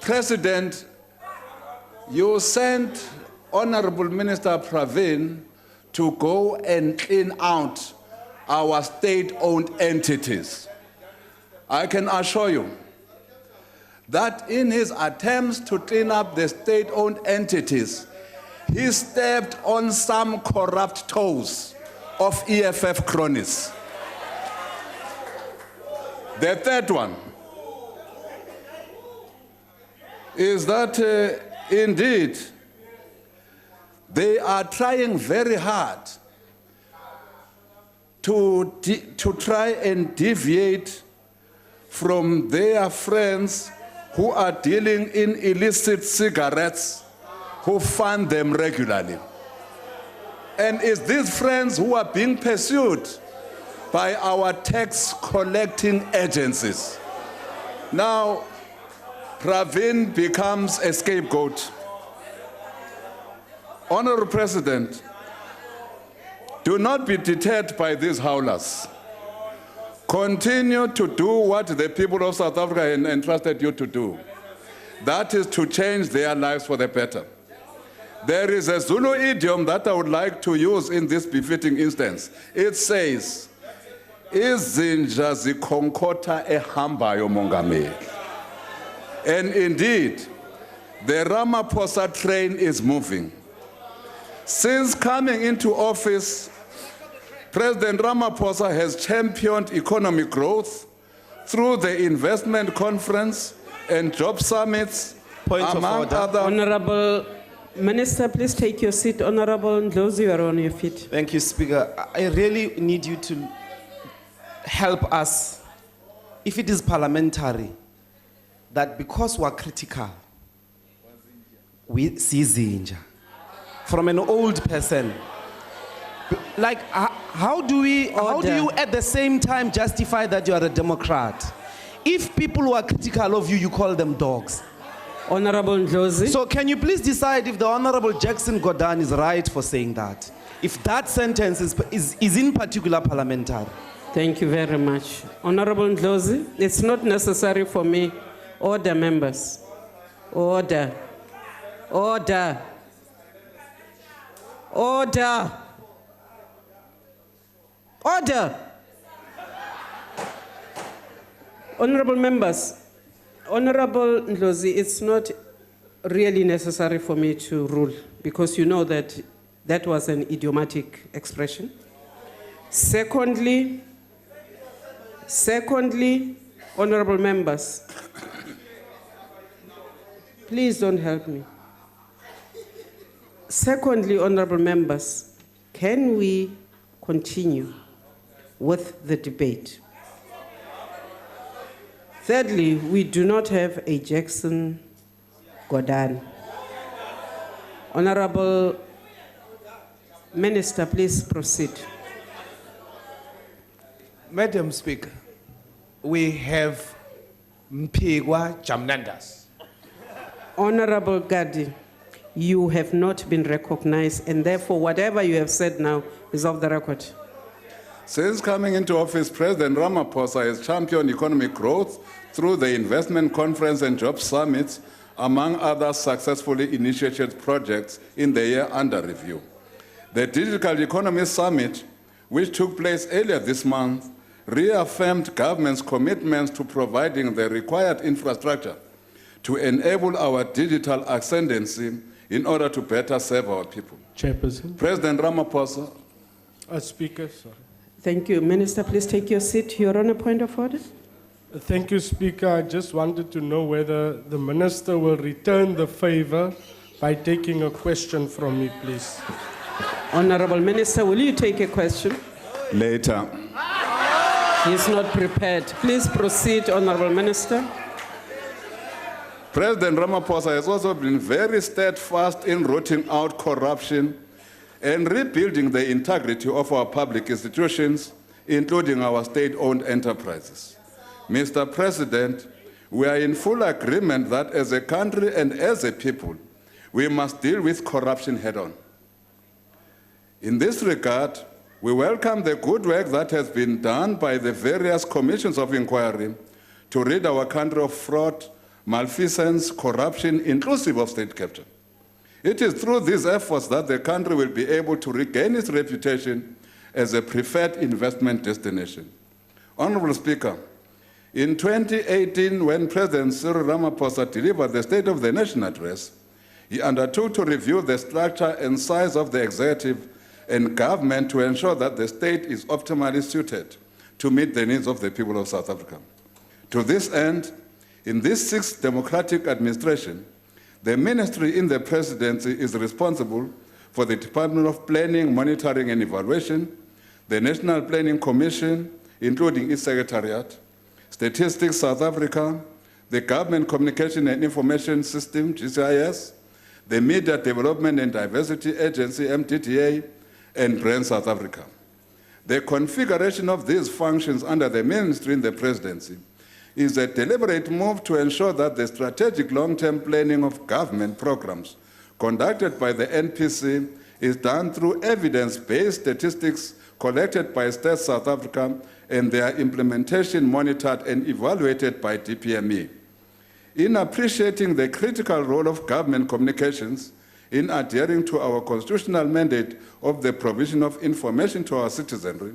President, you sent Honorable Minister Pravin to go and clean out our state-owned entities. I can assure you that in his attempts to clean up the state-owned entities, he stepped on some corrupt toes of EFF cronies. The third one is that indeed they are trying very hard to try and deviate from their friends who are dealing in illicit cigarettes, who fund them regularly. And it's these friends who are being pursued by our tax collecting agencies. Now, Pravin becomes a scapegoat. Honorable President, do not be deterred by these howlers. Continue to do what the people of South Africa entrusted you to do. That is to change their lives for the better. There is a Zulu idiom that I would like to use in this befitting instance. It says, "Izinja zikhonkotha ehambayo mongameli." And indeed, the Ramaphosa train is moving. Since coming into office, President Ramaphosa has championed economic growth through the investment conference and job summits, among other. Honorable Minister, please take your seat. Honorable Ndlozi, you are on your feet. Thank you, Speaker. I really need you to help us, if it is parliamentary, that because we're critical, we see Zinja. From an old person. Like, how do you at the same time justify that you are a Democrat? If people who are critical of you, you call them dogs. Honorable Ndlozi. So can you please decide if the Honorable Jackson Gordhan is right for saying that? If that sentence is in particular parliamentary. Thank you very much. Honorable Ndlozi, it's not necessary for me. Order, members. Order. Order. Order. Order. Honorable members, Honorable Ndlozi, it's not really necessary for me to rule because you know that that was an idiomatic expression. Secondly, honorable members, please don't help me. Secondly, honorable members, can we continue with the debate? Thirdly, we do not have a Jackson Gordhan. Honorable Minister, please proceed. Madam Speaker, we have Mpigwa Jamnandas. Honorable Gadi, you have not been recognized, and therefore whatever you have said now is off the record. Since coming into office, President Ramaphosa has championed economic growth through the investment conference and job summits, among other successfully initiated projects in the year under review. The Digital Economy Summit, which took place earlier this month, reaffirmed government's commitments to providing the required infrastructure to enable our digital ascendancy in order to better serve our people. Chairperson. President Ramaphosa. Speaker, sorry. Thank you. Minister, please take your seat. You're on a point of order. Thank you, Speaker. I just wanted to know whether the Minister will return the favor by taking a question from me, please. Honorable Minister, will you take a question? Later. He's not prepared. Please proceed, Honorable Minister. President Ramaphosa has also been very steadfast in rooting out corruption and rebuilding the integrity of our public institutions, including our state-owned enterprises. Mr. President, we are in full agreement that as a country and as a people, we must deal with corruption head-on. In this regard, we welcome the good work that has been done by the various commissions of inquiry to rid our country of fraud, malfeasance, corruption, inclusive of state capture. It is through these efforts that the country will be able to regain its reputation as a preferred investment destination. Honorable Speaker, In 2018, when President Cyril Ramaphosa delivered the State of the Nation address, he undertook to review the structure and size of the executive and government to ensure that the state is optimally suited to meet the needs of the people of South Africa. To this end, in this sixth democratic administration, the ministry in the presidency is responsible for the Department of Planning, Monitoring and Evaluation, the National Planning Commission, including its secretariat, Statistics South Africa, the Government Communication and Information System, GCIS, the Media Development and Diversity Agency, MDDA, and Brand South Africa. The configuration of these functions under the ministry in the presidency is a deliberate move to ensure that the strategic long-term planning of government programs conducted by the NPC is done through evidence-based statistics collected by State South Africa and their implementation monitored and evaluated by DPME. In appreciating the critical role of government communications in adhering to our constitutional mandate of the provision of information to our citizenry,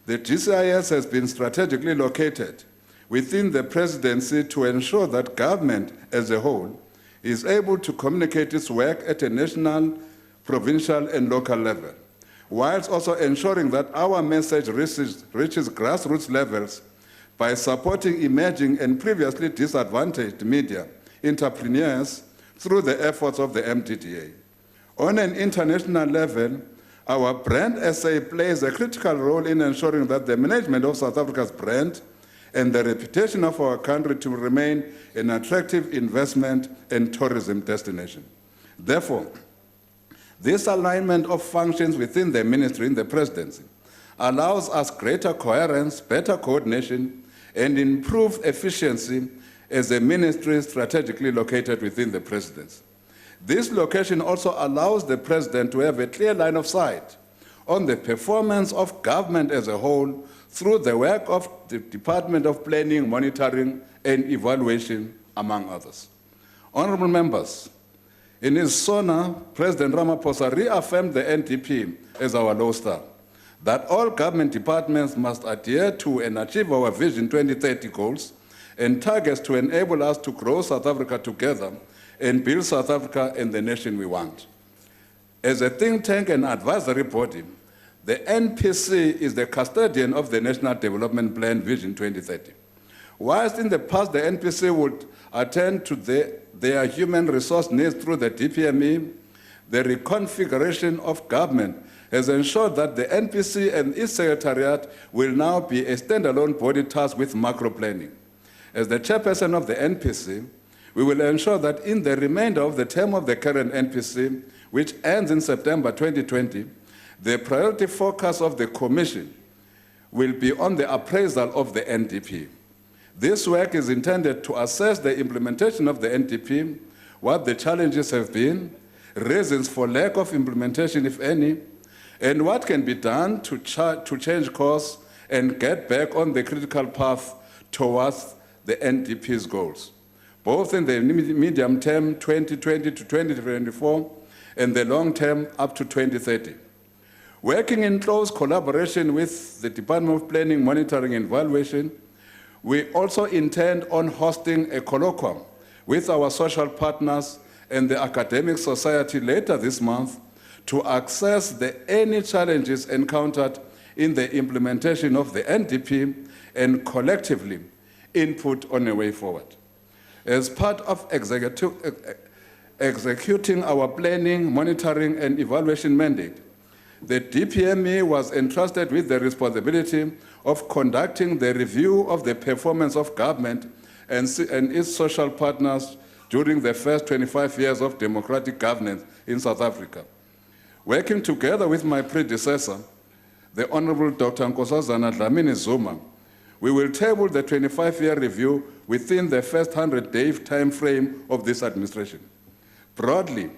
the GCIS has been strategically located within the presidency to ensure that government as a whole is able to communicate its work at a national, provincial, and local level, whilst also ensuring that our message reaches grassroots levels by supporting emerging and previously disadvantaged media entrepreneurs through the efforts of the MDDA. On an international level, our brand SA plays a critical role in ensuring that the management of South Africa's brand and the reputation of our country to remain an attractive investment and tourism destination. Therefore, this alignment of functions within the ministry in the presidency allows us greater coherence, better coordination, and improved efficiency as a ministry strategically located within the presidency. This location also allows the president to have a clear line of sight on the performance of government as a whole through the work of the Department of Planning, Monitoring, and Evaluation, among others. Honorable members, in his SONA, President Ramaphosa reaffirmed the NDP as our lodestar, that all government departments must adhere to and achieve our Vision 2030 goals and targets to enable us to grow South Africa together and build South Africa and the nation we want. As a think tank and advisory body, the NPC is the custodian of the National Development Plan Vision 2030. Whilst in the past the NPC would attend to their human resource needs through the DPME, the reconfiguration of government has ensured that the NPC and its secretariat will now be a standalone body tasked with macro planning. As the chairperson of the NPC, we will ensure that in the remainder of the term of the current NPC, which ends in September 2020, the priority focus of the Commission will be on the appraisal of the NDP. This work is intended to assess the implementation of the NDP, what the challenges have been, reasons for lack of implementation, if any, and what can be done to change course and get back on the critical path towards the NDP's goals, both in the medium term 2020 to 2024 and the long term up to 2030. Working in close collaboration with the Department of Planning, Monitoring and Evaluation, we also intend on hosting a colloquium with our social partners and the academic society later this month to assess any challenges encountered in the implementation of the NDP and collectively input on a way forward. As part of executing our planning, monitoring, and evaluation mandate, the DPME was entrusted with the responsibility of conducting the review of the performance of government and its social partners during the first 25 years of democratic governance in South Africa. Working together with my predecessor, the Honorable Dr. Nkosazana Dlamini Zuma, we will table the 25-year review within the first 100-day time frame of this administration. Broadly,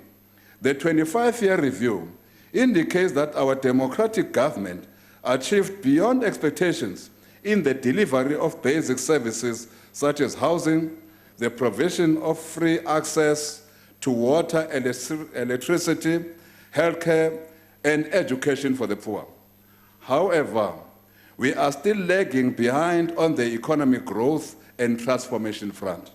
the 25-year review indicates that our democratic government achieved beyond expectations in the delivery of basic services such as housing, the provision of free access to water, electricity, healthcare, and education for the poor. However, we are still lagging behind on the economic growth and transformation front.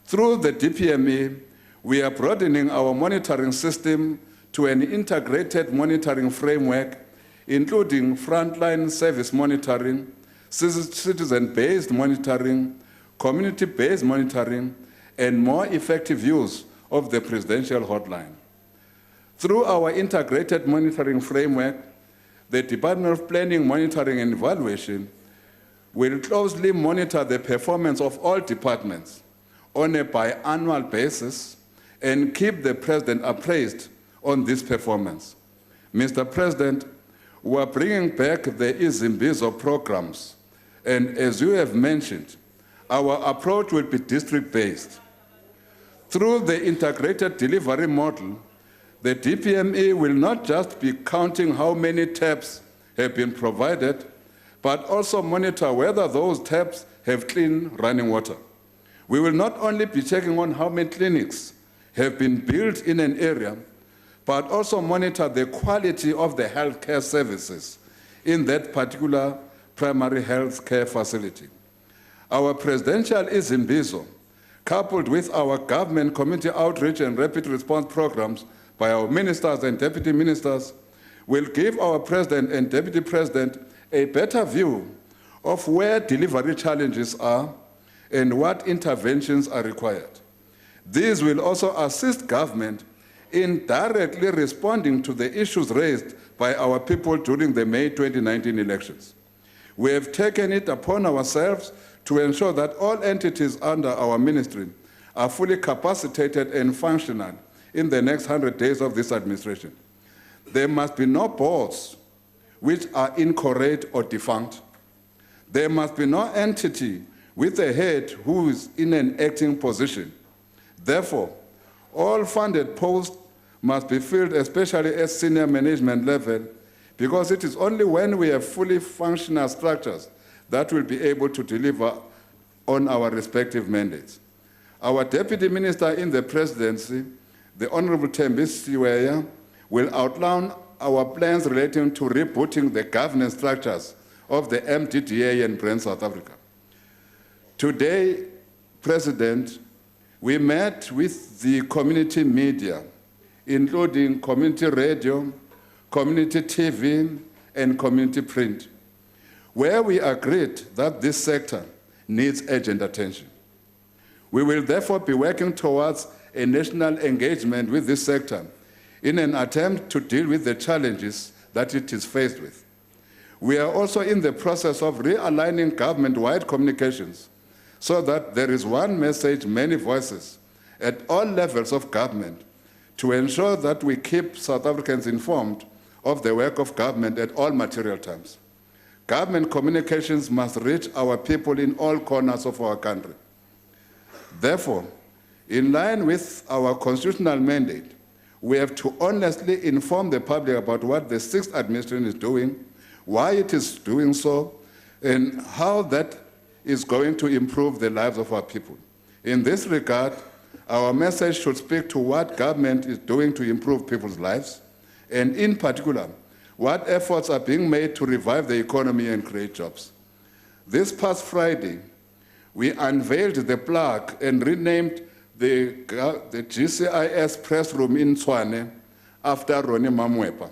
Through the DPME, we are broadening our monitoring system to an integrated monitoring framework, including frontline service monitoring, citizen-based monitoring, community-based monitoring, and more effective use of the presidential hotline. Through our integrated monitoring framework, the Department of Planning, Monitoring and Evaluation will closely monitor the performance of all departments on a biannual basis and keep the President appraised on this performance. Mr. President, we are bringing back the Izimbizo programs, and as you have mentioned, our approach will be district-based. Through the integrated delivery model, the DPME will not just be counting how many taps have been provided, but also monitor whether those taps have clean running water. We will not only be checking on how many clinics have been built in an area, but also monitor the quality of the healthcare services in that particular primary health care facility. Our presidential Izimbizo, coupled with our government community outreach and rapid response programs by our ministers and deputy ministers, will give our president and deputy president a better view of where delivery challenges are and what interventions are required. These will also assist government in directly responding to the issues raised by our people during the May 2019 elections. We have taken it upon ourselves to ensure that all entities under our ministry are fully capacitated and functional in the next 100 days of this administration. There must be no boards which are incorrect or defunct. There must be no entity with a head who is in an acting position. Therefore, all funded posts must be filled, especially at senior management level, because it is only when we have fully functional structures that will be able to deliver on our respective mandates. Our Deputy Minister in the Presidency, the Honorable Thembisi Siweya, will outline our plans relating to rebooting the governance structures of the MDDA and Brand South Africa. Today, President, we met with the community media, including community radio, community TV, and community print, where we agreed that this sector needs urgent attention. We will therefore be working towards a national engagement with this sector in an attempt to deal with the challenges that it is faced with. We are also in the process of realigning government-wide communications so that there is one message, many voices at all levels of government to ensure that we keep South Africans informed of the work of government at all material times. Government communications must reach our people in all corners of our country. Therefore, in line with our constitutional mandate, we have to honestly inform the public about what the 6th administration is doing, why it is doing so, and how that is going to improve the lives of our people. In this regard, our message should speak to what government is doing to improve people's lives, and in particular, what efforts are being made to revive the economy and create jobs. This past Friday, we unveiled the plaque and renamed the GCIS press room in Tshwane after Ronnie Mamwepa,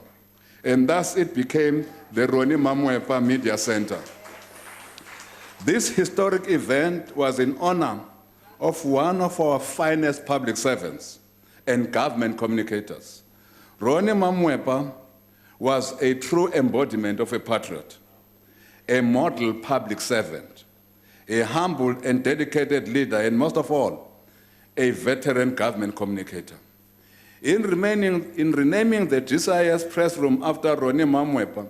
and thus it became the Ronnie Mamwepa Media Center. This historic event was in honor of one of our finest public servants and government communicators. Ronnie Mamwepa was a true embodiment of a patriot, a model public servant, a humble and dedicated leader, and most of all, a veteran government communicator. In renaming the GCIS press room after Ronnie Mamwepa,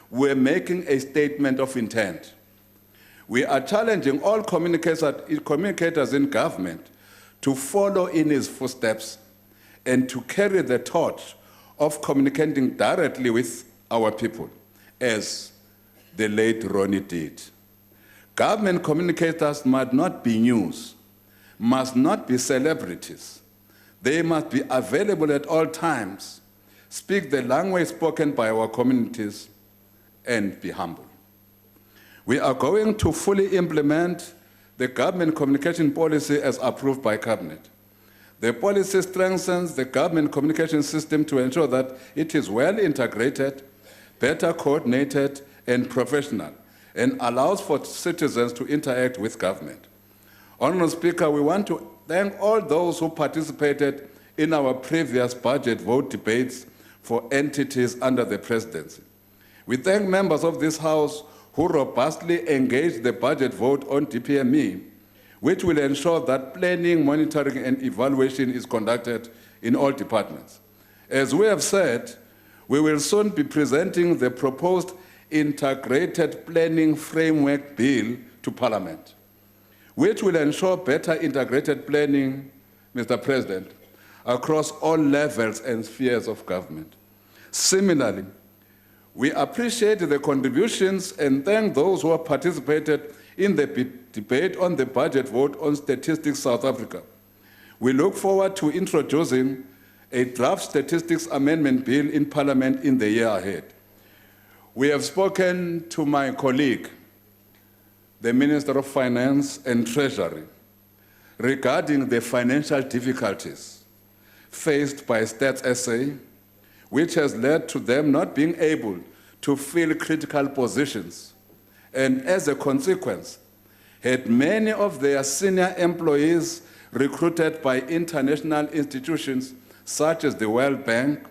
we're making a statement of intent. We are challenging all communicators in government to follow in his footsteps and to carry the torch of communicating directly with our people, as the late Ronnie did. Government communicators must not be news, must not be celebrities. They must be available at all times, speak the language spoken by our communities, and be humble. We are going to fully implement the government communication policy as approved by Cabinet. The policy strengthens the government communication system to ensure that it is well integrated, better coordinated, and professional, and allows for citizens to interact with government. Honourable Speaker, we want to thank all those who participated in our previous budget vote debates for entities under the Presidency. We thank members of this House who robustly engaged the budget vote on DPME, which will ensure that planning, monitoring, and evaluation is conducted in all departments. As we have said, we will soon be presenting the proposed Integrated Planning Framework Bill to Parliament, which will ensure better integrated planning, Mr. President, across all levels and spheres of government. Similarly, we appreciate the contributions and thank those who have participated in the debate on the budget vote on Statistics South Africa. We look forward to introducing a draft statistics amendment bill in Parliament in the year ahead. We have spoken to my colleague, the Minister of Finance and Treasury, regarding the financial difficulties faced by Stats SA, which has led to them not being able to fill critical positions, and as a consequence, had many of their senior employees recruited by international institutions such as the World Bank,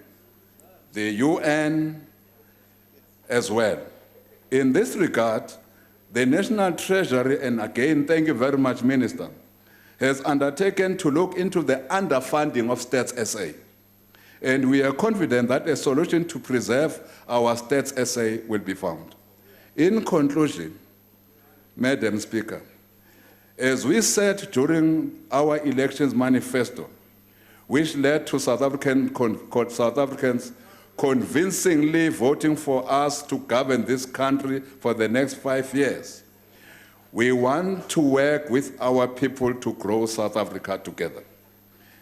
the UN, as well. In this regard, the National Treasury, and again, thank you very much, Minister, has undertaken to look into the underfunding of Stats SA. And we are confident that a solution to preserve our Stats SA will be found. In conclusion, Madam Speaker, as we said during our elections manifesto, which led to South Africans convincingly voting for us to govern this country for the next 5 years, we want to work with our people to grow South Africa together.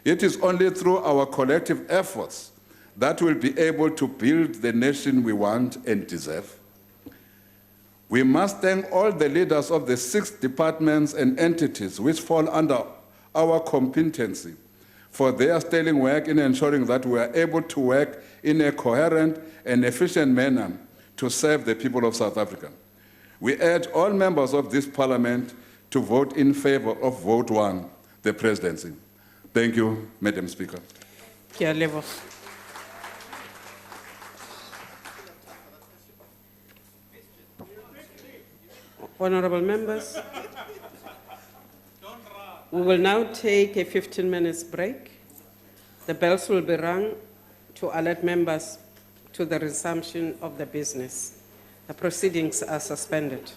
It is only through our collective efforts that we'll be able to build the nation we want and deserve. We must thank all the leaders of the 6 departments and entities which fall under our competency for their sterling work in ensuring that we are able to work in a coherent and efficient manner to serve the people of South Africa. We urge all members of this Parliament to vote in favor of Vote 1, the Presidency. Thank you, Madam Speaker. Honourable members, we will now take a 15 minutes break. The bells will be rung to alert members to the resumption of the business. The proceedings are suspended.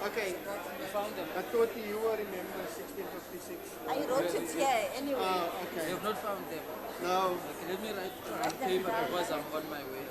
Okay, you found them. I thought you were remember 1656. I wrote it here anyway. Okay. You have not found them? No. Okay, let me write on paper because I'm on my way.